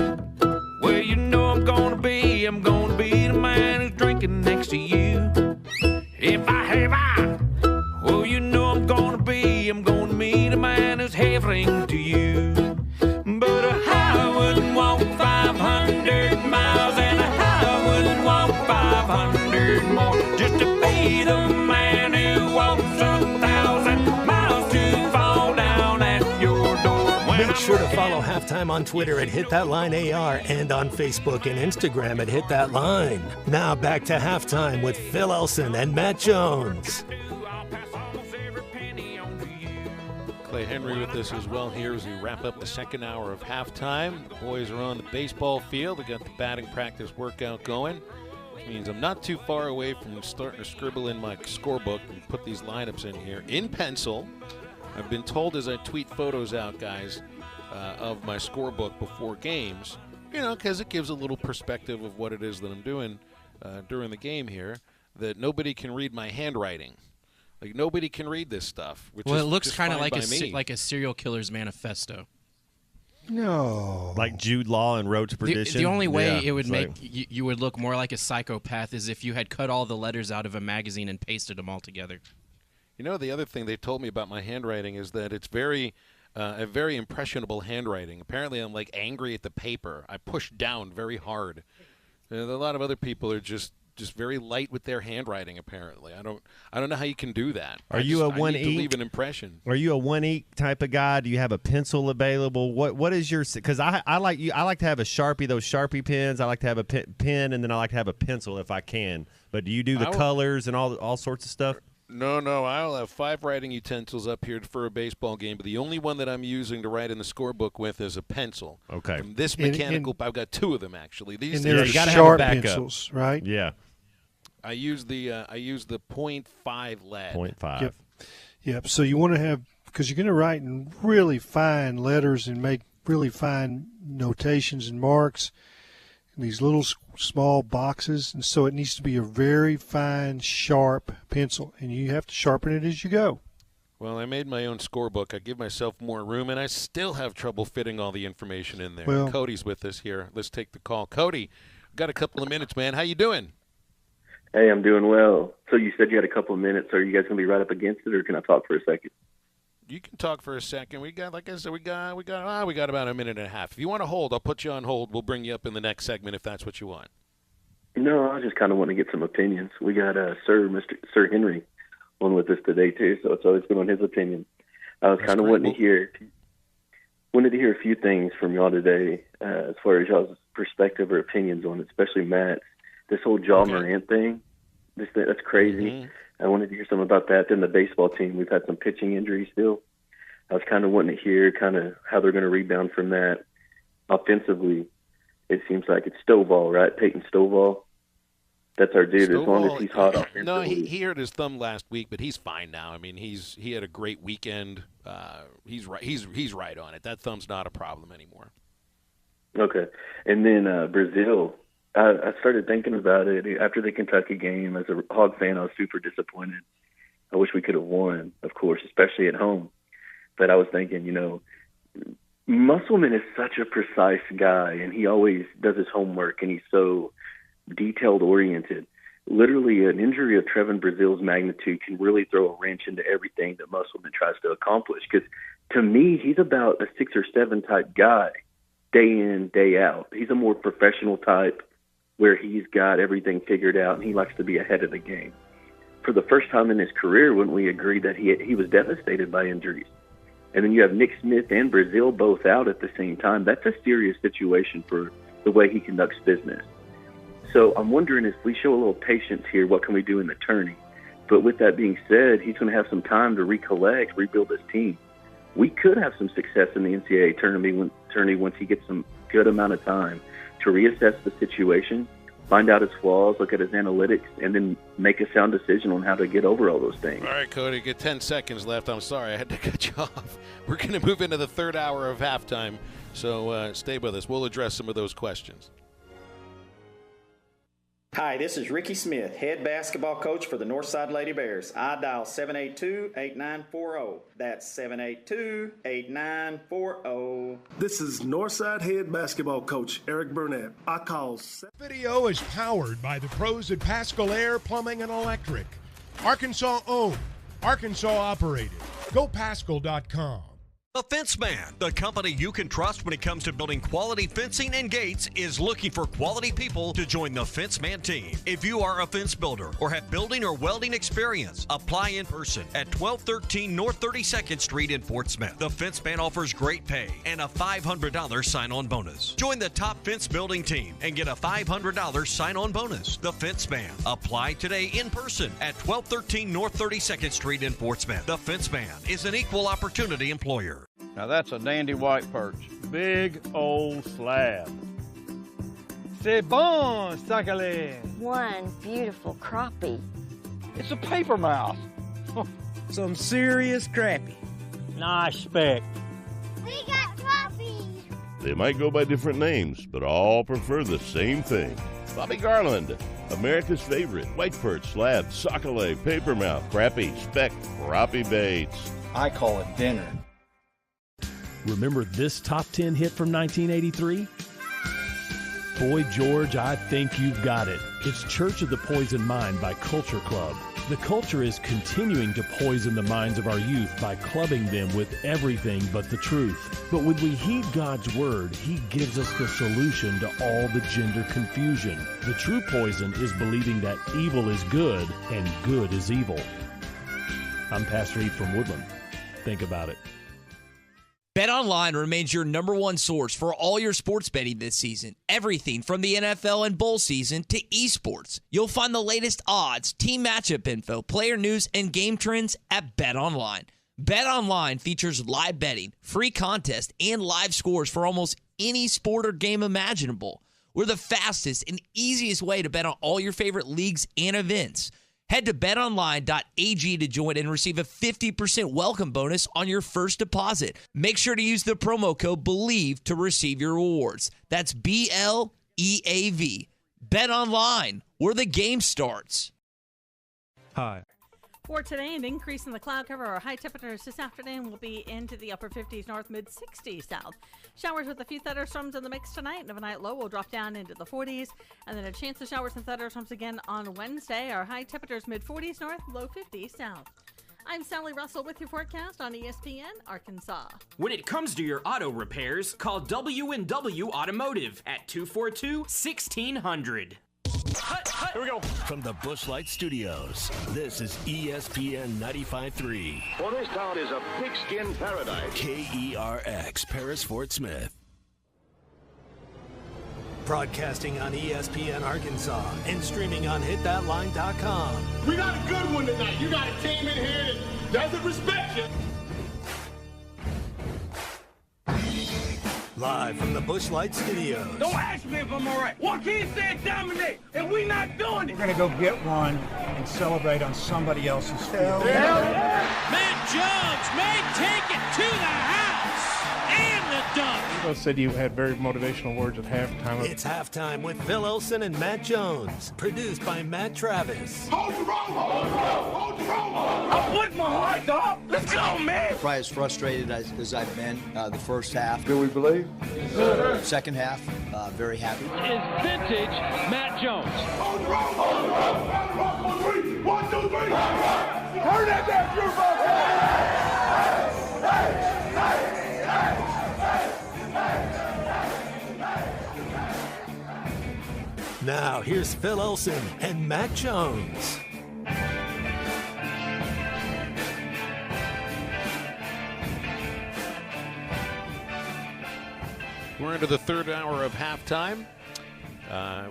well, you know I'm gonna be the man who's drinking next to you. If I have well, you know I'm gonna be the man who's having to you. But I wouldn't walk 500 miles, and I wouldn't walk 500 more just to be the man who walks 1,000 miles to fall down at your door. Make sure to follow Halftime on Twitter at HitThatLineAR and on Facebook and Instagram at HitThatLine. Now back to Halftime with Phil Elson and Matt Jones. Clay Henry with us as well here as we wrap up the second hour of halftime. The boys are on the baseball field. They got the batting practice workout going, which means I'm not too far away from starting to scribble in my scorebook and put these lineups in here in pencil. I've been told as I tweet photos out, guys, of my scorebook before games, because it gives a little perspective of what it is that I'm doing during the game here, that nobody can read my handwriting. Like, nobody can read this stuff. Which well, is it looks kind of like a serial killer's manifesto. No. Like Jude Law and Road to Perdition? The only way it would make you would look more like a psychopath is if you had cut all the letters out of a magazine and pasted them all together. The other thing they've told me about my handwriting is that it's a very impressionable handwriting. Apparently, I'm like angry at the paper. I push down very hard. A lot of other people are just very light with their handwriting. Apparently, I don't know how you can do that. Are you a one I need to ink? leave an impression. Are you a one ink type of guy? Do you have a pencil available? What is your? Because I like to have a Sharpie, those Sharpie pens. I like to have a pen, and then I like to have a pencil if I can. But do you do the colors and all sorts of stuff? No, I'll have 5 writing utensils up here for a baseball game, but the only one that I'm using to write in the scorebook with is a pencil. Okay. From this mechanical, I've got 2 of them actually. These are sharp pencils, right? Yeah. I use the 0.5 lead. 0.5. Yep. So you want to have, because you're going to write in really fine letters and make really fine notations and marks in these little small boxes, and so it needs to be a very fine, sharp pencil, and you have to sharpen it as you go. Well, I made my own scorebook. I give myself more room, and I still have trouble fitting all the information in there. Well, Cody's with us here. Let's take the call. Cody, got a couple of minutes, man. How you doing? Hey, I'm doing well. So you said you had a couple of minutes. Are you guys going to be right up against it, or can I talk for a second? You can talk for a second. We got, like I said, we got about a minute and a half. If you want to hold, I'll put you on hold. We'll bring you up in the next segment if that's what you want. No, I just kind of want to get some opinions. We got Sir Henry on with us today too, so it's always good on his opinion. I was kind of wanted to hear a few things from y'all today as far as y'all's perspective or opinions on it, especially Matt's. This whole Morant thing, that's crazy. Mm-hmm. I wanted to hear something about that. Then the baseball team, we've had some pitching injuries still. I was kind of wanting to hear kind of how they're going to rebound from that. Offensively, it seems like it's Stovall, right? Peyton Stovall. That's our dude. As long as he's hot offensively. No, he hurt his thumb last week, but he's fine now. I mean, he had a great weekend. He's right. He's right on it. That thumb's not a problem anymore. Okay, and then Brazil. I started thinking about it after the Kentucky game. As a Hog fan, I was super disappointed. I wish we could have won, of course, especially at home. But I was thinking, Musselman is such a precise guy, and he always does his homework, and he's so detailed-oriented. Literally, an injury of Trevin Brazil's magnitude can really throw a wrench into everything that Musselman tries to accomplish. Because to me, he's about a 6 or 7 type guy, day in, day out. He's a more professional type, where he's got everything figured out and he likes to be ahead of the game. For the first time in his career, wouldn't we agree that he was devastated by injuries? And then you have Nick Smith and Brazil both out at the same time. That's a serious situation for the way he conducts business. So I'm wondering if we show a little patience here, what can we do in the tourney? But with that being said, he's going to have some time to recollect, rebuild his team. We could have some success in the NCAA tourney once he gets some good amount of time to reassess the situation, find out his flaws, look at his analytics, and then make a sound decision on how to get over all those things. All right, Cody, get 10 seconds left. I'm sorry, I had to cut you off. We're going to move into the third hour of halftime, so stay with us. We'll address some of those questions. Hi, this is Ricky Smith, head basketball coach for the Northside Lady Bears. I dial 782-8940. That's 782-8940. This is Northside head basketball coach Eric Burnett. I call... Video is powered by the pros at Pascal Air Plumbing and Electric. Arkansas owned, Arkansas operated. GoPascal.com. The Fence Man, the company you can trust when it comes to building quality fencing and gates, is looking for quality people to join the Fence Man team. If you are a fence builder or have building or welding experience, apply in person at 1213 North 32nd Street in Fort Smith. The Fence Man offers great pay and a $500 sign-on bonus. Join the top fence building team and get a $500 sign-on bonus. The Fence Man. Apply today in person at 1213 North 32nd Street in Fort Smith. The Fence Man is an equal opportunity employer. Now that's a dandy white perch. Big old slab. C'est bon, sacalé. One beautiful crappie. It's a paper mouse. Some serious crappie. Nice speck. We got crappies. They might go by different names, but all prefer the same thing. Bobby Garland, America's favorite white perch, slab, sockeye, papermouth, crappie, speck, crappie baits. I call it dinner. Remember this top 10 hit from 1983? Boy George, I Think You've Got It. It's Church of the Poison Mind by Culture Club. The culture is continuing to poison the minds of our youth by clubbing them with everything but the truth. But when we heed God's word, He gives us the solution to all the gender confusion. The true poison is believing that evil is good and good is evil. I'm Pastor Eve from Woodland. Think about it. BetOnline remains your number one source for all your sports betting this season. Everything from the NFL and bowl season to esports. You'll find the latest odds, team matchup info, player news, and game trends at BetOnline. BetOnline features live betting, free contests, and live scores for almost any sport or game imaginable. We're the fastest and easiest way to bet on all your favorite leagues and events. Head to betonline.ag to join and receive a 50% welcome bonus on your first deposit. Make sure to use the promo code BELIEVE to receive your rewards. That's BLEAV. BetOnline, where the game starts. Hi. For today, an increase in the cloud cover. Our high temperatures this afternoon will be into the upper 50s north, mid-60s south. Showers with a few thunderstorms in the mix tonight. And overnight low will drop down into the 40s. And then a chance of showers and thunderstorms again on Wednesday. Our high temperatures mid-40s north, low 50s south. I'm Sally Russell with your forecast on ESPN Arkansas. When it comes to your auto repairs, call W&W Automotive at 242-1600. Here we go. From the Bushlight Studios, this is ESPN 95.3. For this town is a pigskin paradise. KERX, Paris, Fort Smith. Broadcasting on ESPN Arkansas and streaming on hitthatline.com. We got a good one tonight. You got a team in here that doesn't respect you. Live from the Bushlight Studios. Don't ask me if I'm all right. Joaquin said dominate, and we not doing it. We're going to go get one and celebrate on somebody else's field. Matt Jones may take it to the house and the dunk. You both said you had very motivational words at halftime. It's halftime with Phil Olsen and Matt Jones. Produced by Matt Travis. Hold the rope! Hold the rope! Hold the rope! I'm putting my heart up. Let's go, man! Probably as frustrated as I've been the first half. Do we believe? Second half, very happy. Is vintage Matt Jones. Hold the rope! Hold the rope! Hold the rope! On three! 1, 2, 3! Turn that down, Drew Now, here's Phil Olsen and Matt Jones. We're into the third hour of halftime.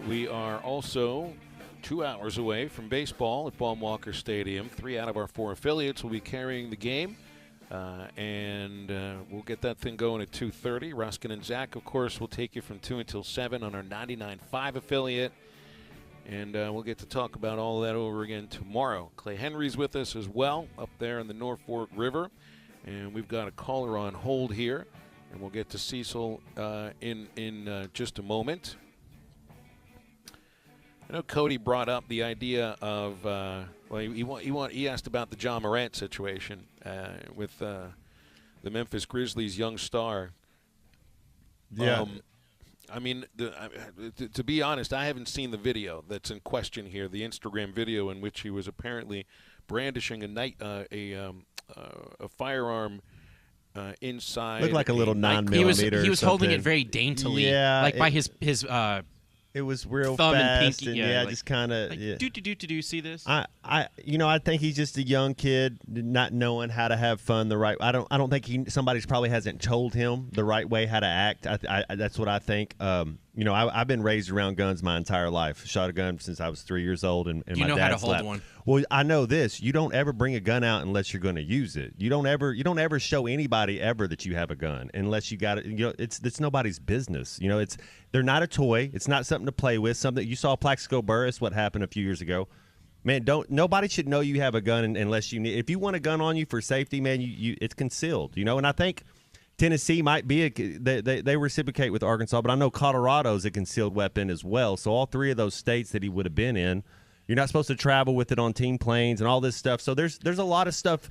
We are also 2 hours away from baseball at Baum-Walker Stadium. 3 out of our 4 affiliates will be carrying the game. And we'll get that thing going at 2:30. Ruskin and Zach, of course, will take you from 2 until 7 on our 99.5 affiliate. And we'll get to talk about all of that over again tomorrow. Clay Henry's with us as well up there in the Norfolk River. And we've got a caller on hold here. And we'll get to Cecil in just a moment. I know Cody brought up the idea of, he asked about the John Morant situation with the Memphis Grizzlies' young star. Yeah. I mean, to be honest, I haven't seen the video that's in question here, the Instagram video in which he was apparently brandishing a firearm inside. Looked like a little 9 He was millimeter. holding it very daintily. Yeah, like by his it was real thumb fast and pinky. Yeah, like, just kind of. Like, yeah. Do see this? I think he's just a young kid, not knowing how to have fun the right. I don't think somebody's probably hasn't told him the right way how to act. That's what I think. I've been raised around guns my entire life. Shot a gun since I was 3 years old, and you my know dad's how to hold lap. one. Well, I know this. You don't ever bring a gun out unless you're going to use it. You don't ever show anybody ever that you have a gun unless you got it. It's nobody's business. They're not a toy. It's not something to play with. Something you saw Plaxico Burress. What happened a few years ago? Man, nobody should know you have a gun unless you need. If you want a gun on you for safety, man, it's concealed. And I think Tennessee might be they reciprocate with Arkansas, but I know Colorado's a concealed weapon as well. So all three of those states that he would have been in, you're not supposed to travel with it on team planes and all this stuff. So there's a lot of stuff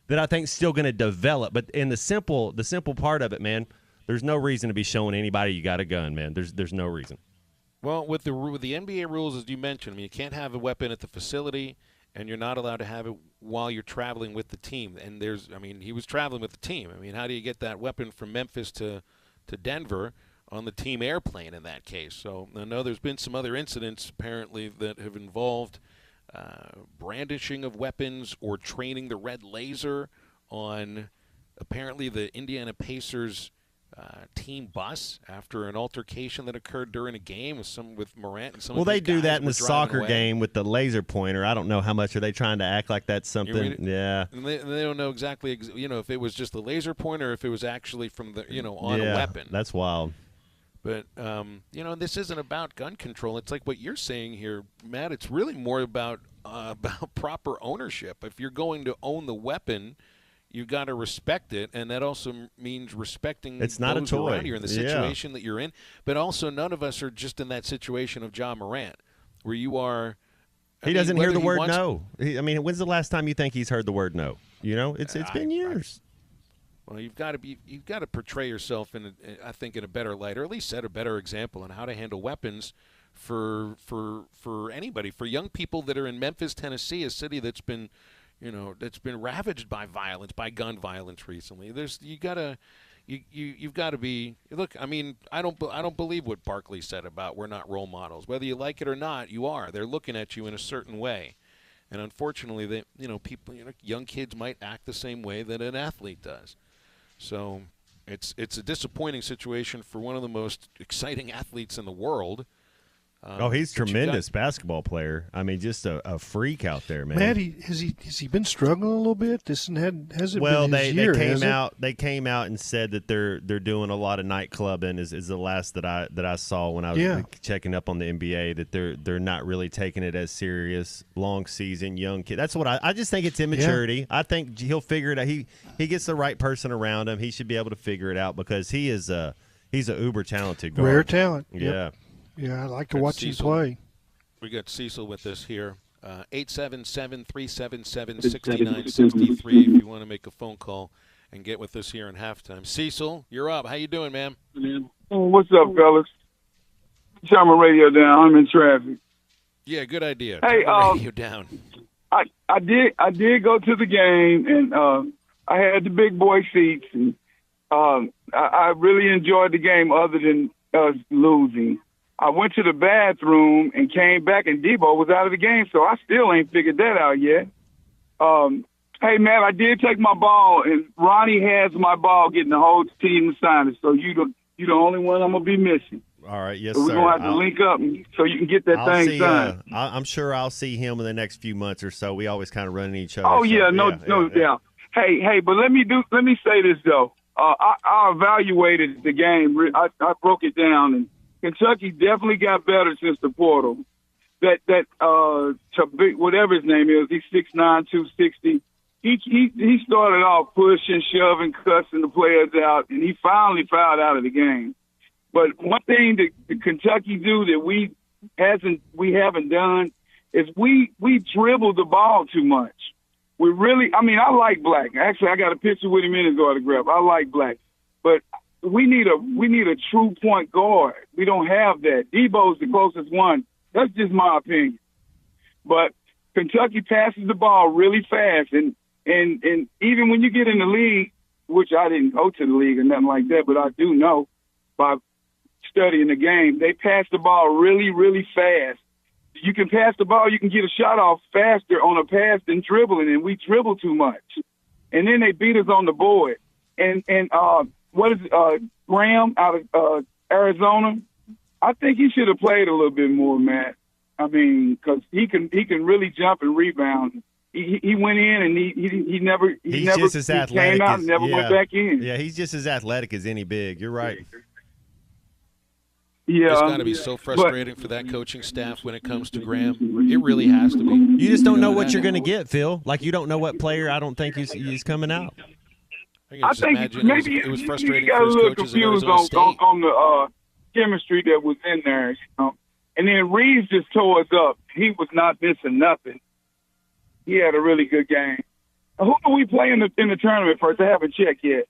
that I think is still going to develop. But in the simple part of it, man, there's no reason to be showing anybody you got a gun, man. There's no reason. Well, with the NBA rules, as you mentioned, you can't have a weapon at the facility, and you're not allowed to have it while you're traveling with the team. And he was traveling with the team. How do you get that weapon from Memphis to Denver on the team airplane in that case? So I know there's been some other incidents apparently that have involved brandishing of weapons or training the red laser on apparently the Indiana Pacers team bus after an altercation that occurred during a game with Morant and some. Well, of his they do guys that in were the driving soccer away. game with the laser pointer. I don't know how much are they trying to act like that's something. Yeah. And they don't know exactly, if it was just the laser pointer or if it was actually from the, on a weapon. That's wild. But, this isn't about gun control. It's like what you're saying here, Matt. It's really more about proper ownership. If you're going to own the weapon, you got to respect it, and that also means respecting it's not those a toy. around you in the situation that you're in. But also, none of us are just in that situation of John Morant, where you are. He doesn't hear the word no. When's the last time you think he's heard the word no? It's been years. Well, you've got to portray yourself in a better light, or at least set a better example on how to handle weapons for anybody, for young people that are in Memphis, Tennessee, a city that's been ravaged by violence, by gun violence recently. You've got to be. Look, I don't believe what Barkley said about we're not role models. Whether you like it or not, you are. They're looking at you in a certain way, and unfortunately, young kids might act the same way that an athlete does. So it's a disappointing situation for one of the most exciting athletes in the world. He's tremendous basketball player. Just a freak out there, man. Matt, has he been struggling a little bit? Hasn't been his year, they came out and said that they're doing a lot of night clubbing. Is the last that I saw when I was checking up on the NBA, that they're not really taking it as serious. Long season, young kid. That's what I just think it's immaturity. Yeah. I think he'll figure it out. He gets the right person around him. He should be able to figure it out because he's a uber talented guard. Rare talent. Yeah. Yep. Yeah, I like to watch him play. We got Cecil with us here. 877-377-6963 if you want to make a phone call and get with us here in halftime. Cecil, you're up. How you doing, man? What's up, fellas? Turn my radio down. I'm in traffic. Yeah, good idea. Hey, turn the radio down. I did go to the game, and I had the big boy seats, and I really enjoyed the game other than us losing. I went to the bathroom and came back, and Debo was out of the game, so I still ain't figured that out yet. Hey, man, I did take my ball, and Ronnie has my ball getting the whole team to sign it, so you the only one I'm going to be missing. All right, yes, so sir. We're going to have to link up so you can get that thing signed. I'm sure I'll see him in the next few months or so. We always kind of run into each other. Oh, yeah, no doubt. Hey, but let me say this, though. I evaluated the game. I broke it down, and Kentucky definitely got better since the portal. That whatever his name is, he's 6'9", 260. He started off pushing, shoving, cussing the players out, and he finally fouled out of the game. But one thing that Kentucky do that we haven't done is we dribble the ball too much. We really, I like Black. Actually, I got a picture with him in his autograph. I like Black, but we need a true point guard. We don't have that. Debo's the closest one. That's just my opinion. But Kentucky passes the ball really fast, and even when you get in the league, which I didn't go to the league or nothing like that, but I do know by studying the game, they pass the ball really, really fast. You can pass the ball, you can get a shot off faster on a pass than dribbling, and we dribble too much. And then they beat us on the board. And what is Graham out of Arizona? I think he should have played a little bit more, Matt. I mean, because he can really jump and rebound. He went in and he never just as athletic came out as, and never went back in. Yeah, he's just as athletic as any big. You're right. Yeah, it's got to be so frustrating for that coaching staff when it comes to Graham. It really has to be. You just don't know what you're going to get, Phil. Like, you don't know what player I don't think he's coming out. I think maybe it was frustrating he got for a his little coaches confused at Arizona State. on the chemistry that was in there. You know? And then Reeves just tore us up. He was not missing nothing. He had a really good game. Who do we play in the tournament first? I haven't checked yet.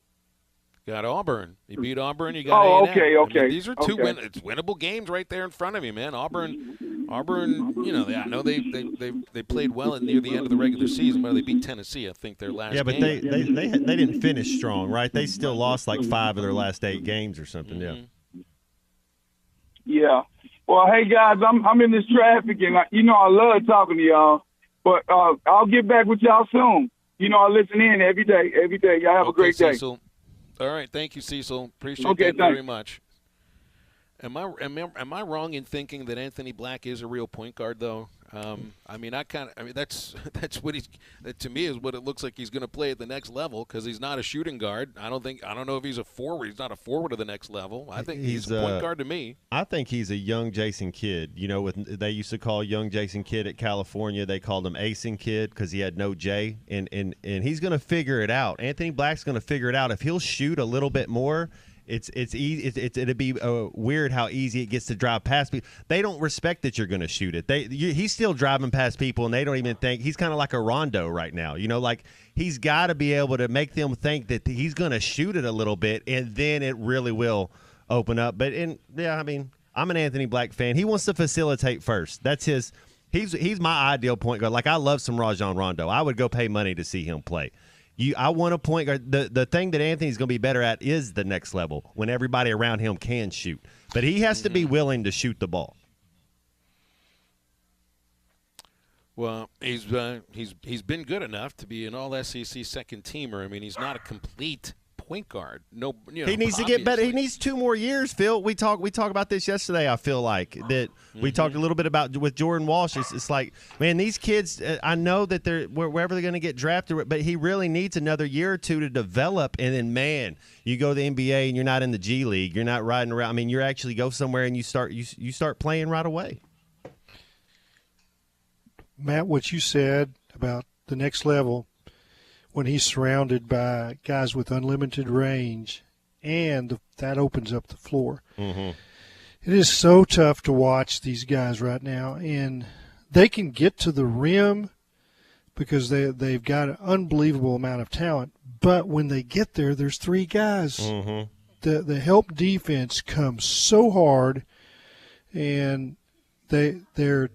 Got Auburn. You beat Auburn. You got A&M. Okay. I mean, these are two it's winnable games right there in front of you, man. Auburn. You know, I know they played well near the end of the regular season. But they beat Tennessee, I think, their last. Yeah, but game. they didn't finish strong, right? They still lost like 5 of their last 8 games or something. Mm-hmm. Yeah. Well, hey guys, I'm in this traffic, and I love talking to y'all. But I'll get back with y'all soon. You know, I listen in every day. Y'all have a great day. Cecil. All right, thank you, Cecil. Appreciate that very much. Am I wrong in thinking that Anthony Black is a real point guard, though? I mean, that's what that to me is what it looks like he's going to play at the next level, because he's not a shooting guard. I don't know if he's a forward. He's not a forward of the next level. I think he's a point guard to me. I think he's a young Jason Kidd. You know, they used to call young Jason Kidd at California. They called him Acing Kidd because he had no J, and he's going to figure it out. Anthony Black's going to figure it out if he'll shoot a little bit more. It's easy. It'd be weird how easy it gets to drive past people. They don't respect that you're going to shoot it. He's still driving past people, and they don't even think he's kind of like a Rondo right now. You know, like he's got to be able to make them think that he's going to shoot it a little bit, and then it really will open up. But I mean, I'm an Anthony Black fan. He wants to facilitate first. That's his. He's my ideal point guard. Like, I love some Rajon Rondo. I would go pay money to see him play. I want a point guard. The thing that Anthony's going to be better at is the next level, when everybody around him can shoot. But he has to be willing to shoot the ball. Well, he's been good enough to be an All-SEC second teamer. I mean, he's not a complete point guard. No, he needs to get better. He needs 2 more years, Phil. We talked about this yesterday. I feel like that we talked a little bit about with Jordan Walsh. It's like, man, these kids. I know that they're wherever they're going to get drafted, but he really needs another year or 2 to develop. And then, man, you go to the NBA and you're not in the G League. You're not riding around. I mean, you actually go somewhere and you start playing right away. Matt, what you said about the next level, when he's surrounded by guys with unlimited range, and that opens up the floor. Mm-hmm. It is so tough to watch these guys right now, and they can get to the rim because they've got an unbelievable amount of talent. But when they get there, there's 3 guys. Mm-hmm. The help defense comes so hard, and their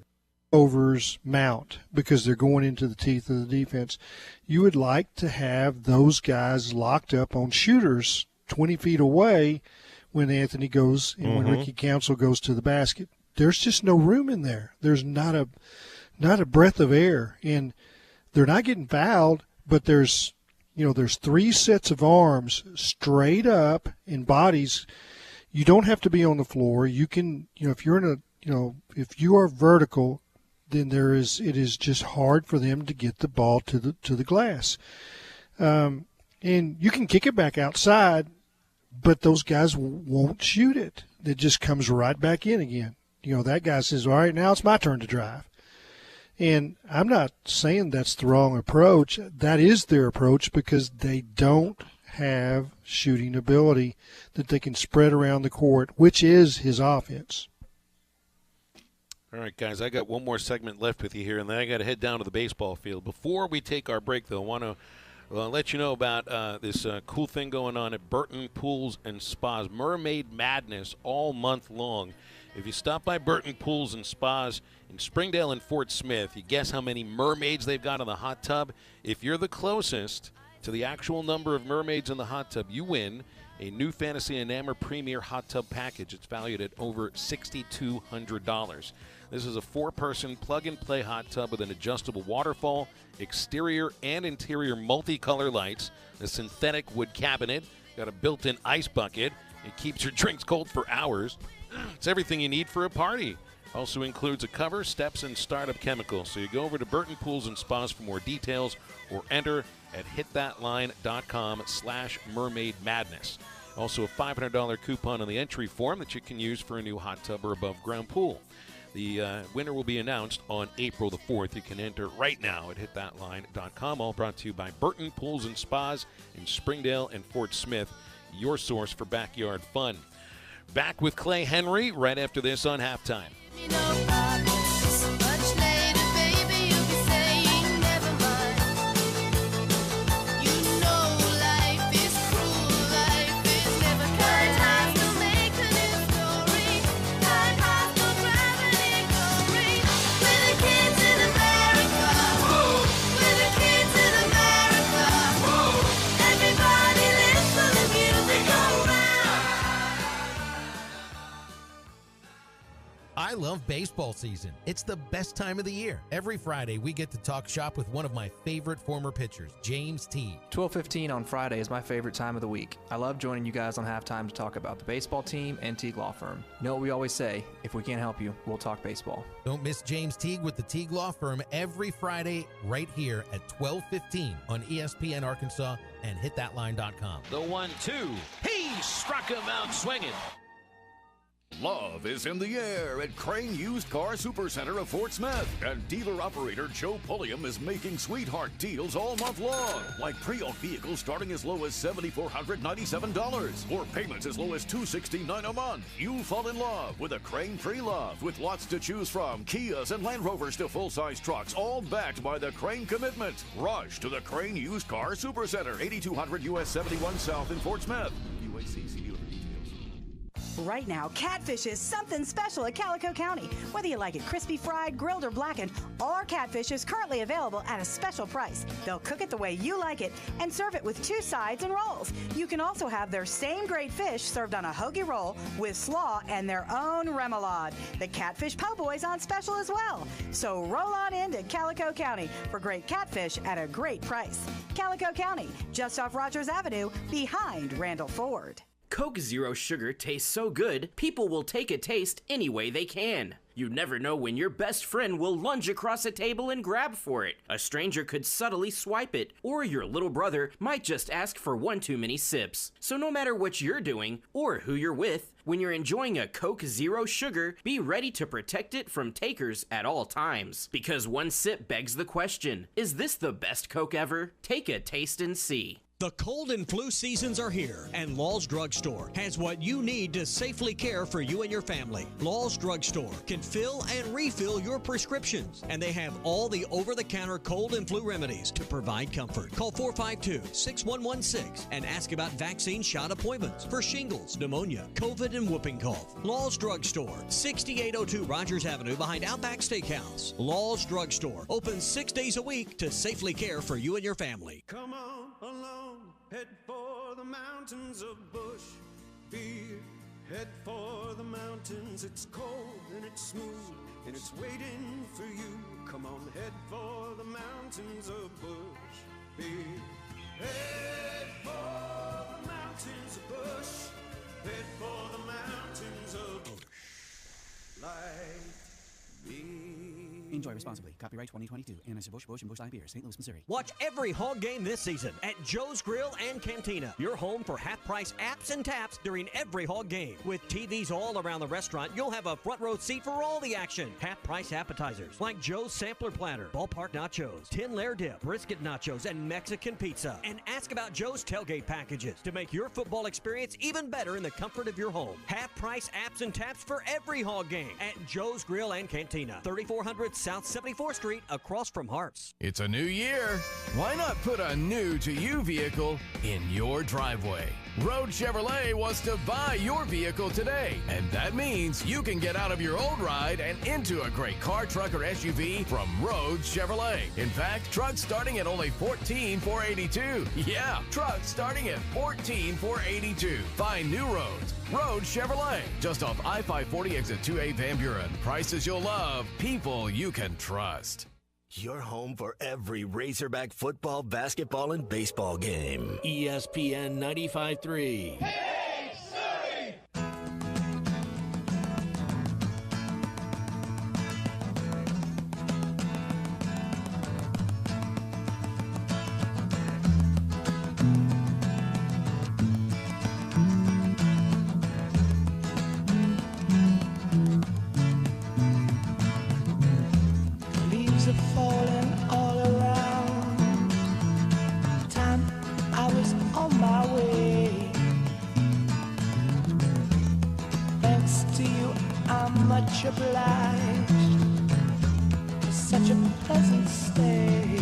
overs mount because they're going into the teeth of the defense. You would like to have those guys locked up on shooters 20 feet away when Anthony goes and when Ricky Council goes to the basket. There's just no room in there. There's not a breath of air, and they're not getting fouled, but there's 3 sets of arms straight up in bodies. You don't have to be on the floor. You can, if you're in if you are vertical, then it is just hard for them to get the ball to the glass. And you can kick it back outside, but those guys won't shoot it. It just comes right back in again. That guy says, all right, now it's my turn to drive. And I'm not saying that's the wrong approach. That is their approach because they don't have shooting ability that they can spread around the court, which is his offense. All right, guys, I got one more segment left with you here, and then I got to head down to the baseball field. Before we take our break, though, I want to let you know about this cool thing going on at Burton Pools and Spas. Mermaid Madness all month long. If you stop by Burton Pools and Spas in Springdale and Fort Smith, you guess how many mermaids they've got in the hot tub? If you're the closest, to the actual number of mermaids in the hot tub, you win a new Fantasy Enamor Premier Hot Tub Package. It's valued at over $6,200. This is a 4-person plug-and-play hot tub with an adjustable waterfall, exterior and interior multicolor lights, a synthetic wood cabinet, got a built-in ice bucket. It keeps your drinks cold for hours. It's everything you need for a party. Also includes a cover, steps, and startup chemicals. So you go over to Burton Pools and Spas for more details or enter at hitthatline.com/mermaidmadness. Also a $500 coupon on the entry form that you can use for a new hot tub or above ground pool. The winner will be announced on April the 4th. You can enter right now at hitthatline.com. All brought to you by Burton Pools and Spas in Springdale and Fort Smith, your source for backyard fun. Back with Clay Henry right after this on Halftime. I love baseball season. It's the best time of the year. Every Friday, we get to talk shop with one of my favorite former pitchers, James Teague. 12:15 on Friday is my favorite time of the week. I love joining you guys on Halftime to talk about the baseball team and Teague Law Firm. You know what we always say, if we can't help you, we'll talk baseball. Don't miss James Teague with the Teague Law Firm every Friday right here at 12:15 on ESPN Arkansas and hitthatline.com. The 1-2. He struck him out swinging. Love is in the air at Crane Used Car Supercenter of Fort Smith. And dealer-operator Joe Pulliam is making sweetheart deals all month long. Like pre-owned vehicles starting as low as $7,497 or payments as low as $269 a month. You'll fall in love with a Crane Pre-Love with lots to choose from. Kias and Land Rovers to full-size trucks, all backed by the Crane commitment. Rush to the Crane Used Car Supercenter, 8200 US 71 South in Fort Smith. UACC dealer. Right now, catfish is something special at Calico County. Whether you like it crispy fried, grilled, or blackened, all our catfish is currently available at a special price. They'll cook it the way you like it and serve it with 2 sides and rolls. You can also have their same great fish served on a hoagie roll with slaw and their own remoulade. The Catfish Po' Boy's on special as well. So roll on into Calico County for great catfish at a great price. Calico County, just off Rogers Avenue, behind Randall Ford. Coke Zero Sugar tastes so good, people will take a taste any way they can. You never know when your best friend will lunge across a table and grab for it. A stranger could subtly swipe it, or your little brother might just ask for one too many sips. So no matter what you're doing, or who you're with, when you're enjoying a Coke Zero Sugar, be ready to protect it from takers at all times. Because one sip begs the question, is this the best Coke ever? Take a taste and see. The cold and flu seasons are here, and Law's Drug Store has what you need to safely care for you and your family. Law's Drug Store can fill and refill your prescriptions, and they have all the over-the-counter cold and flu remedies to provide comfort. Call 452-6116 and ask about vaccine shot appointments for shingles, pneumonia, COVID, and whooping cough. Law's Drug Store, 6802 Rogers Avenue behind Outback Steakhouse. Law's Drug Store, open 6 days a week to safely care for you and your family. Come on alone. Head for the mountains of Bush Beer. Head for the mountains. It's cold and it's smooth and it's waiting for you. Come on, head for the mountains of Bush Beer. Head for the mountains of Bush. Head for the mountains of Bush. Like me. Enjoy responsibly. Copyright 2022. Anheuser-Busch, Busch, and Busch Light Beer, St. Louis, Missouri. Watch every Hog game this season at Joe's Grill and Cantina, your home for half-price apps and taps during every Hog game. With TVs all around the restaurant, you'll have a front row seat for all the action. Half-price appetizers like Joe's Sampler Platter, Ballpark Nachos, 10-layer dip, brisket nachos, and Mexican pizza. And ask about Joe's tailgate packages to make your football experience even better in the comfort of your home. Half-price apps and taps for every Hog game at Joe's Grill and Cantina, 3400 South 74th Street, across from Harps. It's a new year. Why not put a new-to-you vehicle in your driveway? Road Chevrolet wants to buy your vehicle today, and that means you can get out of your old ride and into a great car, truck, or SUV from Road Chevrolet. In fact, trucks starting at only $14,482. Yeah, trucks starting at $14,482. Find new roads. Road Chevrolet, just off I-540 exit 2A Van Buren. Prices you'll love, people you can trust. Your home for every Razorback football, basketball, and baseball game. ESPN 95.3. Leaves are falling all around. Time I was on my way. Thanks to you, I'm much obliged for such a pleasant stay.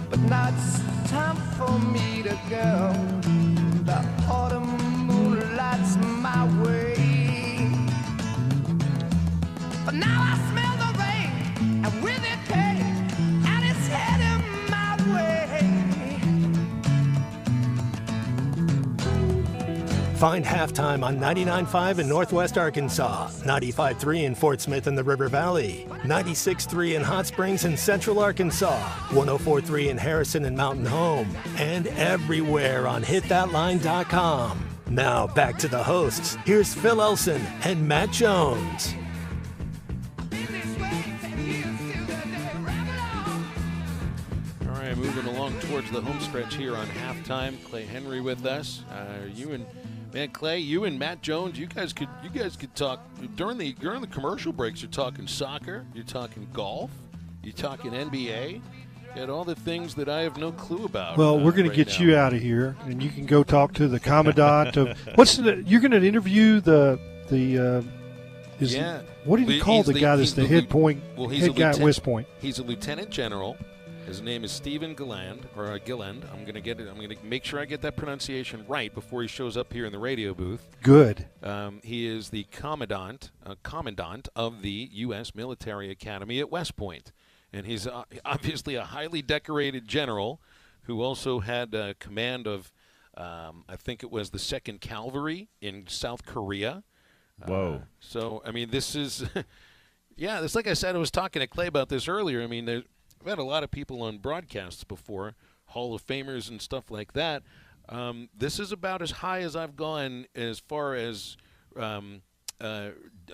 But now it's time for me to go. The autumn moonlight's my way. But now I smell the rain, and with it pain, and it's heading my way. Find Halftime on 99.5 in Northwest Arkansas, 95.3 in Fort Smith and the River Valley, 96.3 in Hot Springs and Central Arkansas, 104.3 in Harrison and Mountain Home, and everywhere on hitthatline.com. Now back to the hosts. Here's Phil Elson and Matt Jones. All right, moving along towards the home stretch here on halftime. Clay Henry with us. Clay, you and Matt Jones, you guys could talk during the commercial breaks. You're talking soccer, you're talking golf, you're talking NBA, and all the things that I have no clue about. Well, we're going to get you out of here, and you can go talk to the commandant of you're going to interview what do you call the guy that's the head guy at West Point? He's a lieutenant general. His name is Stephen Gilland. I'm going to make sure I get that pronunciation right before he shows up here in the radio booth. Good. He is the commandant of the U.S. Military Academy at West Point. And he's obviously a highly decorated general who also had command of, I think it was the 2nd Cavalry in South Korea. Whoa. So, I mean, this is, it's like I said, I was talking to Clay about this earlier. I mean, I've had a lot of people on broadcasts before, Hall of Famers and stuff like that. This is about as high as I've gone as far as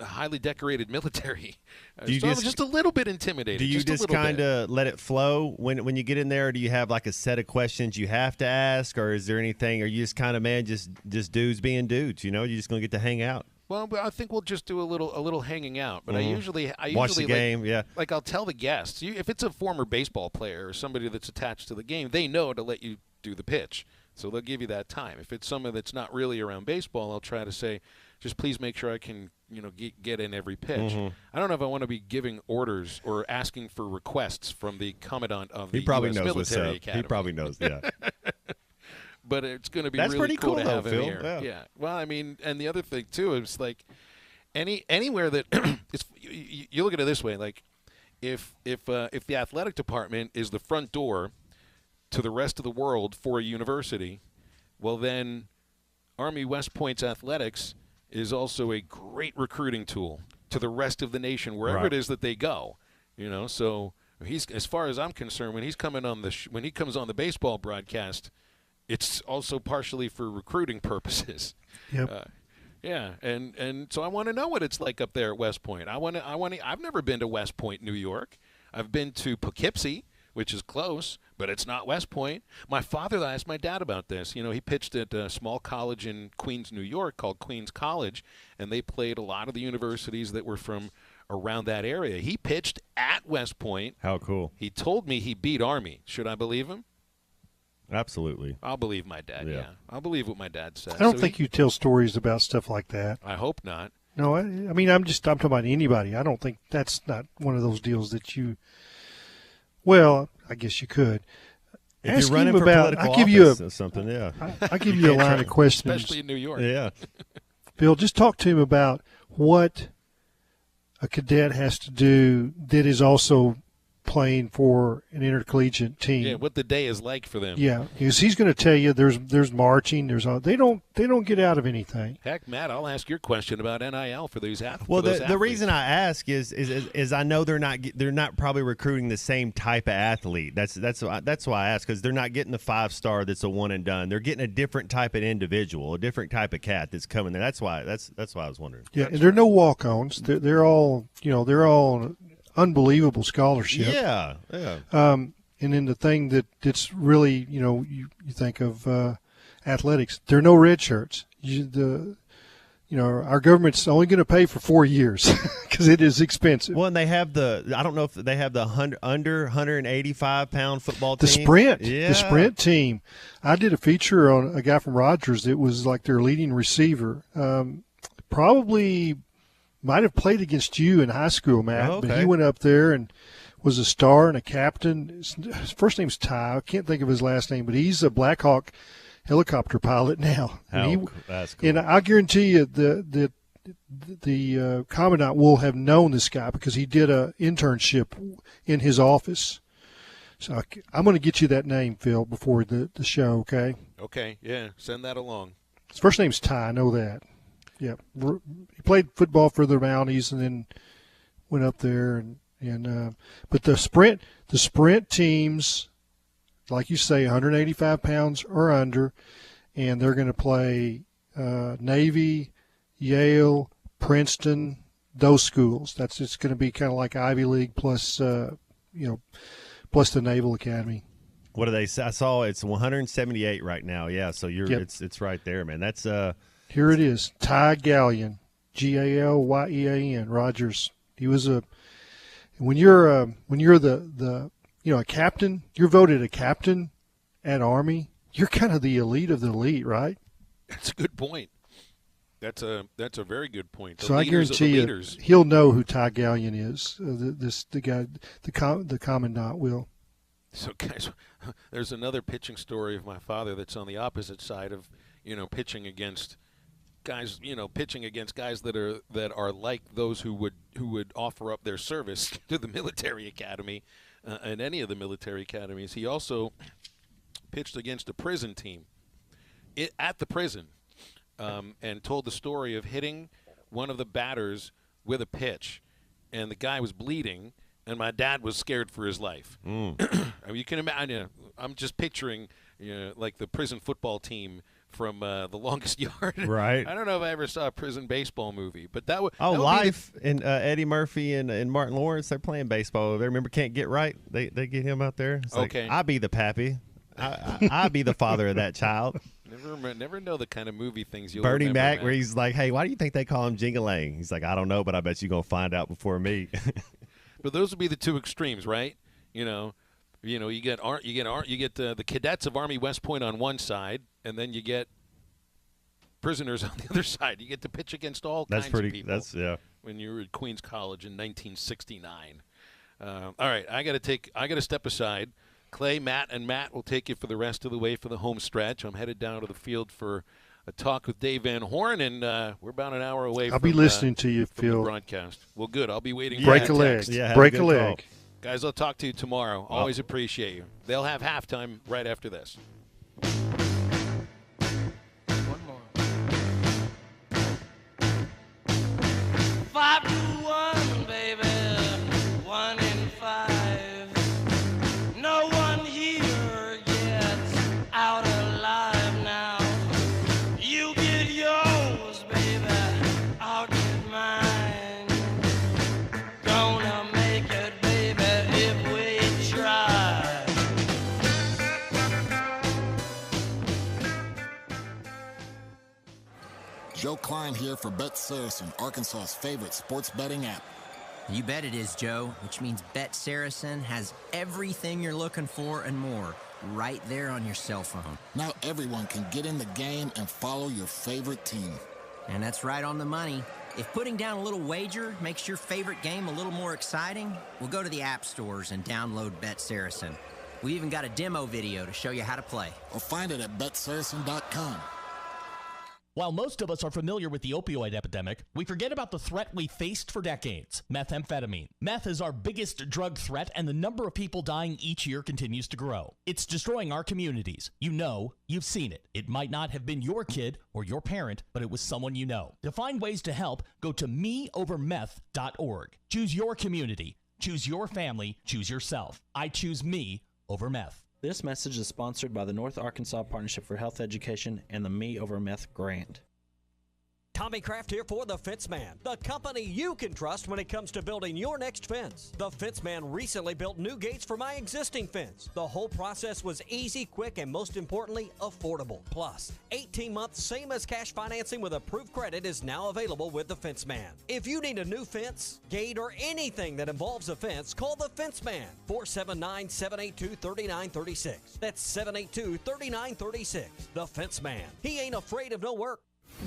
highly decorated military. I'm just a little bit intimidated. Do you just kind of let it flow when you get in there? Or do you have like a set of questions you have to ask, or is there anything? Are you just kind of just dudes being dudes? You're just going to get to hang out. Well, but I think we'll just do a little hanging out. But I usually watch the game. Like I'll tell the guests, if it's a former baseball player or somebody that's attached to the game, they know to let you do the pitch, so they'll give you that time. If it's someone that's not really around baseball, I'll try to say, just please make sure I can get in every pitch. I don't know if I want to be giving orders or asking for requests from the commandant of the U.S. Military Academy. He probably knows. Yeah. But it's going to be That's really pretty cool to have Phil. him here. Yeah. Well, I mean, and the other thing too is like anywhere that you look at it this way, like if the athletic department is the front door to the rest of the world for a university, well then Army West Point's athletics is also a great recruiting tool to the rest of the nation wherever it is that they go. So he's, as far as I'm concerned, when he's coming on when he comes on the baseball broadcast, it's also partially for recruiting purposes. Yep. And so I want to know what it's like up there at West Point. I've never been to West Point, New York. I've been to Poughkeepsie, which is close, but it's not West Point. My father, I asked my dad about this. He pitched at a small college in Queens, New York called Queens College, and they played a lot of the universities that were from around that area. He pitched at West Point. How cool. He told me he beat Army. Should I believe him? Absolutely. I'll believe my dad, yeah. I'll believe what my dad says. I don't think you tell stories about stuff like that. I hope not. No, I mean, I'm talking about anybody. I don't think that's not one of those deals that you – well, I guess you could. If Ask you're running him for about. political I'll give you office or something, yeah. I'll give you a line of questions. Especially in New York. Yeah. Bill, just talk to him about what a cadet has to do that is also playing for an intercollegiate team. Yeah, what the day is like for them. Yeah, because he's going to tell you there's marching, they don't get out of anything. Heck, Matt, I'll ask your question about NIL for these athletes. Well, the reason I ask is I know they're not probably recruiting the same type of athlete. That's why I ask, because they're not getting the 5-star that's a one and done. They're getting a different type of individual, a different type of cat that's coming there. That's why I was wondering. Yeah, and there are no walk-ons. They're all unbelievable scholarship. Yeah. And then the thing that's really, you think of athletics, there are no red shirts. Our government's only going to pay for 4 years because it is expensive. Well, and they have I don't know if they have the under 185-pound football team. The sprint team. I did a feature on a guy from Rogers that was like their leading receiver. Probably might have played against you in high school, Matt, Oh, okay. but he went up there and was a star and a captain. His first name's Ty. I can't think of his last name, but he's a Black Hawk helicopter pilot now. That's cool. And I guarantee you the commandant will have known this guy because he did an internship in his office. So I'm going to get you that name, Phil, before the show, okay? Okay, yeah, send that along. His first name's Ty. I know that. Yeah, he played football for the Mounties and then went up there but the sprint teams, like you say, 185 pounds or under, and they're going to play Navy, Yale, Princeton, those schools. It's going to be kind of like Ivy League plus plus the Naval Academy. What do they say? I saw it's 178 right now. Yeah, so it's right there, man. That's Here it is. Ty Gallion, Galyean, Rogers. He was when you're a captain, you're voted a captain at Army. You're kind of the elite of the elite, right? That's a good point. That's a very good point. So I guarantee you, he'll know who Ty Gallion is. The commandant will. So, guys, there's another pitching story of my father that's on the opposite side of, pitching against guys, that are like those who would offer up their service to the military academy and any of the military academies. He also pitched against a prison team at the prison and told the story of hitting one of the batters with a pitch, and the guy was bleeding. And my dad was scared for his life. I mean, you can imagine. I'm just picturing, like the prison football team from The Longest Yard. Right. I don't know if I ever saw a prison baseball movie, but that would. Life and Eddie Murphy and Martin Lawrence. They're playing baseball. They remember Can't Get Right. They get him out there. It's okay. Like, I be the pappy. I be the father of that child. Never know the kind of movie things you'll Bernie remember, Mac, man. where he's like, "Hey, why do you think they call him Jingalang?" He's like, "I don't know, but I bet you're gonna find out before me." But those would be the two extremes, right? You get the cadets of Army West Point on one side, and then you get prisoners on the other side. You get to pitch against all kinds of people. When you were at Queens College in 1969. All right, I got to step aside. Clay, Matt will take you for the rest of the way for the home stretch. I'm headed down to the field for a talk with Dave Van Horn, and we're about an hour away. I'll be listening to you, from Phil. the broadcast. Well, good. I'll be waiting. Break for a leg. text. Yeah, break a leg. Call. Guys, I'll talk to you tomorrow. Always appreciate you. They'll have halftime right after this. One more. 5-1, baby. 1 in 5. No one here gets out alive now. You get yours, baby. I'll get mine. Gonna make it, baby, if we try. Joe Klein here for Bet Saracen, Arkansas's favorite sports betting app. You bet it is, Joe, which means Bet Saracen has everything you're looking for and more right there on your cell phone. Now everyone can get in the game and follow your favorite team. And that's right on the money. If putting down a little wager makes your favorite game a little more exciting, well, go to the app stores and download Bet Saracen. We even got a demo video to show you how to play. Or find it at betsaracen.com. While most of us are familiar with the opioid epidemic, we forget about the threat we faced for decades, methamphetamine. Meth is our biggest drug threat, and the number of people dying each year continues to grow. It's destroying our communities. You know, you've seen it. It might not have been your kid or your parent, but it was someone you know. To find ways to help, go to meovermeth.org. Choose your community. Choose your family. Choose yourself. I choose me over meth. This message is sponsored by the North Arkansas Partnership for Health Education and the Me Over Meth grant. Tommy Kraft here for The Fence Man, the company you can trust when it comes to building your next fence. The Fence Man recently built new gates for my existing fence. The whole process was easy, quick, and most importantly, affordable. Plus, 18 months, same as cash financing with approved credit is now available with The Fence Man. If you need a new fence, gate, or anything that involves a fence, call The Fence Man, 479-782-3936. That's 782-3936. The Fence Man. He ain't afraid of no work.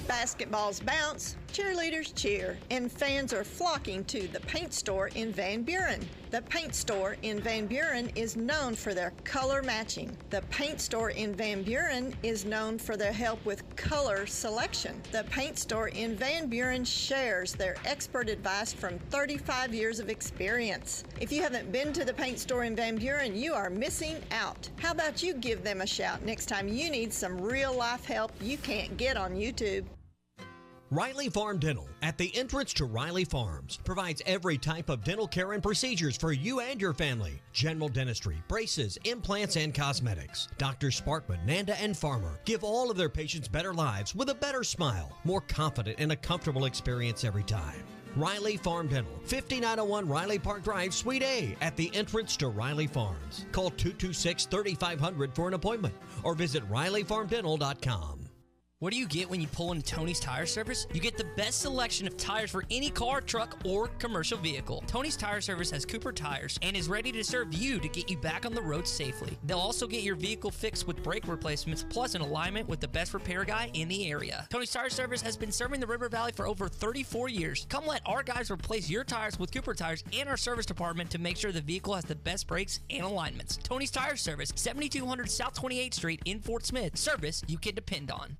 Basketballs bounce, cheerleaders cheer, and fans are flocking to the paint store in Van Buren. The paint store in Van Buren is known for their color matching. The paint store in Van Buren is known for their help with color selection. The paint store in Van Buren shares their expert advice from 35 years of experience. If you haven't been to the paint store in Van Buren, you are missing out. How about you give them a shout next time you need some real-life help you can't get on YouTube? Riley Farm Dental, at the entrance to Riley Farms, provides every type of dental care and procedures for you and your family. General dentistry, braces, implants, and cosmetics. Drs. Sparkman, Nanda, and Farmer give all of their patients better lives with a better smile, more confident, and a comfortable experience every time. Riley Farm Dental, 5901 Riley Park Drive, Suite A, at the entrance to Riley Farms. Call 226-3500 for an appointment or visit RileyFarmDental.com. What do you get when you pull into Tony's Tire Service? You get the best selection of tires for any car, truck, or commercial vehicle. Tony's Tire Service has Cooper tires and is ready to serve you to get you back on the road safely. They'll also get your vehicle fixed with brake replacements plus an alignment with the best repair guy in the area. Tony's Tire Service has been serving the River Valley for over 34 years. Come let our guys replace your tires with Cooper tires and our service department to make sure the vehicle has the best brakes and alignments. Tony's Tire Service, 7200 South 28th Street in Fort Smith. Service you can depend on.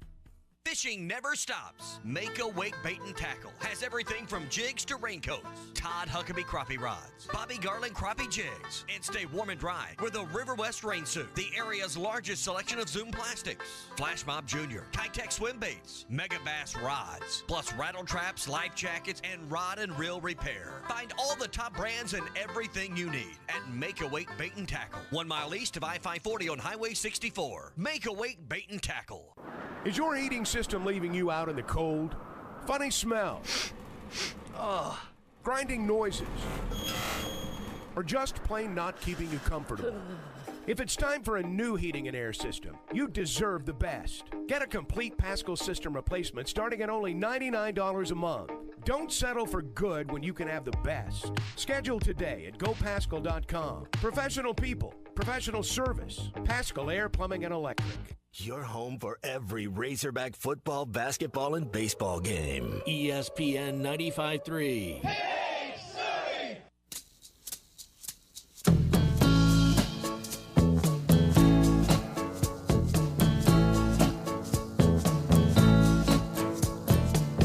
Fishing never stops. Make a Wake Bait and Tackle has everything from jigs to raincoats, Todd Huckabee crappie rods, Bobby Garland crappie jigs, and stay warm and dry with a River West rain suit, the area's largest selection of Zoom plastics, Flash Mob Jr., Kitech swim baits, Mega Bass rods, plus rattle traps, life jackets, and rod and reel repair. Find all the top brands and everything you need at Make a Wake Bait and Tackle, 1 mile east of I-540 on Highway 64. Make a Wake Bait and Tackle. Is your heating system leaving you out in the cold? Funny smell? Grinding noises? Or just plain not keeping you comfortable? If it's time for a new heating and air system, you deserve the best. Get a complete Pascal system replacement starting at only $99 a month. Don't settle for good when you can have the best. Schedule today at gopascal.com. Professional people, professional service, Pascal Air, Plumbing, and Electric. Your home for every Razorback football, basketball, and baseball game. ESPN 95.3.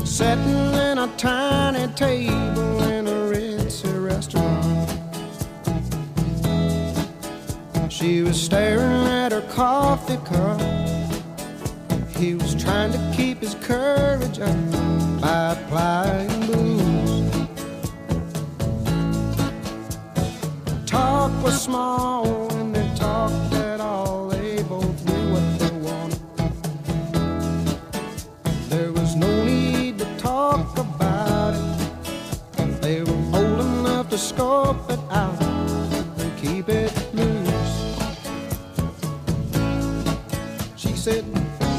Sitting in a tiny table in a ritzy restaurant. She was staring at her coffee cup. He was trying to keep his courage up by applying booze. Talk was small and they talked at all. They both knew what they wanted. There was no need to talk about it. They were old enough to scope it out and keep it loose. She said,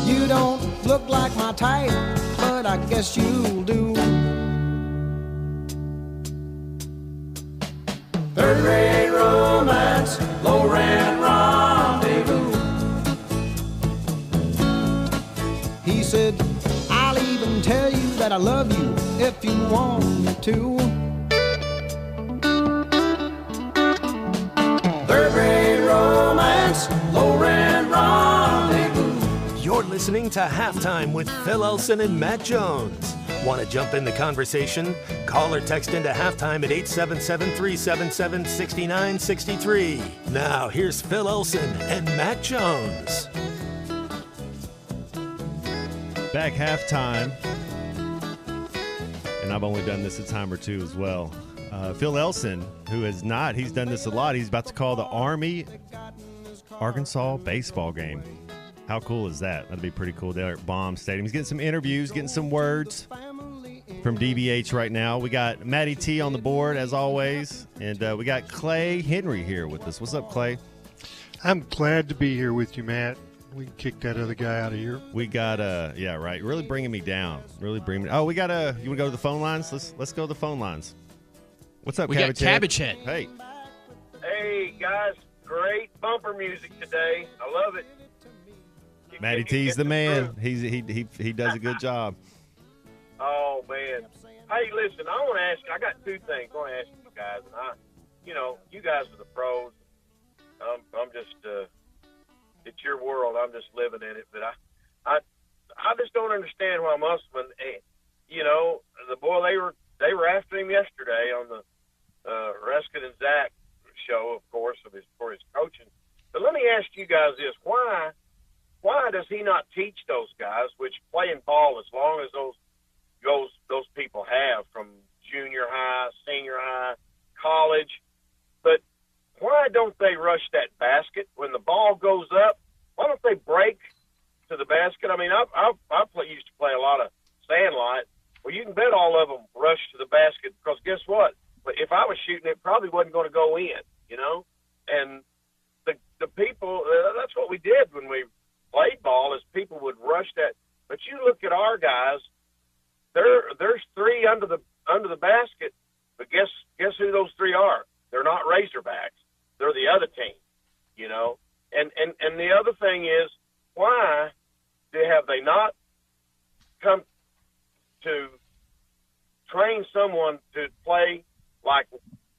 "You don't look like my type, but I guess you'll do." Third-rate romance, low-rent rendezvous. He said, "I'll even tell you that I love you if you want me to." Third-rate romance. listening to Halftime with Phil Elson and Matt Jones. Want to jump in the conversation? Call or text into Halftime at 877-377-6963. Now, here's Phil Elson and Matt Jones. Back halftime. And I've only done this a time or two as well. Phil Elson, who has not, he's done this a lot. He's about to call the Army-Arkansas baseball game. How cool is that? That'd be pretty cool there at Baum Stadium. He's getting some interviews, getting some words from DBH right now. We got Matty T on the board, as always. And we got Clay Henry here with us. What's up, Clay? I'm glad to be here with you, Matt. We can kick that other guy out of here. We got yeah, right. Really bringing me down. Really bringing me. Oh, we got you want to go to the phone lines? Let's go to the phone lines. What's up, we got Cabbage Head? Hey. Hey guys, great bumper music today. I love it. Matty T's the man. He does a good job. Oh man. Hey, listen, I want to ask you. I got two things I want to ask you guys, and you guys are the pros. I'm just. It's your world. I'm just living in it. But I just don't understand why Musselman, the boy, they were after him yesterday on the Reskin and Zach show, of course, for his coaching. But let me ask you guys this: why does he not teach those guys, which playing ball as long as those people have from junior high, senior high, college? But why don't they rush that basket when the ball goes up? Why don't they break to the basket? I mean, I used to play a lot of sandlot. Well, you can bet all of them rush to the basket because guess what? If I was shooting, it probably wasn't going to go in, And the people, that's what we did when we played ball, is people would rush that. But you look at our guys, there's three under the basket. But guess who those three are? They're not Razorbacks. They're the other team, And the other thing is, why have they not come to train someone to play like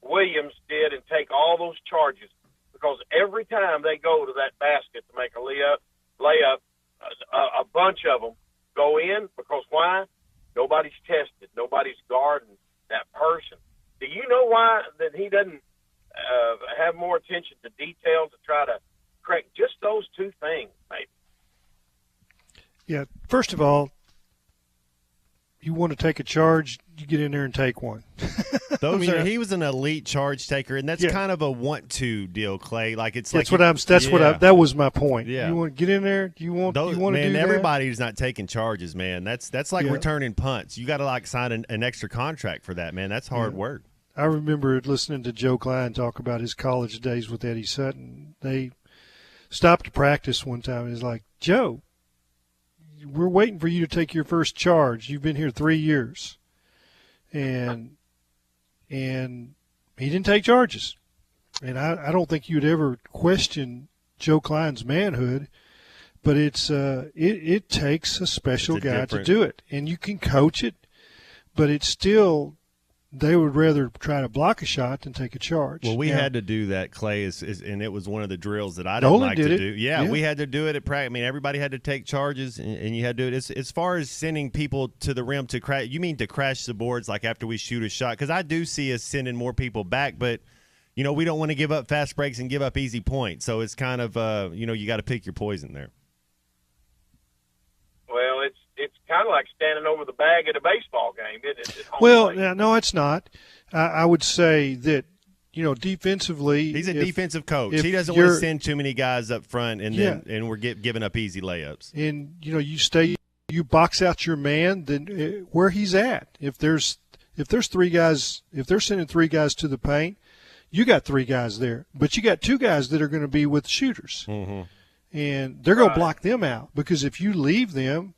Williams did and take all those charges? Because every time they go to that basket to make a layup, a bunch of them go in. Because why? Nobody's tested. Nobody's guarding that person. Do you know why that he doesn't have more attention to detail to try to correct just those two things, maybe? Yeah, first of all, you want to take a charge, you get in there and take one. He was an elite charge taker, and that's kind of a want-to deal, Clay. Like that was my point. Yeah. You want to get in there? You want to do that? Everybody's not taking charges, man. That's like returning punts. You got to sign an extra contract for that, man. That's hard work. I remember listening to Joe Klein talk about his college days with Eddie Sutton. They stopped to practice one time, and he's like, Joe, we're waiting for you to take your first charge. You've been here 3 years. And he didn't take charges. And I don't think you'd ever question Joe Klein's manhood, but it takes a special guy to do it. And you can coach it, but it's still – they would rather try to block a shot than take a charge. Well, we had to do that, Clay, and it was one of the drills that I didn't like to do. Yeah, we had to do it at practice. I mean, everybody had to take charges, and you had to do it. As far as sending people to the rim to crash, you mean to crash the boards like after we shoot a shot? Because I do see us sending more people back, but we don't want to give up fast breaks and give up easy points. So it's kind of you got to pick your poison there. Well, it's kind of like standing over the bag at a baseball game, isn't it? Well, no, it's not. I would say that, defensively. He's a defensive coach. He doesn't want to send too many guys up front, and we're giving up easy layups. And, you box out your man, then where he's at. If there's three guys, if they're sending three guys to the paint, you got three guys there. But you got two guys that are going to be with shooters. Mm-hmm. And they're going to block them out, because if you leave them,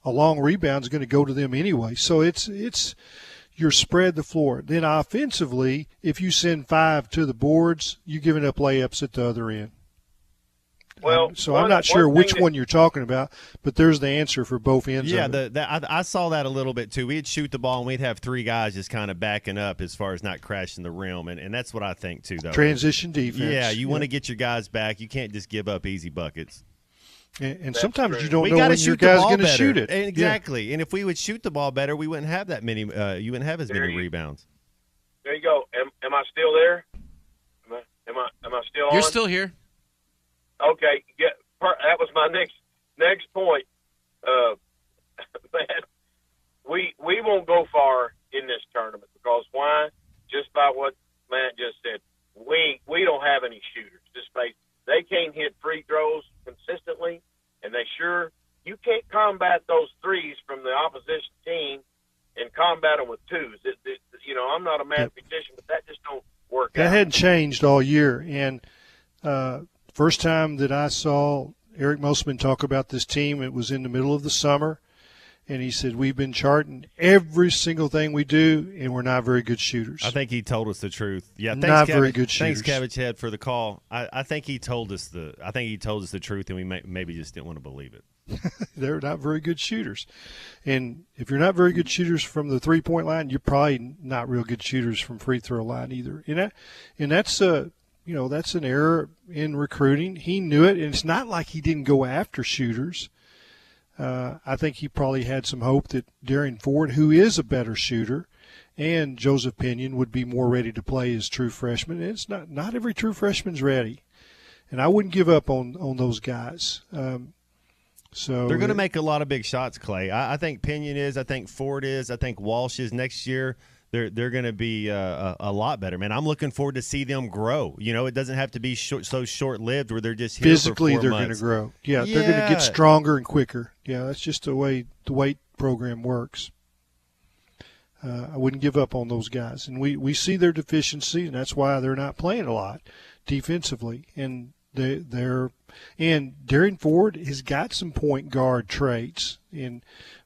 a long rebound is going to go to them anyway. So it's you're spread the floor. Then offensively, if you send five to the boards, you're giving up layups at the other end. Well, so I'm not sure which one you're talking about, but there's the answer for both ends. Yeah, of it. I saw that a little bit too. We'd shoot the ball and we'd have three guys just kind of backing up as far as not crashing the rim, and that's what I think too. Though transition defense. Yeah, you want to get your guys back. You can't just give up easy buckets. And sometimes true. you don't We know got to when your shoot the guy's ball going to better. shoot it. Exactly. And if we would shoot the ball better, we wouldn't have that many. You wouldn't have as many rebounds. There you go. Am I still there? Am I still on? You're still here. Okay. That was my next point. Man, we won't go far in this tournament because why? Just by what Matt just said. We don't have any shooters. They can't hit free throws consistently, and you can't combat those threes from the opposition team and combat them with twos. I'm not a mathematician, but that just don't work out. That hadn't changed all year. And first time that I saw Eric Musselman talk about this team, it was in the middle of the summer. And he said, we've been charting every single thing we do, and we're not very good shooters. I think he told us the truth. Yeah, thanks, not Cabbage, very good shooters. Thanks, Cabbage Head, for the call. I think he told us the truth, and we maybe just didn't want to believe it. They're not very good shooters. And if you're not very good shooters from the three-point line, you're probably not real good shooters from free throw line either. And that's that's an error in recruiting. He knew it, and it's not like he didn't go after shooters. I think he probably had some hope that Darian Ford, who is a better shooter, and Joseph Pinion would be more ready to play as true freshmen. And it's not every true freshman's ready, and I wouldn't give up on those guys. So they're going to make a lot of big shots, Clay. I think Pinion is. I think Ford is. I think Walsh is next year. They're going to be a lot better, man. I'm looking forward to see them grow. It doesn't have to be so short-lived where they're just here physically for 4 they're months. going to grow. Yeah, they're going to get stronger and quicker. Yeah, that's just the way the weight program works. I wouldn't give up on those guys, and we see their deficiency, and that's why they're not playing a lot defensively. And and Darian Ford has got some point guard traits,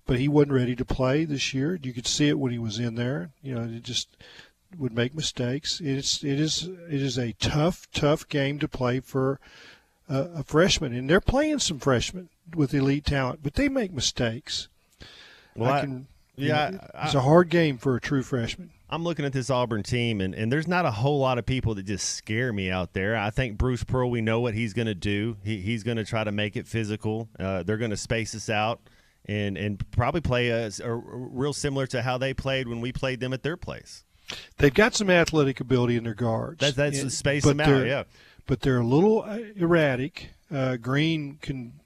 but he wasn't ready to play this year. You could see it when he was in there. It just would make mistakes. It is a tough game to play for a freshman, and they're playing some freshmen with elite talent, but they make mistakes. Well, it's a hard game for a true freshman. I'm looking at this Auburn team, and there's not a whole lot of people that just scare me out there. I think Bruce Pearl, we know what he's going to do. He's going to try to make it physical. They're going to space us out and probably play a real similar to how they played when we played them at their place. They've got some athletic ability in their guards. That's space them out, yeah. But they're a little erratic. Green can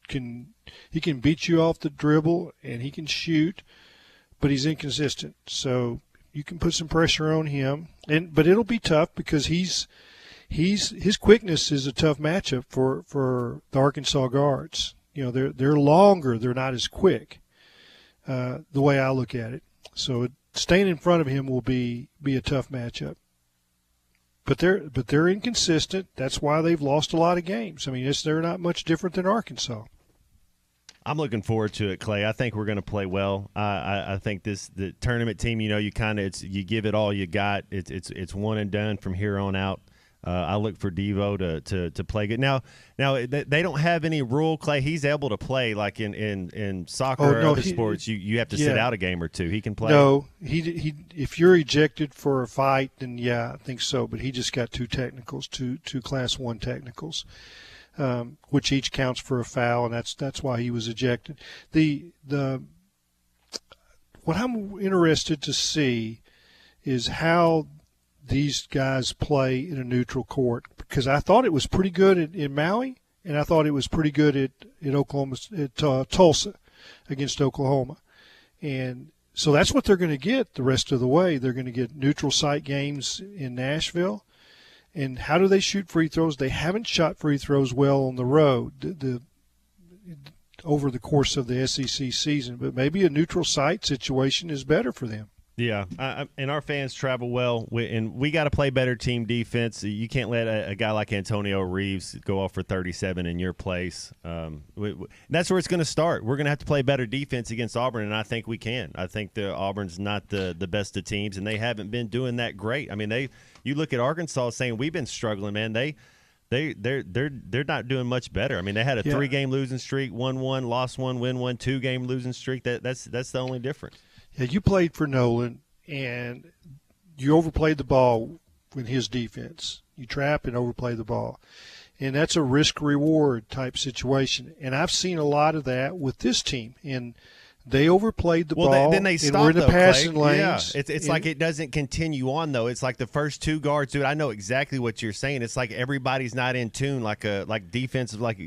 beat you off the dribble, and he can shoot, but he's inconsistent. So you can put some pressure on him, but it'll be tough because his quickness is a tough matchup for the Arkansas guards. They're longer, they're not as quick. The way I look at it, so staying in front of him will be a tough matchup. But they're inconsistent. That's why they've lost a lot of games. I mean, they're not much different than Arkansas. I'm looking forward to it, Clay. I think we're going to play well. I think the tournament team, you you give it all you got. It's one and done from here on out. I look for Devo to play good. Now they don't have any rule, Clay. He's able to play like in soccer or other sports. You have to sit out a game or two. He can play. No, he if you're ejected for a fight, then yeah, I think so. But he just got two Class 1 technicals. Which each counts for a foul, and that's why he was ejected. What I'm interested to see is how these guys play in a neutral court, because I thought it was pretty good in Maui, and I thought it was pretty good at Oklahoma, at Tulsa against Oklahoma, and so that's what they're going to get the rest of the way. They're going to get neutral site games in Nashville. And how do they shoot free throws? They haven't shot free throws well on the road over the course of the SEC season, but maybe a neutral site situation is better for them. Yeah, and our fans travel well, and we got to play better team defense. You can't let a guy like Antonio Reeves go off for 37 in your place. That's where it's going to start. We're going to have to play better defense against Auburn, and I think we can. I think Auburn's not the best of teams, and they haven't been doing that great. I mean, you look at Arkansas saying we've been struggling, man. They're not doing much better. I mean, they had a 3-game losing streak, won one, lost one, win one, 2-game losing streak. That's the only difference. Yeah, you played for Nolan, and you overplayed the ball with his defense. You trap and overplay the ball. And that's a risk-reward type situation. And I've seen a lot of that with this team. And they overplayed the ball. Then they and stopped, we're in the passing Clay. lanes. Yeah. It's like it doesn't continue on, though. It's like the first two guards, dude. I know exactly what you're saying. It's like everybody's not in tune, like defensive. Like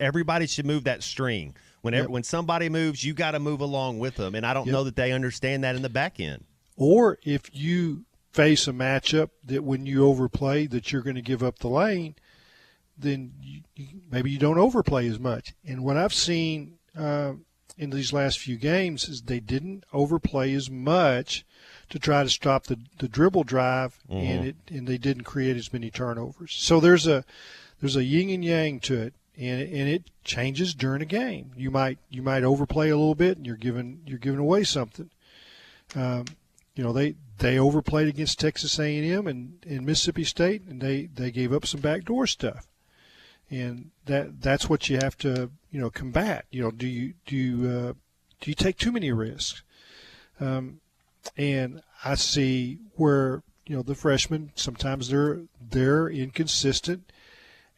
everybody should move that string. When somebody moves, you got to move along with them. And I don't know that they understand that in the back end. Or if you face a matchup that when you overplay that you're going to give up the lane, then maybe you don't overplay as much. And what I've seen in these last few games is they didn't overplay as much to try to stop the dribble drive, and they didn't create as many turnovers. So there's a yin and yang to it, and it changes during a game. You might overplay a little bit, and you're giving away something. They overplayed against Texas A&M and Mississippi State, and they gave up some backdoor stuff. And that's what you have to combat. Do you take too many risks? And I see where the freshmen sometimes they're inconsistent,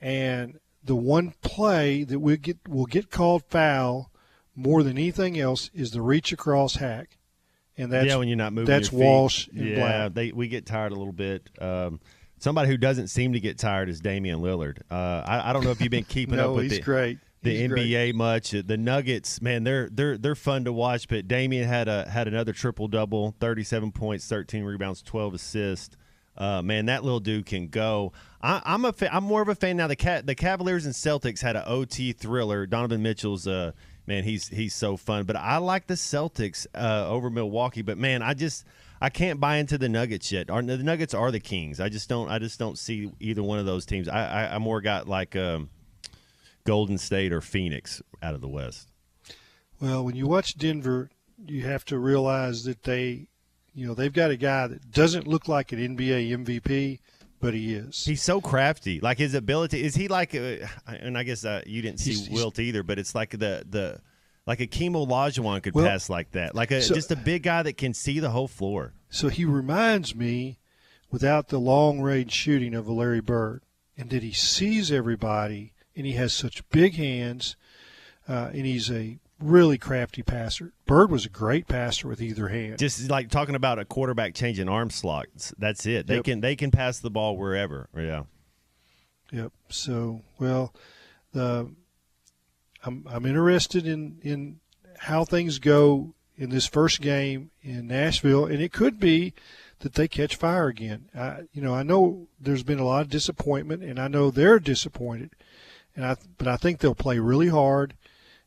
and the one play that will get called foul more than anything else is the reach across hack, and that's when you're not moving. That's your feet. Walsh and Black. We get tired a little bit. Somebody who doesn't seem to get tired is Damian Lillard. I don't know if you've been keeping up with he's great. The He's NBA great. much. The Nuggets, man, they're fun to watch. But Damian had another triple-double, 37 points, 13 rebounds, 12 assists. Man, that little dude can go. I'm more of a fan now. The Cavaliers and Celtics had an OT thriller. Donovan Mitchell's man, he's so fun. But I like the Celtics over Milwaukee. But man, I can't buy into the Nuggets yet. The Nuggets are the Kings. I just don't see either one of those teams. I more got like Golden State or Phoenix out of the West. Well, when you watch Denver, you have to realize that they've got a guy that doesn't look like an NBA MVP, but he is. He's so crafty. Like his ability, is he like? And I guess you didn't see Wilt either, but it's like like Akeem Olajuwon could pass like that. Like just a big guy that can see the whole floor. So he reminds me, without the long-range shooting, of a Larry Bird, and that he sees everybody, and he has such big hands, and he's a really crafty passer. Bird was a great passer with either hand. Just like talking about a quarterback changing arm slots. That's it. They can pass the ball wherever. Yeah. Yep. So, well, I'm interested in how things go in this first game in Nashville, and it could be that they catch fire again. I know there's been a lot of disappointment, and I know they're disappointed, but I think they'll play really hard,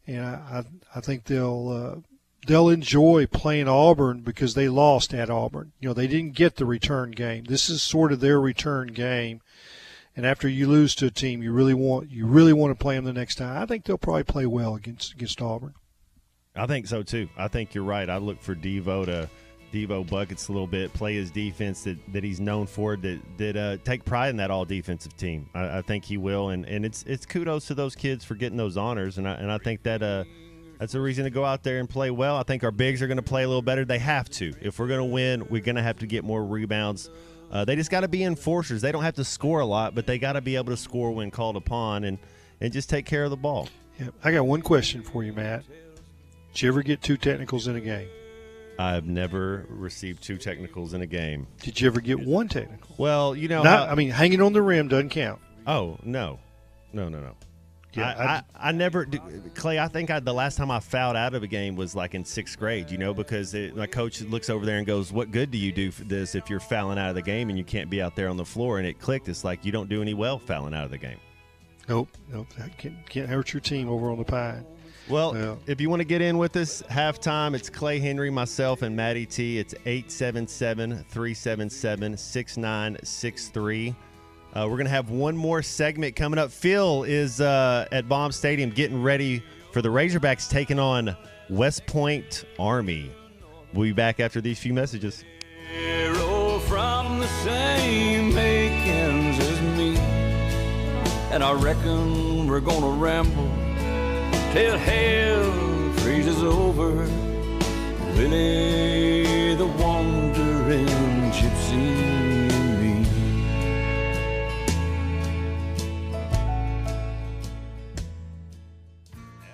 and I think they'll enjoy playing Auburn because they lost at Auburn. They didn't get the return game. This is sort of their return game. And after you lose to a team, you really want to play them the next time. I think they'll probably play well against Auburn. I think so too. I think you're right. I look for Devo buckets a little bit, play his defense that he's known for, that take pride in that all defensive team. I think he will, and it's kudos to those kids for getting those honors, and I think that that's a reason to go out there and play well. I think our bigs are going to play a little better. They have to. If we're going to win, we're going to have to get more rebounds. They just got to be enforcers. They don't have to score a lot, but they got to be able to score when called upon and just take care of the ball. Yeah, I got one question for you, Matt. Did you ever get 2 technicals in a game? I've never received 2 technicals in a game. Did you ever get 1 technical? Well, hanging on the rim doesn't count. Oh, no. Yeah, I never – Clay, I think the last time I fouled out of a game was like in 6th grade, because my coach looks over there and goes, what good do you do for this if you're fouling out of the game and you can't be out there on the floor? And it clicked. It's like you don't do any well fouling out of the game. Nope. That can't hurt your team over on the Pine. Well, if you want to get in with us, halftime, it's Clay Henry, myself, and Matty T. It's 877-377-6963. We're going to have one more segment coming up. Phil is at Baum Stadium getting ready for the Razorbacks taking on West Point Army. We'll be back after these few messages. Hero from the same makings as me, and I reckon we're going to ramble till hell freezes over. Willie the wandering gypsy and me.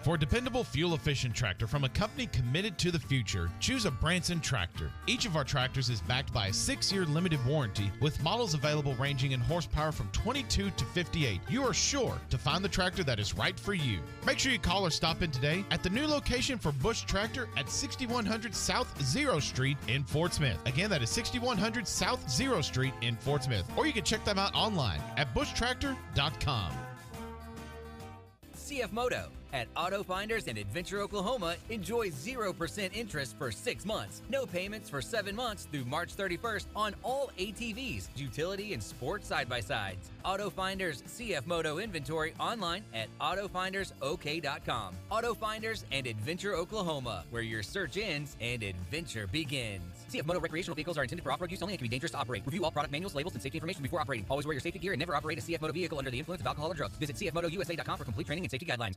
For a dependable, fuel-efficient tractor from a company committed to the future, choose a Branson tractor. Each of our tractors is backed by a 6-year limited warranty with models available ranging in horsepower from 22 to 58. You are sure to find the tractor that is right for you. Make sure you call or stop in today at the new location for Bush Tractor at 6100 South 0 Street in Fort Smith. Again, that is 6100 South 0 Street in Fort Smith. Or you can check them out online at bushtractor.com. CF Moto at Auto Finders in Adventure, Oklahoma, enjoy 0% interest for 6 months. No payments for 7 months through March 31st on all ATVs, utility, and sport side-by-sides. Auto Finders CF Moto inventory online at autofindersok.com. Auto Finders and Adventure, Oklahoma, where your search ends and adventure begins. CF Moto recreational vehicles are intended for off-road use only and can be dangerous to operate. Review all product manuals, labels, and safety information before operating. Always wear your safety gear and never operate a CF Moto vehicle under the influence of alcohol or drugs. Visit cfmotousa.com for complete training and safety guidelines.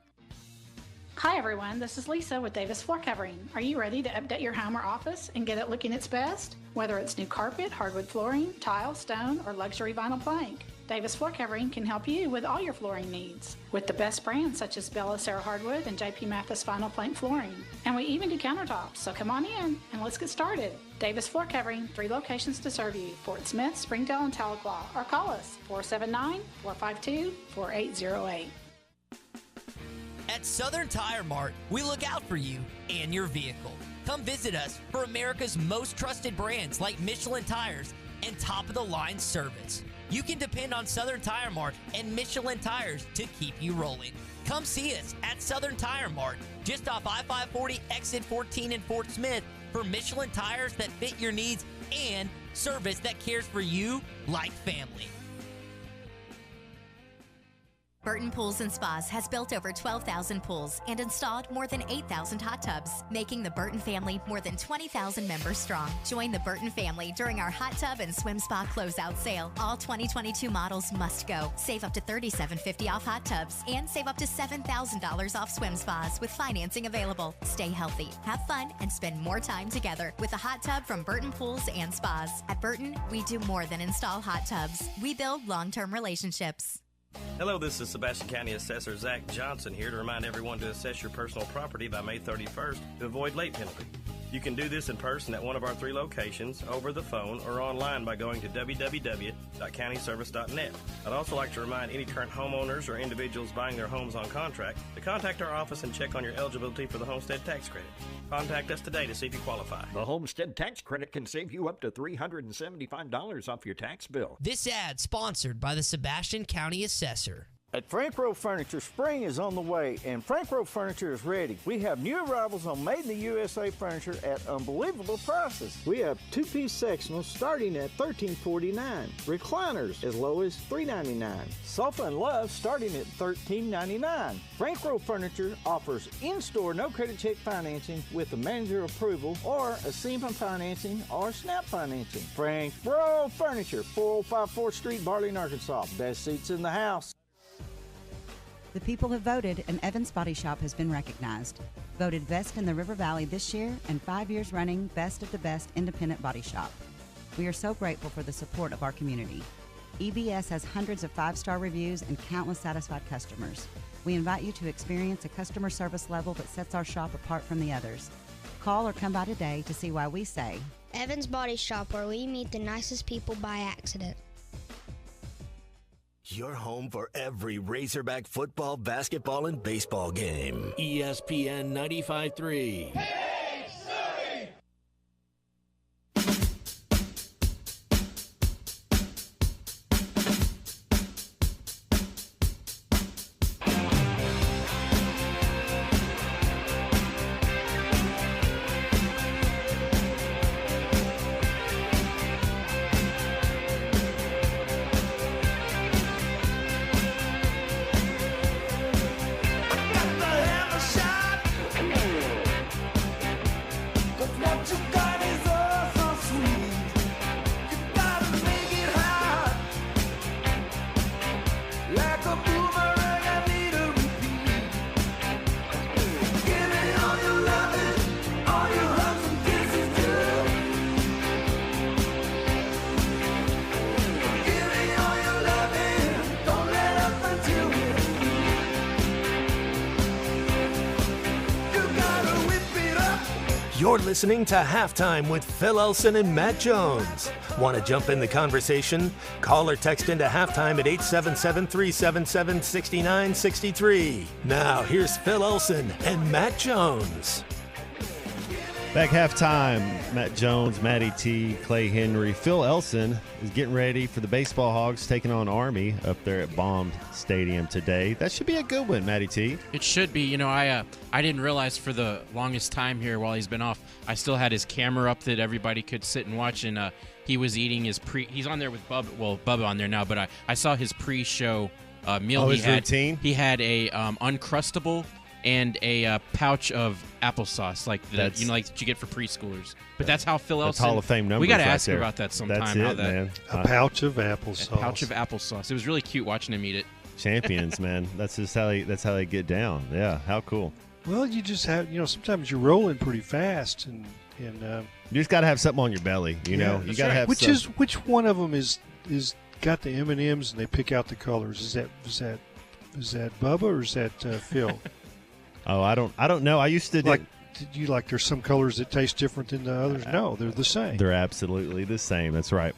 Hi everyone, this is Lisa with Davis Floor Covering. Are you ready to update your home or office and get it looking its best? Whether it's new carpet, hardwood flooring, tile, stone, or luxury vinyl plank, Davis Floor Covering can help you with all your flooring needs. With the best brands such as Bella Sarah Hardwood and JP Mathis Vinyl Plank Flooring. And we even do countertops, so come on in and let's get started. Davis Floor Covering, 3 locations to serve you: Fort Smith, Springdale, and Tahlequah. Or call us, 479-452-4808. At Southern Tire Mart, we look out for you and your vehicle. Come visit us for America's most trusted brands like Michelin Tires and top-of-the-line service. You can depend on Southern Tire Mart and Michelin Tires to keep you rolling. Come see us at Southern Tire Mart, just off I-540 exit 14 in Fort Smith, for Michelin tires that fit your needs and service that cares for you like family. Burton Pools and Spas has built over 12,000 pools and installed more than 8,000 hot tubs, making the Burton family more than 20,000 members strong. Join the Burton family during our hot tub and swim spa closeout sale. All 2022 models must go. Save up to $37.50 off hot tubs and save up to $7,000 off swim spas with financing available. Stay healthy, have fun, and spend more time together with a hot tub from Burton Pools and Spas. At Burton, we do more than install hot tubs. We build long-term relationships. Hello, this is Sebastian County Assessor Zach Johnson here to remind everyone to assess your personal property by May 31st to avoid late penalty. You can do this in person at one of our 3 locations, over the phone, or online by going to www.countyservice.net. I'd also like to remind any current homeowners or individuals buying their homes on contract to contact our office and check on your eligibility for the Homestead Tax Credit. Contact us today to see if you qualify. The Homestead Tax Credit can save you up to $375 off your tax bill. This ad sponsored by the Sebastian County Assessor. At Frank Rowe Furniture, spring is on the way, and Frank Rowe Furniture is ready. We have new arrivals on Made in the USA furniture at unbelievable prices. We have 2-piece sectionals starting at $13.49, recliners as low as $3.99, sofa and love starting at $13.99. Frank Rowe Furniture offers in-store no-credit check financing with the manager approval or a SEMA financing or SNAP financing. Frank Rowe Furniture, 405 4th Street, Barling, Arkansas. Best seats in the house. The people have voted, and Evans Body Shop has been recognized. Voted Best in the River Valley this year and 5 years running Best of the Best Independent Body Shop. We are so grateful for the support of our community. EBS has hundreds of 5-star reviews and countless satisfied customers. We invite you to experience a customer service level that sets our shop apart from the others. Call or come by today to see why we say Evans Body Shop, where we meet the nicest people by accident. Your home for every Razorback football, basketball, and baseball game. ESPN 95.3. You're listening to Halftime with Phil Elson and Matt Jones. Want to jump in the conversation? Call or text into Halftime at 877-377-6963. Now, here's Phil Elson and Matt Jones. Back halftime, Matt Jones, Matty T, Clay Henry. Phil Elson is getting ready for the Baseball Hogs taking on Army up there at Baum Stadium today. That should be a good one, Matty T. It should be. You know, I didn't realize for the longest time here while he's been off, I still had his camera up that everybody could sit and watch, and he was eating his he's on there with Bubba. Well, Bubba on there now, but I saw his pre-show meal. His routine? He had a Uncrustable and a pouch of applesauce, like that you get for preschoolers. But that's how Phil Elson. That's Hall of Fame numbers. We got to right ask there. him about that sometime. That's it, man. A pouch of applesauce. A pouch of applesauce. It was really cute watching him eat it. Champions, man. That's just how they get down. Yeah, how cool. Well, you just have, sometimes you're rolling pretty fast, and you just got to have something on your belly. You know, you got to have. Which one of them is got the M&Ms and they pick out the colors? Is that Bubba or is that Phil? Oh, I don't know. I used to there's some colors that taste different than the others. No, they're the same. They're absolutely the same. That's right.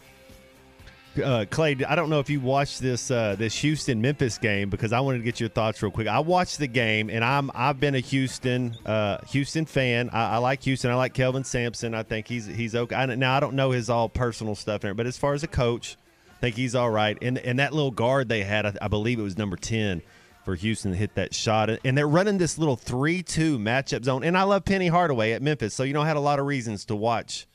Clay, I don't know if you watched this Houston-Memphis game, because I wanted to get your thoughts real quick. I watched the game, and I've been a Houston fan. I like Houston. I like Kelvin Sampson. I think he's okay. Now I don't know his all personal stuff there, but as far as a coach, I think he's all right. And that little guard they had, I believe it was number 10 for Houston to hit that shot. And they're running this little 3-2 matchup zone. And I love Penny Hardaway at Memphis, so I had a lot of reasons to watch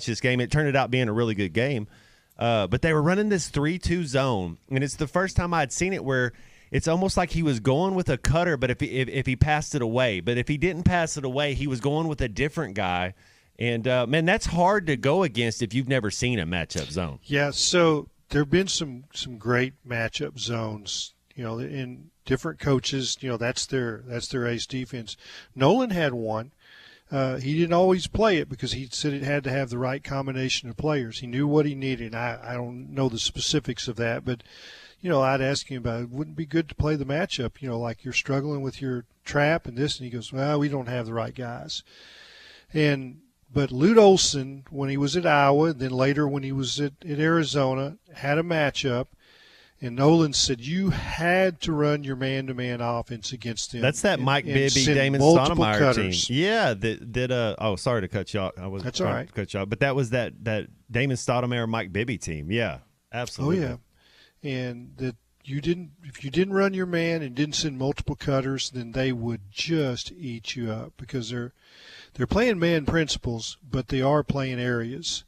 this game. It turned out being a really good game. But they were running this 3-2 zone, and it's the first time I'd seen it where it's almost like he was going with a cutter, but if he passed it away. But if he didn't pass it away, he was going with a different guy. And, man, that's hard to go against if you've never seen a matchup zone. Yeah, so there have been some great matchup zones, in different coaches, that's their ace defense. Nolan had one. He didn't always play it because he said it had to have the right combination of players. He knew what he needed. I don't know the specifics of that, but, I'd ask him about it. Wouldn't it be good to play the matchup, like you're struggling with your trap and this, and he goes, well, we don't have the right guys. But Lute Olson, when he was at Iowa, then later when he was at Arizona, had a matchup. And Nolan said you had to run your man-to-man offense against them. That's that Mike Bibby, Damon Stoudemire team. Yeah, sorry to cut you off. That's all right. To cut you off, but that was that Damon Stoudemire, Mike Bibby team. Yeah, absolutely. Oh yeah, and that if you didn't run your man and didn't send multiple cutters, then they would just eat you up because they're playing man principles, but they are playing areas,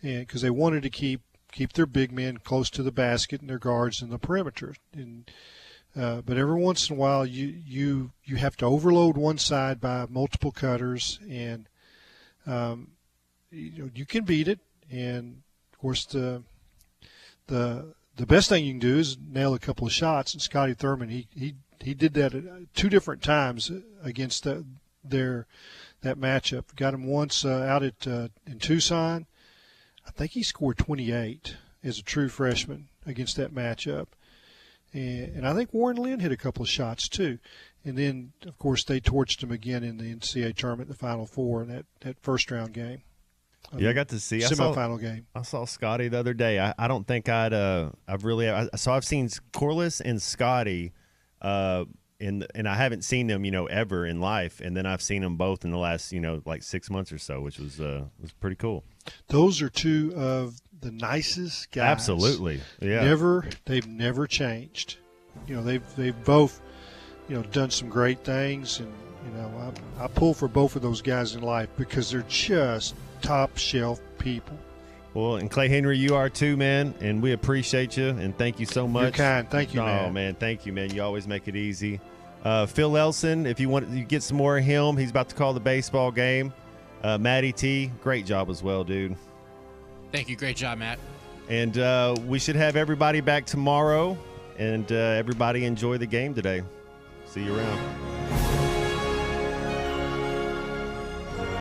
and because they wanted to keep their big men close to the basket and their guards in the perimeter. And but every once in a while, you have to overload one side by multiple cutters, and you can beat it. And of course, the best thing you can do is nail a couple of shots. And Scotty Thurman, he did that at 2 different times against that matchup. Got him once out in Tucson. I think he scored 28 as a true freshman against that matchup. And I think Warren Lynn hit a couple of shots too. And then, of course, they torched him again in the NCAA tournament, the Final Four, in that first-round game. Yeah, I got to see. Semifinal game. I saw Scotty the other day. I don't think I've seen Corliss and Scotty, and I haven't seen them, ever in life. And then I've seen them both in the last, like 6 months or so, which was pretty cool. Those are 2 of the nicest guys. Absolutely, yeah. They've never changed. They've both, done some great things, and I pull for both of those guys in life because they're just top shelf people. Well, and Clay Henry, you are too, man, and we appreciate you, and thank you so much. You're kind. Thank you, man. Oh, man, thank you, man. You always make it easy. Phil Elson, if you get some more of him, he's about to call the baseball game. Matty T, great job as well, dude. Thank you. Great job, Matt. And we should have everybody back tomorrow, and everybody enjoy the game today. See you around.